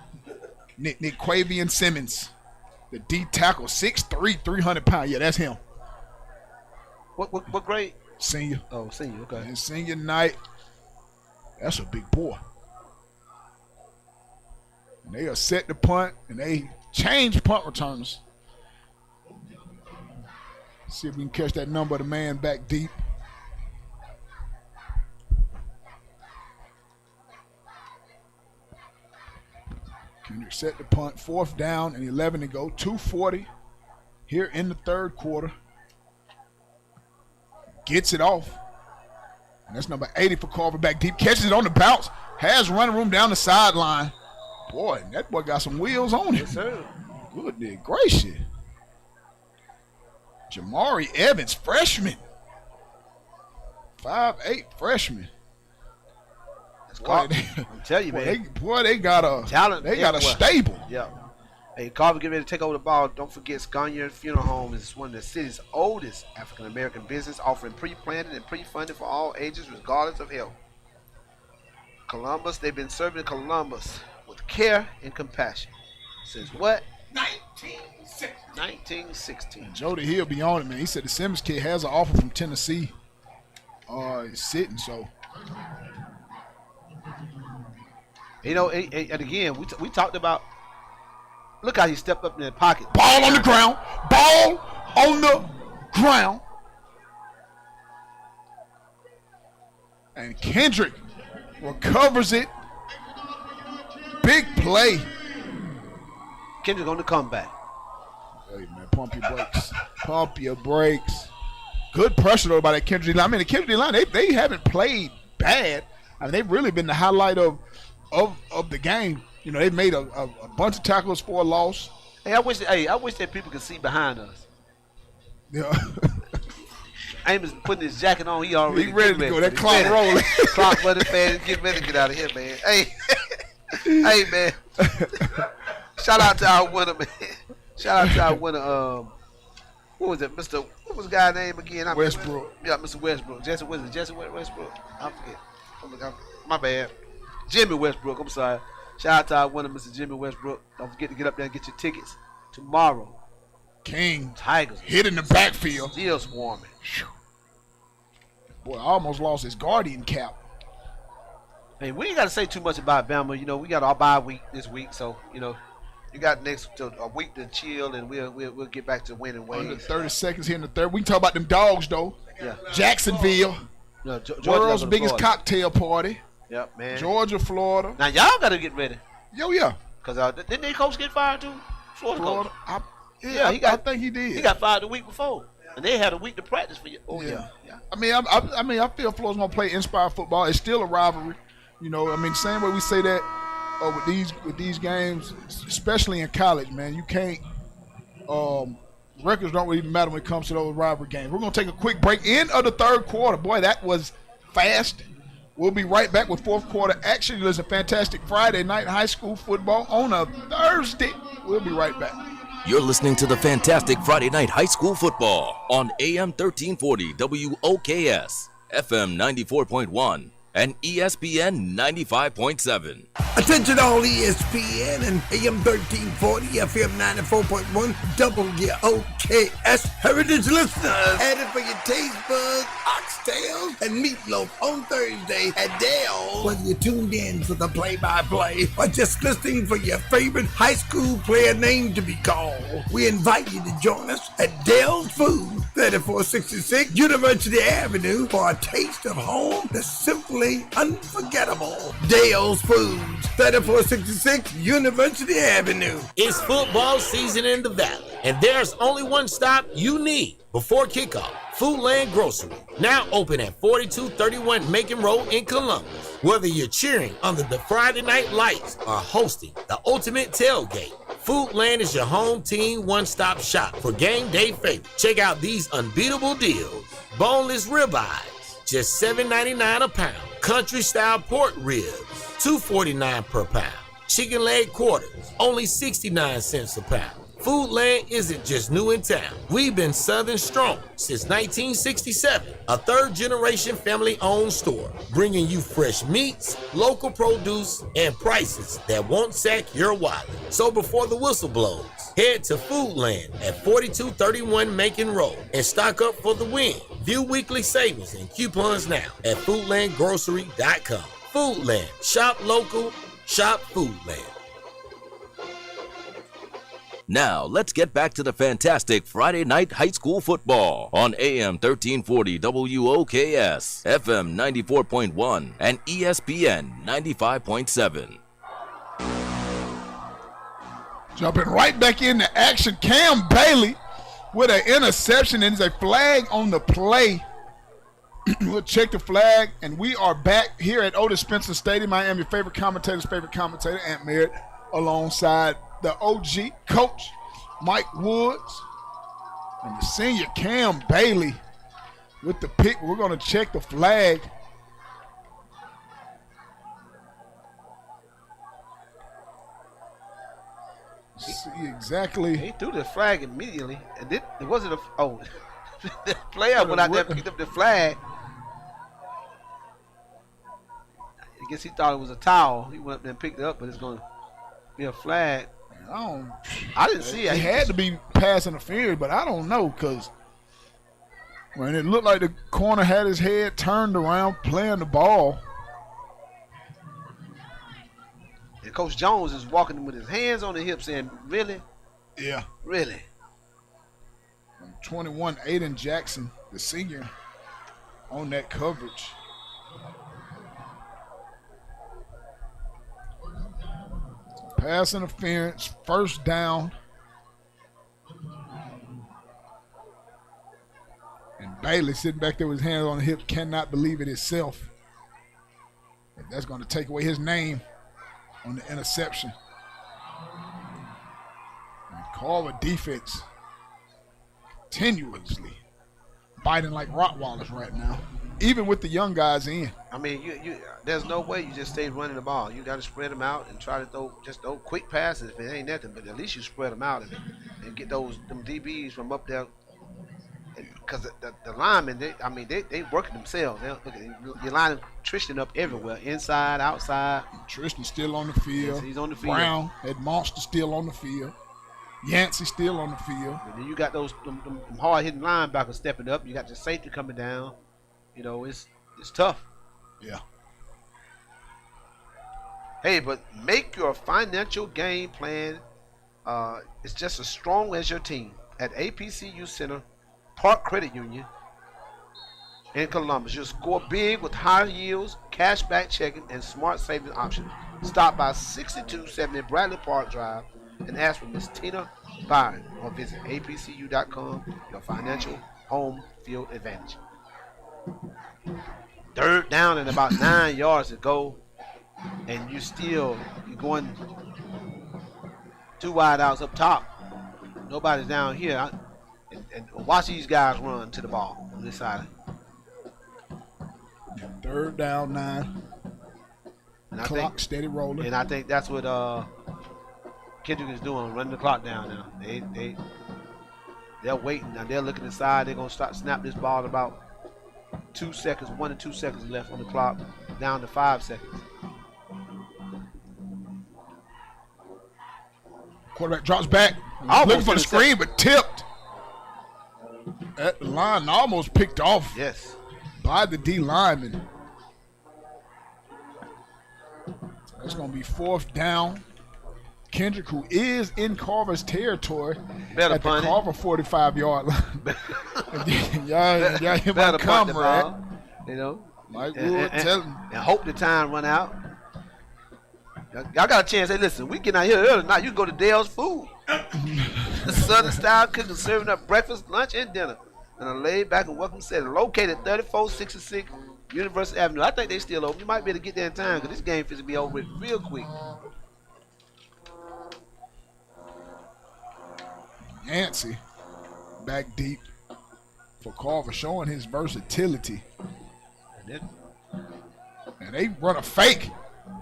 Nick Quavian Simmons. The D tackle, 6'3", 300 pounds. Yeah, that's him. What grade? Senior. Oh, senior, okay. And senior night. That's a big boy. And they are set the punt, and they change punt returners. See if we can catch that number of the man back deep. Kendrick set the punt, 4th down and 11 to go, 2:40 here in the third quarter. Gets it off. And that's number 80 for Carver back deep. Catches it on the bounce. Has running room down the sideline. Boy, that boy got some wheels on him. Yes, sir. Goodness gracious. Jamari Evans, freshman. 5'8", freshman. I'm telling you, man. They got a talent. They got a stable. Yeah. Hey, Carver, get ready to take over the ball. Don't forget, Scania Funeral Home is one of the city's oldest African-American business, offering pre-planted and pre-funded for all ages, regardless of health. Columbus, they've been serving Columbus with care and compassion since what? 1960. Jody Hill be on it, man. He said the Simmons kid has an offer from Tennessee. He's sitting, so. You know, and again, we talked about. Look how he stepped up in the pocket. Ball on the ground. Ball on the ground. And Kendrick recovers it. Big play. Kendrick on the comeback. Hey, man, pump your brakes. Pump your brakes. Good pressure, though, by that Kendrick line. I mean, the Kendrick line, they haven't played bad. I mean, they've really been the highlight of the game. You know, they made a bunch of tackles for a loss. Hey, I wish that people could see behind us. Yeah. Amos putting his jacket on. He already ready to go. That clock rolling. Clock running fast. Get ready to get out of here, man. Hey, hey, man. Shout out to our winner, man. Shout out to our winner. What was it, Mr. What was the guy's name again? Westbrook. Yeah, Mr. Westbrook. Jesse Westbrook. I forget. My bad. Jimmy Westbrook. I'm sorry. Shout out to our winner, Mr. Jimmy Westbrook. Don't forget to get up there and get your tickets tomorrow. King Tigers hit in the backfield. still swarming. Boy, I almost lost his guardian cap. Hey, we ain't got to say too much about Bama. You know, we got our bye week this week, so you know, you got a week to chill, and we'll get back to winning ways. Under 30 seconds here in the third. We can talk about them dogs though. Yeah. Jacksonville, world's biggest cocktail party. Yep, man. Georgia, Florida. Now y'all got to get ready. Yo, yeah. Cause didn't their coach get fired too? Florida coach. I think he did. He got fired the week before, and they had a week to practice for you. Oh yeah. I mean, I feel Florida's gonna play inspired football. It's still a rivalry. You know, I mean, same way we say that with these games, especially in college, man. You can't. Records don't really matter when it comes to those rivalry games. We're gonna take a quick break. End of the third quarter. Boy, that was fast. We'll be right back with fourth quarter action. There's a fantastic Friday night high school football on a Thursday. We'll be right back. You're listening to the fantastic Friday night high school football on AM 1340 WOKS, FM 94.1, and ESPN 95.7. Attention all ESPN and AM 1340, FM 94.1, WOKS Heritage listeners. Added for your taste buds, oxtails, and meatloaf on Thursday at Dale. Whether you're tuned in for the play-by-play or just listening for your favorite high school player name to be called, we invite you to join us at Dale's Food, 3466 University Avenue, for a taste of home that's simply unforgettable. Dale's Foods, 3466 University Avenue. It's football season in the Valley, and there's only one stop you need before kickoff. Foodland Grocery, now open at 4231 Macon Road in Columbus. Whether you're cheering under the Friday night lights or hosting the ultimate tailgate, Foodland is your home team one-stop shop for game day favorites. Check out these unbeatable deals. Boneless ribeyes, just $7.99 a pound. Country-style pork ribs, $2.49 per pound. Chicken leg quarters, only 69 cents a pound. Foodland isn't just new in town. We've been Southern strong since 1967. A third-generation family-owned store, bringing you fresh meats, local produce, and prices that won't sack your wallet. So before the whistle blows, head to Foodland at 4231 Macon Road and stock up for the win. View weekly savings and coupons now at foodlandgrocery.com. Foodland. Shop local. Shop Foodland. Now, let's get back to the fantastic Friday night high school football on AM 1340 WOKS, FM 94.1, and ESPN 95.7. Jumping right back into action, Cam Bailey with an interception, and there's a flag on the play. We'll check the flag, and we are back here at Otis Spencer Stadium. I am your favorite commentator's favorite commentator, Ant Merritt, alongside the OG coach, Mike Woods, and the senior Cam Bailey with the pick. We're going to check the flag. See exactly. He threw the flag immediately, and it wasn't a. Oh, the player went out there and picked up the flag. I guess he thought it was a towel. He went up there and picked it up, but it's going to be a flag. I didn't see it. It had to be pass interference, but I don't know, because when it looked like the corner had his head turned around playing the ball. And Coach Jones is walking with his hands on the hip saying, really? Yeah. Really? 21, Aiden Jackson, the senior, on that coverage. Pass interference, first down. And Bailey sitting back there with his hands on the hip cannot believe it himself. That's going to take away his name on the interception. And Carver defense continuously biting like Rottweilers right now, even with the young guys in. I mean, you there's no way you just stay running the ball. You got to spread them out and try to throw quick passes if it ain't nothing. But at least you spread them out and get them DBs from up there. Because the linemen, they working themselves. You're lining Tristan up everywhere, inside, outside. Tristan's still on the field. Yes, he's on the field. Brown, that monster, still on the field. Yancey still on the field. And then you got those them hard-hitting linebackers stepping up. You got your safety coming down. You know, it's tough. Yeah. Hey, but make your financial game plan. It's just as strong as your team at APCU Center, Park Credit Union in Columbus. You'll score big with high yields, cashback checking, and smart savings options. Stop by 6270 Bradley Park Drive and ask for Miss Tina Byron, or visit apcu.com. Your financial home field advantage. Third down and about 9 yards to go, and you're going 2 wide outs up top. Nobody's down here. And watch these guys run to the ball on this side. Third down, 9. And clock steady rolling. And I think that's what Kendrick is doing, running the clock down now. They're waiting. Now they're looking inside. They're going to snap this ball at about 2 seconds, 1 to 2 seconds left on the clock, down to 5 seconds. Quarterback drops back. Looking for the screen, but tipped. At the line, almost picked off. Yes. By the D lineman. It's going to be 4th down. Kendrick, who is in Carver's territory, at the Carver 45-yard line. y'all hear my comrade. You know, Mike Wood tell him. And hope the time run out. Y'all got a chance. Hey, listen, we get out here early tonight. You can go to Dale's Food. Southern style cooking, serving up breakfast, lunch, and dinner. And a laid back and welcome setting. Located 3466 University Avenue. I think they still open. You might be able to get there in time because this game is going to be over real quick. Yancey back deep for Carver, showing his versatility. And they run a fake.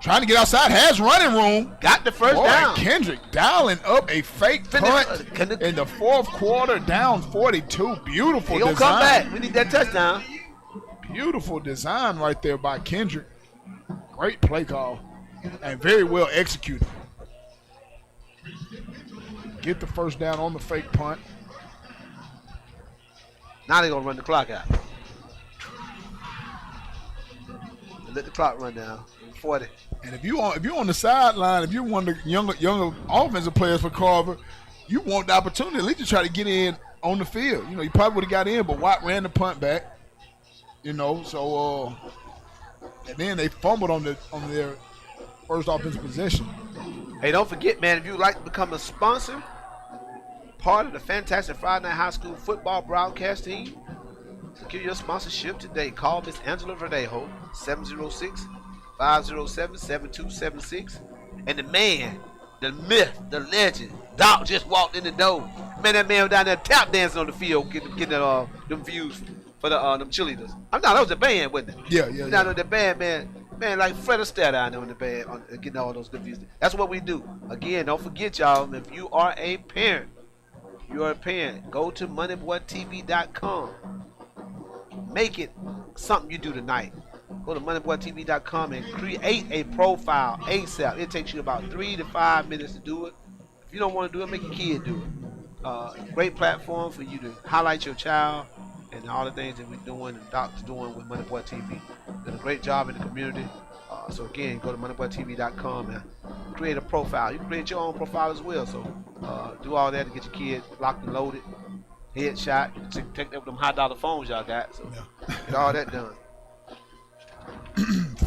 Trying to get outside, has running room. Got the first down. Kendrick dialing up a fake punt in the fourth quarter, down 42. Beautiful design. He'll come back. We need that touchdown. Beautiful design right there by Kendrick. Great play call and very well executed. Get the first down on the fake punt. Now they're going to run the clock out. Let the clock run down. 40. And if you're on the sideline, if you're one of the younger offensive players for Carver, you want the opportunity at least to try to get in on the field. You probably would have got in, but Watt ran the punt back. So and then they fumbled on their first offensive possession. Hey, don't forget, man, if you'd like to become a sponsor, part of the fantastic Friday Night High School football broadcast team, secure your sponsorship today. Call Miss Angela Verdejo, 706-507-7276. And the man, the myth, the legend, Doc just walked in the door. Man, that man was down there tap dancing on the field, getting them views for them cheerleaders. That was the band, wasn't it? Yeah. Down there, the band, man, like Fred Astaire down there on the band, getting all those good views. That's what we do. Again, don't forget, y'all, if you are a parent, go to MoneyBoyTV.com. Make it something you do tonight. Go to MoneyBoyTV.com and create a profile ASAP. It takes you about 3 to 5 minutes to do it. If you don't want to do it, make your kid do it. Great platform for you to highlight your child and all the things that we're doing and Doc's doing with MoneyBoy TV. Did a great job in the community. So again, go to MoneyBoyTV.com and create a profile. You can create your own profile as well. So do all that to get your kid locked and loaded. Headshot. You can take them with them $100 phones y'all got. So get all that done.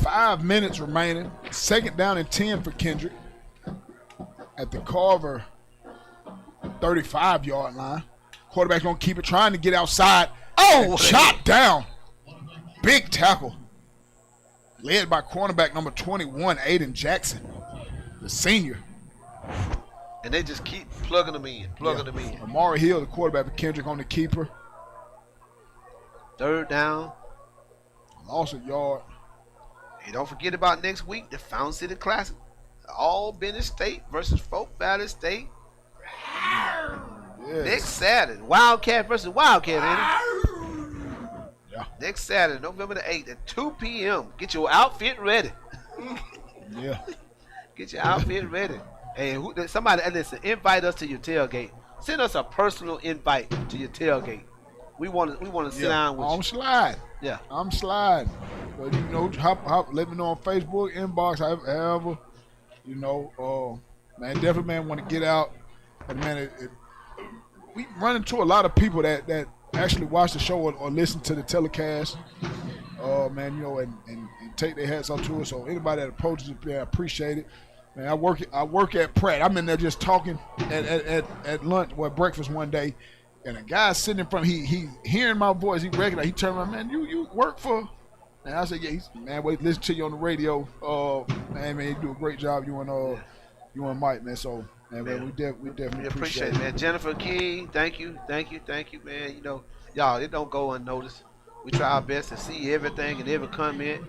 5 minutes remaining. 2nd down and 10 for Kendrick at the Carver 35-yard line. Quarterback's going to keep it, trying to get outside. Oh, shot down. Big tackle. Led by cornerback number 21, Aiden Jackson, the senior. And they just keep plugging them in. Amari Hill, the quarterback for Kendrick, on the keeper. 3rd down. Lost a yard. Hey, don't forget about next week, the Fountain City Classic. All Bennett State versus Folk Valley State. Yes. Next Saturday, Wildcat versus Wildcat, baby. Yeah. Next Saturday, November the 8th at 2 p.m. Get your outfit ready. Yeah. Get your outfit ready. Hey, somebody, listen, invite us to your tailgate. Send us a personal invite to your tailgate. We want to sit down with you. I'm sliding. Yeah. I'm sliding. But, hop, let me know on Facebook, inbox, however, man, definitely, man, want to get out. But, man, we run into a lot of people that actually watch the show or listen to the telecast, man, and take their hats off to us. So anybody that approaches it, I appreciate it. Man, I work at Pratt. I'm in there just talking at lunch or breakfast one day, and a guy sitting in front of me, he hearing my voice, he recognized, he turned around, man, you work for? And I said, yeah. Man, wait, listen to you on the radio. Man, you do a great job. You and Mike, man. So, man, we definitely appreciate it, man. Jennifer King, thank you, man. Y'all, it don't go unnoticed. We try our best to see everything and every comment.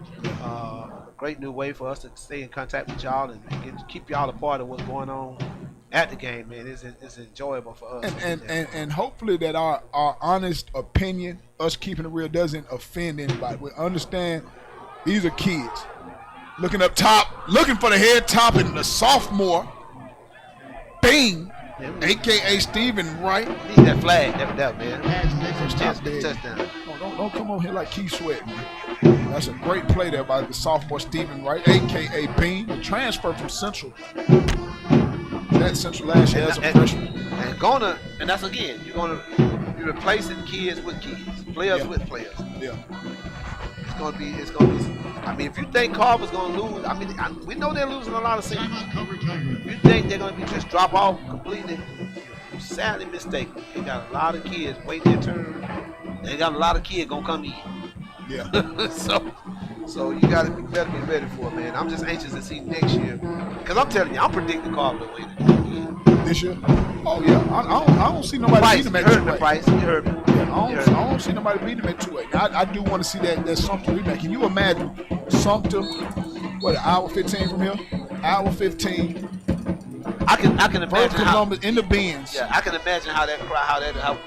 Great new way for us to stay in contact with y'all and keep y'all a part of what's going on at the game, man. It's enjoyable for us. And hopefully that our honest opinion, us keeping it real, doesn't offend anybody. We understand these are kids looking up top, looking for the head top, and the sophomore, Bing, a.k.a. Stephen Wright. Need that flag, that man. Touchdown. Don't come on here like Keith Sweat, man. That's a great play there by the sophomore Stephen Wright, a.k.a. Bean, the transfer from Central. That Central last year as a freshman. And that's again, you're replacing kids with kids, players with players. Yeah. It's gonna be. I mean, if you think Carver's gonna lose, we know they're losing a lot of seasons. If you think they're gonna be just drop off completely, you're sadly mistaken. They got a lot of kids waiting their turn. They got a lot of kids gonna come in. Yeah. So you better be ready for it, man. I'm just anxious to see next year, because I'm telling you, I'm predicting Carver to win it this year. Oh yeah, I don't see nobody beating them at 2-8. Price, you heard me. Yeah, I don't see nobody beating them at 2-8. I do want to see that Sumter rematch. Can you imagine Sumter What, an hour 15 from here? Hour 15. I can imagine how. Columbus in the bins. Yeah, I can imagine how that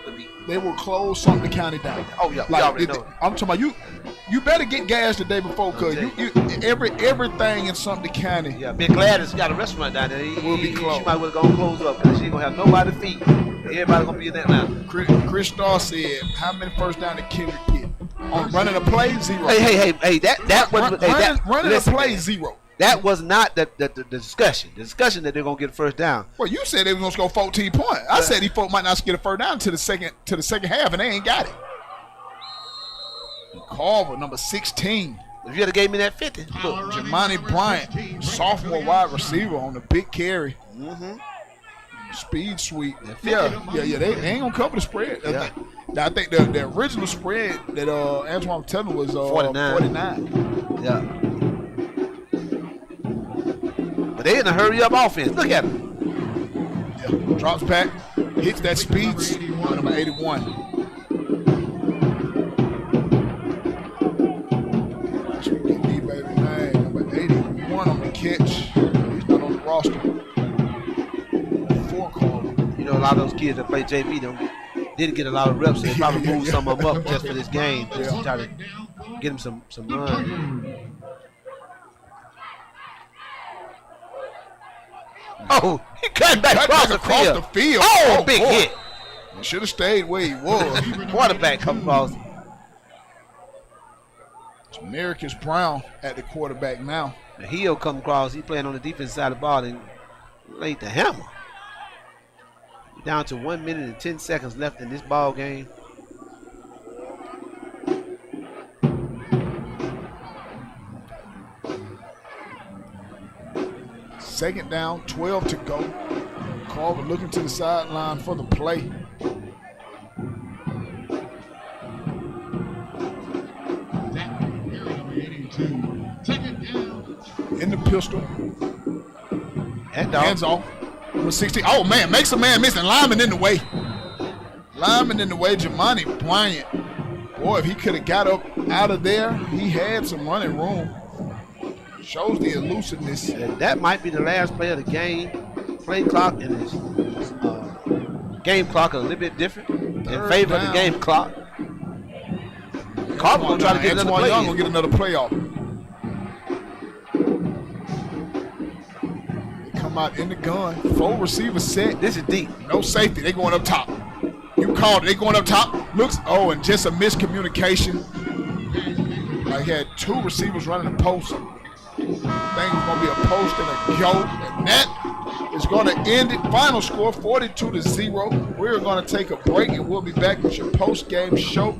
would be. They will close Sumter County down. Oh yeah, we already know. I'm talking about you better get gas the day before, cause everything in Sumter County. Yeah, Big Gladys got a restaurant down there. Will be closed. She might well go close up because she ain't gonna have nobody to feed. Everybody gonna be in Atlanta. Chris Starr said, "How many first down did Kendrick get? On running a play, 0. Hey, that was running a play, 0. That was not the discussion. The discussion that they're gonna get a first down. Well, you said they was gonna score 14 points. I said these folks might not get a first down to the second half, and they ain't got it. Carver, number 16. If you had gave me that 50, look. Jamani Bryant, sophomore wide receiver on the big carry. Mm-hmm. Speed sweep. Yeah. They ain't gonna cover the spread. Yeah. I think the original spread that Antoine was telling was 49. Yeah. But they in a hurry up offense. Look at him. Yeah. Drops back, hits that speed. Number 81. Number 81 on the catch. He's not on the roster. You know, a lot of those kids that play JV didn't get a lot of reps. So they probably moved some of them up just for this game, just to try to get them some run. Oh, he cut back across the field. Oh, big hit. He should have stayed where he was. Quarterback come across. It's Marcus Brown at the quarterback now. He'll come across. He playing on the defensive side of the ball and laid the hammer. Down to 1 minute and 10 seconds left in this ball game. Second down, 12 to go. Carver looking to the sideline for the play. In the pistol. Hands off. Number 16. Oh, man. Makes a man miss. And Lyman in the way. Jamani Bryant. Boy, if he could have got up out of there, he had some running room. Shows the elusiveness. And that might be the last play of the game. Play clock and his game clock are a little bit different in favor of the game clock. Carver gonna try to get another play. Young gonna get another play off. They come out in the gun. 4 receivers set. This is deep. No safety. They going up top. You called it. They going up top. Looks. Oh, and just a miscommunication. I had 2 receivers running the post. Thing is going to be a post and a go, and that is going to end it. Final score 42-0. We're going to take a break, and we'll be back with your post-game show.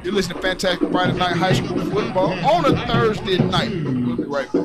You're listening to Fantastic Friday Night High School Football on a Thursday night. We'll be right back.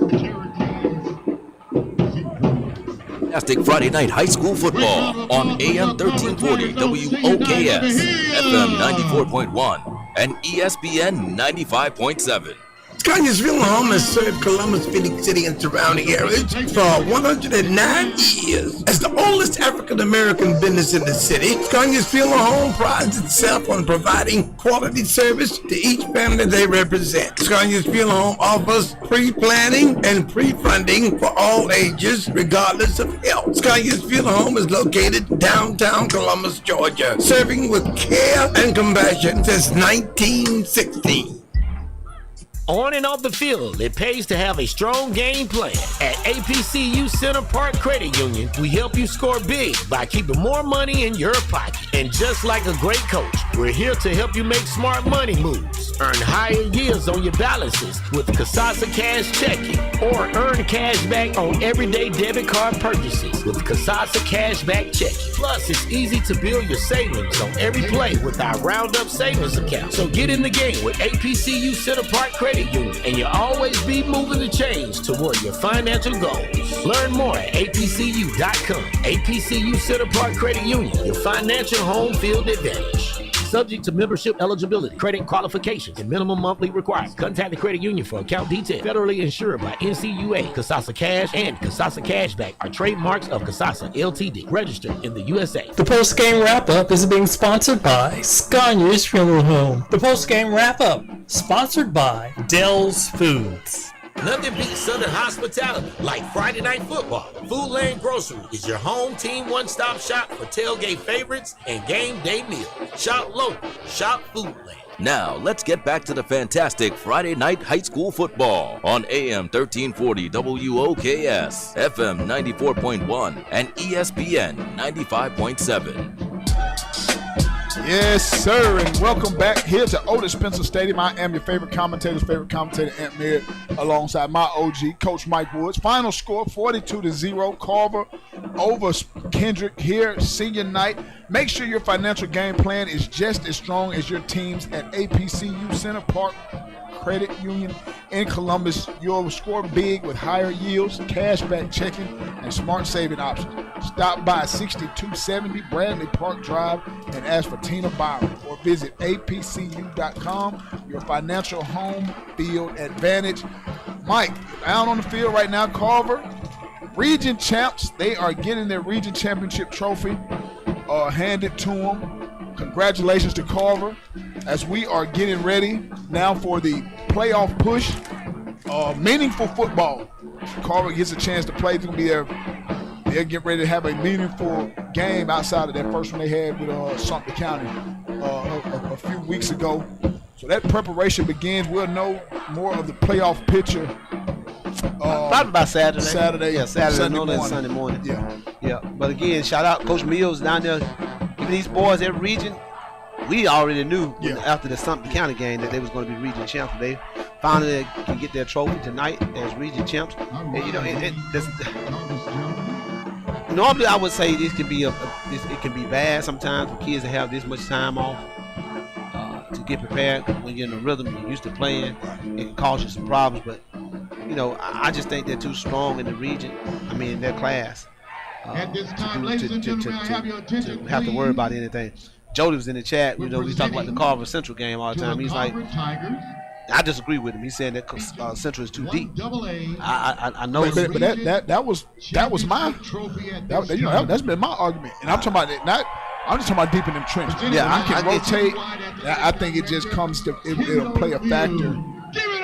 Fantastic Friday Night High School Football on AM 1340 WOKS, FM 94.1, and ESPN 95.7. Scania's Funeral Home has served Columbus, Phoenix City, and surrounding areas for 109 years. As the oldest African-American business in the city, Scania's Funeral Home prides itself on providing quality service to each family they represent. Scania's Funeral Home offers pre-planning and pre-funding for all ages, regardless of health. Scania's Funeral Home is located downtown Columbus, Georgia, serving with care and compassion since 1916. On and off the field, it pays to have a strong game plan. At APCU Center Park Credit Union, we help you score big by keeping more money in your pocket. And just like a great coach, we're here to help you make smart money moves. Earn higher yields on your balances with Kasasa Cash Checking, or earn cash back on everyday debit card purchases with Kasasa Cashback Checking. Plus, it's easy to build your savings on every play with our Roundup Savings Account. So get in the game with APCU Center Park Credit Union, and you'll always be moving the change toward your financial goals. Learn more at apcu.com. APCU Center Park Credit Union, your financial home field advantage. Subject to membership eligibility, credit qualifications, and minimum monthly requirements. Contact the credit union for account details. Federally insured by NCUA. Kasasa Cash and Kasasa Cashback are trademarks of Kasasa LTD, registered in the USA. The post-game wrap-up is being sponsored by Scania's Funeral Home. The post-game wrap-up, sponsored by Dell's Foods. Nothing beats Southern hospitality like Friday Night Football. Foodland Grocery is your home team one-stop shop for tailgate favorites and game day meals. Shop local, shop Foodland. Now, let's get back to the fantastic Friday night high school football on AM 1340 WOKS, FM 94.1, and ESPN 95.7. Yes, sir, and welcome back here to Otis Spencer Stadium. I am your favorite commentator, Aunt Merritt, alongside my OG, Coach Mike Woods. Final score, 42-0, Carver over Kendrick here, senior night. Make sure your financial game plan is just as strong as your team's at APCU Center Park Credit Union in Columbus. You'll score big with higher yields, cashback checking, and smart saving options. Stop by 6270 Bradley Park Drive and ask for Tina Byron, or visit apcu.com, your financial home field advantage. Mike, out on the field right now, Carver, region champs. They are getting their region championship trophy handed to them. Congratulations to Carver as we are getting ready now for the playoff push. Meaningful football. Carver gets a chance to play. It's going to be they'll get ready to have a meaningful game outside of that first one they had with Sumter County a few weeks ago. So that preparation begins. We'll know more of the playoff picture. Probably by Saturday. Yeah, Saturday morning and Sunday morning. Yeah. But again, shout out Coach Mills down there, giving these boys their region. We already knew after the Sumter County game that they was going to be region champs. They finally can get their trophy tonight as region champs. And, normally I would say this could be it can be bad sometimes for kids to have this much time off to get prepared. When you're in the rhythm, you're used to playing, it can cause you some problems. But I just think they're too strong in the region. I mean, in their class to have to worry about anything. Jody was in the chat. We talk about the Carver Central game all the time. He's like, I disagree with him. He's saying that Central is too deep. I know, but that was my that's been my argument, and I'm talking about I'm just talking about deep in them trenches. Yeah, I can rotate. I think it just comes to it'll play a factor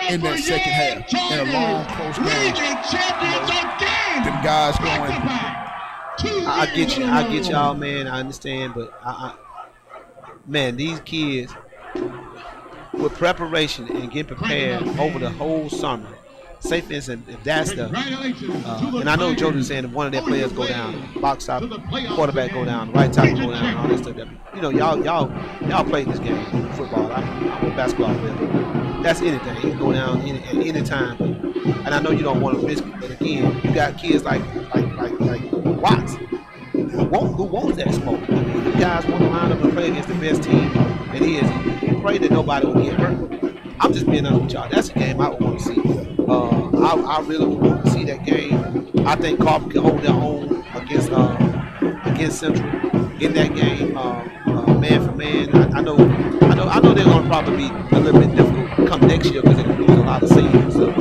in that second half in a long close game. Them guys going. I get y'all, man. I understand, but man, these kids with preparation and getting prepared over the whole summer. Say for instance, if that's the and I know Jordan's saying if one of their players go down, box out, quarterback go down, right tackle go down, all that stuff. Y'all play this game, football. I'm a basketball player. That's anything. It can go down at any time. And I know you don't want to risk it, but again, you got kids like Watts who wants that smoke. I mean, the guys want to line up and play against the best team it is. You pray that nobody will get hurt. I'm just being honest with y'all. That's a game I would want to see. I really would want to see that game. I think Carver can hold their own against Central in that game, man for man. I know they're going to probably be a little bit difficult come next year because they're going to lose a lot of seniors. So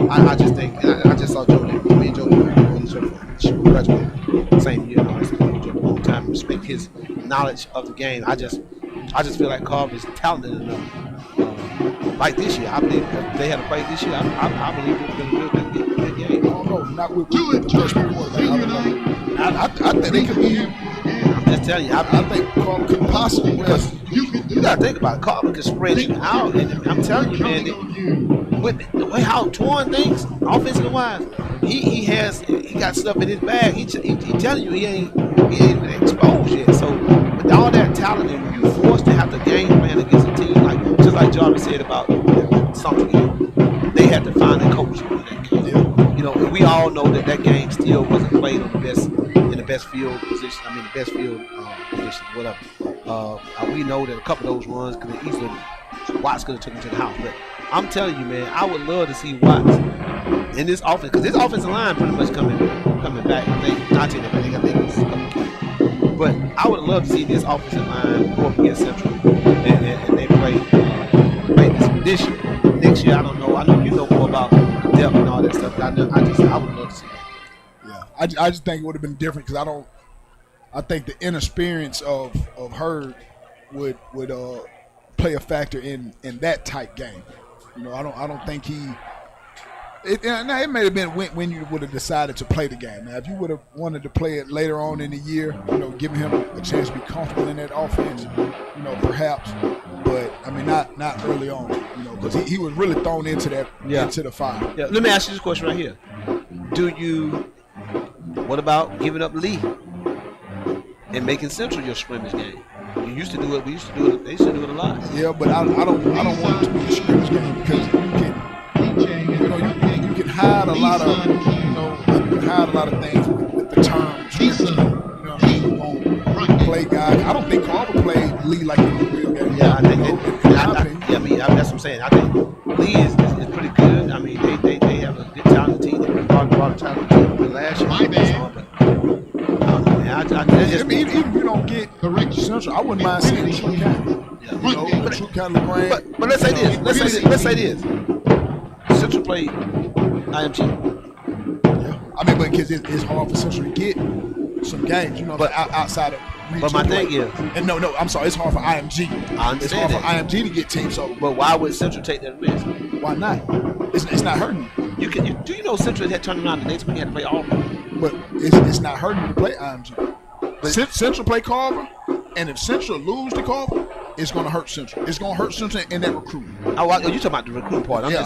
I just think I just saw Jody. Me and Jody graduated same year. I long time respect his knowledge of the game. I just feel like Carver is talented enough. Like this year, I believe if they had to play this year, I believe it would have been a good game. I don't know, not with the freshman quarterback. I think they could be. I'm just telling you, I think Carver could possibly. You got to think about it. Carver can spread you out, and I'm telling you, man, with the way how Torn thinks, offensively wise, he got stuff in his bag. He telling you he ain't been exposed yet. So with all that talent, and you forced to have to game plan against a team just like Jarvis said about something, they had to find a coach for that game. And we all know that game still wasn't played on the best field position. I mean, the best field position, whatever. We know that a couple of those runs could have easily Watts could have took him to the house. But I'm telling you, man, I would love to see Watts in this offense because this offensive line pretty much coming back. I think it's coming. But I would love to see this offensive line go up against Central and they play this year. Next year, I don't know. I know you know more about depth and all that stuff. But I would love to see that. Yeah, I just think it would have been different because I think the inexperience of Hurd would play a factor in that type game. I don't think It may have been when you would have decided to play the game. Now, if you would have wanted to play it later on in the year, giving him a chance to be comfortable in that offense, perhaps. But I mean, not early on, because he was really thrown into that into the fire. Yeah. Let me ask you this question right here: what about giving up Lee and making Central your scrimmage game? You used to do it. We used to do it. They used to do it a lot. Yeah, but I don't want it to be a scrimmage game because you can hide a lot of things with the term scrimmage game. Play guys. I don't think Carver played Lee like in the real game. Yeah, I think that's what I'm saying. I think Lee is pretty good. I mean, they have a good talented team. They brought a talented team the last year. Even if you don't get Central, I wouldn't mind seeing True County. True County LaGrange. But let's say this. Central played IMG. Yeah, I mean, but because it's hard for Central to get some games, but outside of. But my thing is, and no, I'm sorry, it's hard for IMG. I understand it's hard for IMG to get teams. So, but why would Central take that risk? Why not? It's not hurting you. Do you know Central had turned around the next week had to play Auburn? But it's not hurting you to play IMG. But Central play Carver, and if Central lose to Carver, it's going to hurt Central. It's going to hurt Central in that recruiting. Oh, you talking about the recruiting part? Okay,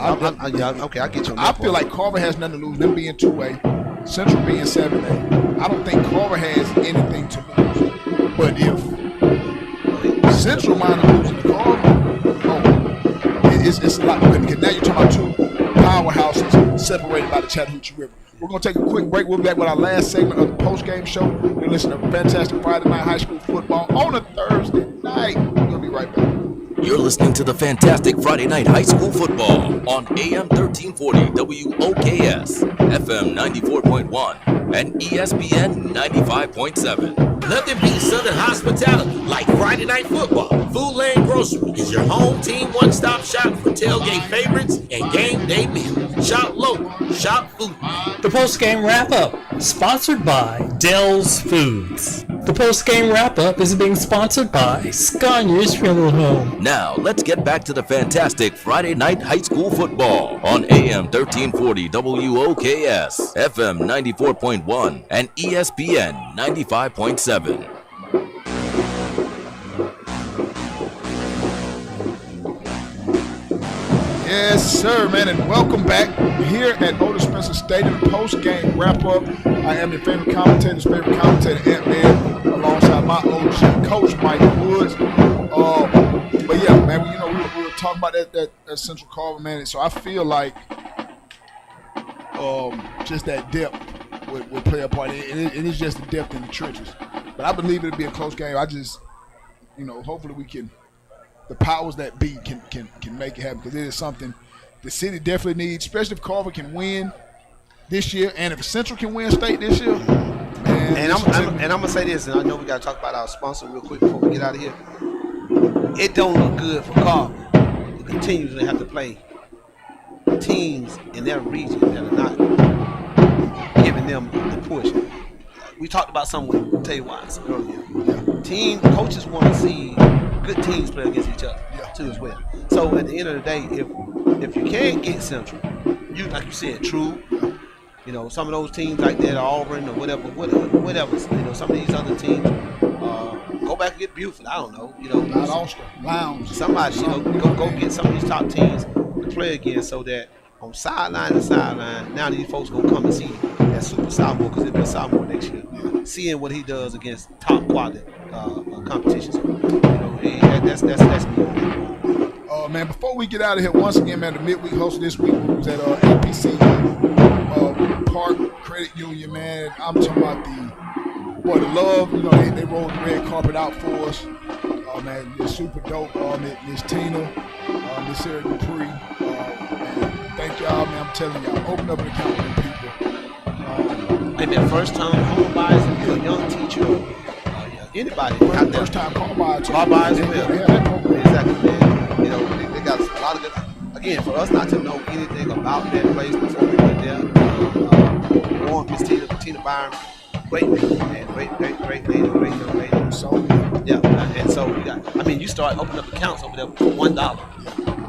I get you. I feel like Carver has nothing to lose. Them being 2A, Central being 7A. I don't think Carver has anything to lose. But if Central mind up losing to Carver, it's a lot. Because now you're talking about two powerhouses separated by the Chattahoochee River. We're going to take a quick break. We'll be back with our last segment of the Postgame show. You're listening to fantastic Friday Night High School Football on a Thursday night. We're going to be right back. You're listening to the fantastic Friday Night High School Football on AM 1340 WOKS, FM 94.1, and ESPN 95.7. Nothing beats Southern hospitality like Friday Night Football. Food Lane Grocery is your home team one-stop shop for tailgate favorites and game day meals. Shop local, shop food. The Postgame Wrap-Up, sponsored by Dell's Foods. The Postgame Wrap-Up is being sponsored by Scania's Funeral Home. Now, let's get back to the fantastic Friday Night High School Football on AM 1340 WOKS, FM 94.1, and ESPN 95.7. Yes, sir, man, and welcome back here at Otis Spencer Stadium, post-game wrap-up. I am your favorite commentator, Ant Man, alongside my OG coach, Mike Woods. But yeah, man, we were talking about that Central Carver, man, and so I feel like just that depth would play a part. It is just the depth in the trenches. But I believe it'll be a close game. I just, hopefully we can. The powers that be can make it happen, because it is something the city definitely needs, especially if Carver can win this year, and if Central can win state this year. Man, I'm gonna say this, and I know we gotta talk about our sponsor real quick before we get out of here. It don't look good for Carver to continually have to play teams in their region that are not giving them the push. We talked about something with Tay Wise earlier. Coaches want to see good teams play against each other too as well. So at the end of the day, if you can't get Central, like you said, True, some of those teams like that, Auburn or whatever, some of these other teams, go back and get Buford. I don't know, not Ulster, Lounge, somebody, go get some of these top teams to play against, so that on sideline to sideline, now these folks gonna come and see that super sophomore, because it'll be a sophomore next year, seeing what he does against top quality competitions. That's me. Man, before we get out of here, once again, man, the midweek host this week was at APC Park Credit Union, man. I'm talking about the love. They rolled the red carpet out for us. Man, it's super dope. Miss Tina, Miss Sarah Dupree. Man, thank y'all, man. I'm telling y'all, open up an account with them people. Maybe a first time home buyers, if you're a young teacher, anybody out there. First time car buyers. Car buyers as well. Exactly, man. They got a lot of good. Again, for us not to know anything about that place before we went there. Warren, Miss Tina Byron, great lady, man. Great young lady. So, yeah, and so we got. You start opening up accounts over there for $1.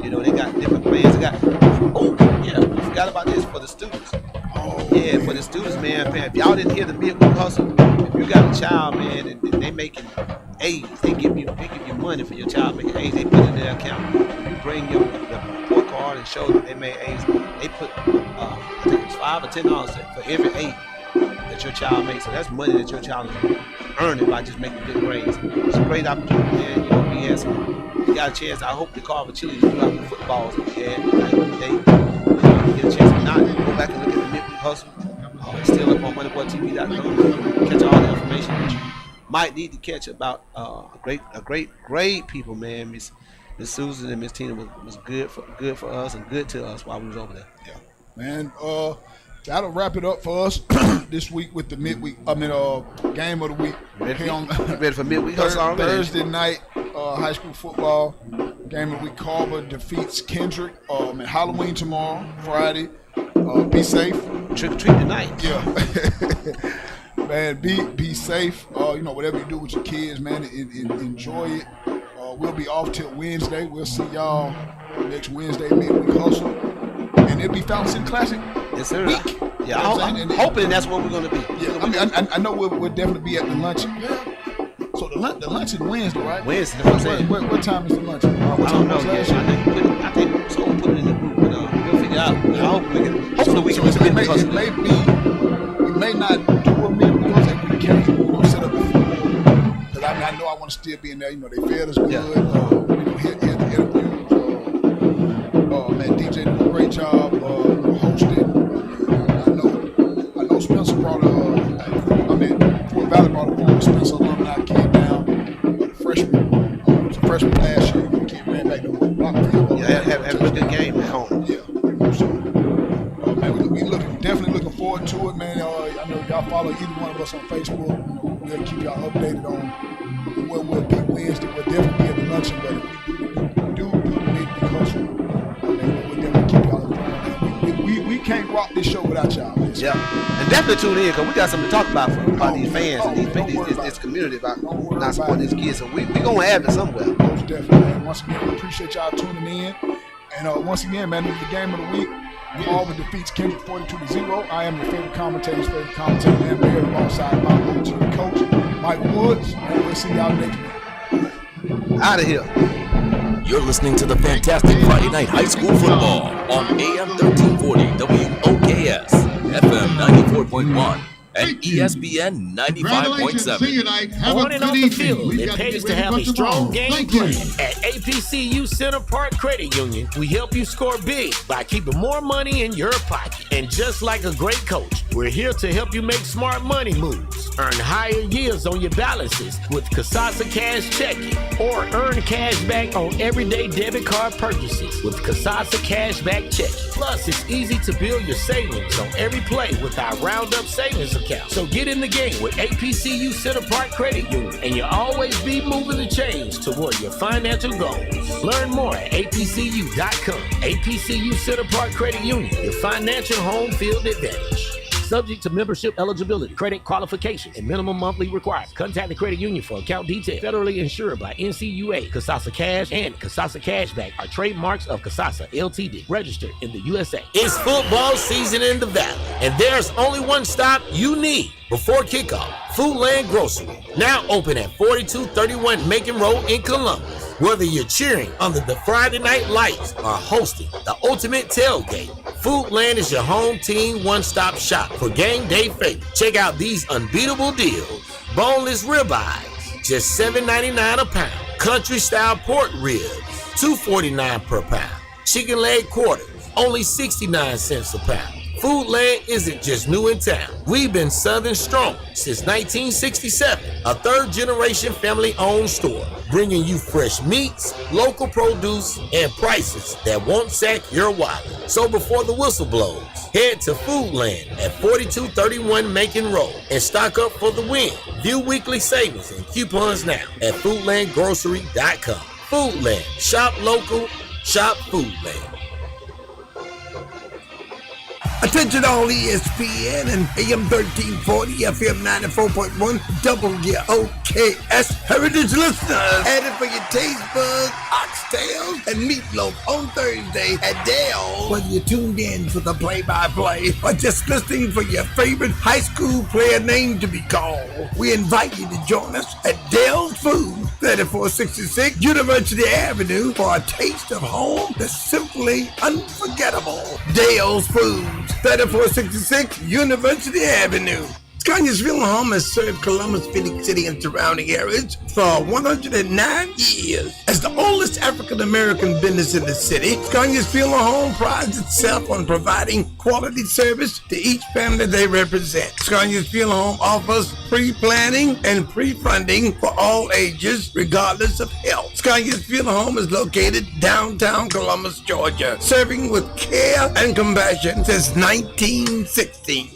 You know, they got different plans. They got, we forgot about this for the students. For the students, man. If y'all didn't hear the midweek hustle, if you got a child, man, and they making A's, they give you money for your child making A's. They put it in their account. You bring the report card and show that they made A's. They put, I think it's $5 or $10 for every A that your child makes. So that's money that your child is earning by just making good grades. It's a great opportunity, man. You know, we had some. You got a chance. I hope the Carver Cherokees do out the footballs that we had back in the day. Get a chance to not go back and look at the midweek hustle. It's still up on MoneyBoyTV.com. Catch all the information that you might need to catch about great people, man. Miss Susan and Miss Tina was good for us and good to us while we was over there. Yeah, man. That'll wrap it up for us this week with the midweek. Game of the week. Ready for midweek? Thursday night high school football game of the week. Carver defeats Kendrick. Halloween tomorrow, Friday. Be safe. Trick or treat tonight. Yeah. Man, be safe. Whatever you do with your kids, man, enjoy it. We'll be off till Wednesday. We'll see y'all next Wednesday midweek hustle, and it'll be Fountain City Classic. Yes, sir. Week. Yeah, I'm hoping that's what we're gonna be. Yeah, I know we'll definitely be at the luncheon. So the lunch is Wednesday, right? Wednesday. That's what I'm saying. What time is the lunch? What I don't know yet. I think someone put it in the group, but we'll figure it out. I hope we can. We may not do a meal because if we can't, we're gonna set up the food. Because I know I want to still be in there. They fed us good. Yeah. Hear the interviews. Man, DJ did a great job hosting. I know Spencer brought Fort Valley brought a former Spencer alumni kid down. The freshman, was a freshman last year. The kid ran back to the block field. Yeah, had a good game at home. Yeah. So, man, we definitely looking forward to it, man. I know y'all follow either one of us on Facebook. We'll keep y'all updated on where we'll be Wednesday. We'll definitely be at the luncheon, but if we do the midweek hustle, we'll definitely keep y'all informed. We can't rock this show without y'all. Yeah, and definitely tune in because we got something to talk about for these fans and this community about not supporting these kids. So we gonna have it somewhere. Most definitely, man. Once again, we appreciate y'all tuning in. And once again, man, this is the game of the week. Carver defeats Kendrick 42-0. I am your favorite commentator's favorite commentator, and we're here alongside my OG coach, Mike Woods. And we'll see y'all next week. Out of here. You're listening to the fantastic Friday Night High School Football on AM 1340 WOKS, FM 94.1, and ESPN 95.7. On and off the field, it pays to have a strong game plan. At APCU Center Park Credit Union, we help you score big by keeping more money in your pocket. And just like a great coach, we're here to help you make smart money moves. Earn higher yields on your balances with Kasasa Cash Checking, or earn cash back on everyday debit card purchases with Kasasa Cashback Checking. Plus, it's easy to build your savings on every play with our Roundup Savings account. So get in the game with APCU Center Park Credit Union, and you'll always be moving the change toward your financial goals. Learn more at apcu.com. APCU Center Park Credit Union, your financial home field advantage. Subject to membership eligibility, credit qualification, and minimum monthly requirements. Contact the credit union for account details. Federally insured by NCUA. Kasasa Cash and Kasasa Cashback are trademarks of Kasasa LTD, registered in the USA. It's football season in the Valley, and there's only one stop you need before kickoff. Foodland Grocery, now open at 4231 Macon Road in Columbus. Whether you're cheering under the Friday night lights or hosting the ultimate tailgate, Foodland is your home team one-stop shop for game day favorites. Check out these unbeatable deals. Boneless ribeyes, just $7.99 a pound. Country-style pork ribs, $2.49 per pound. Chicken leg quarters, only 69 cents a pound. Foodland isn't just new in town. We've been Southern strong since 1967, a third-generation family-owned store, bringing you fresh meats, local produce, and prices that won't sack your wallet. So before the whistle blows, head to Foodland at 4231 Macon Road and stock up for the win. View weekly savings and coupons now at foodlandgrocery.com. Foodland, shop local, shop Foodland. Attention all ESPN and AM 1340, FM 94.1, WOKS Heritage listeners. Add it for your taste buds, oxtails, and meatloaf on Thursday at Dale. Whether you're tuned in for the play-by-play or just listening for your favorite high school player name to be called, we invite you to join us at Dale's Food, 3466 University Avenue, for a taste of home that's simply unforgettable. Dale's Foods, 3466 University Avenue. Scania's Funeral Home has served Columbus, Phoenix City, and surrounding areas for 109 years. As the oldest African-American business in the city, Scania's Funeral Home prides itself on providing quality service to each family they represent. Scania's Funeral Home offers pre-planning and pre-funding for all ages, regardless of health. Scania's Funeral Home is located downtown Columbus, Georgia, serving with care and compassion since 1916.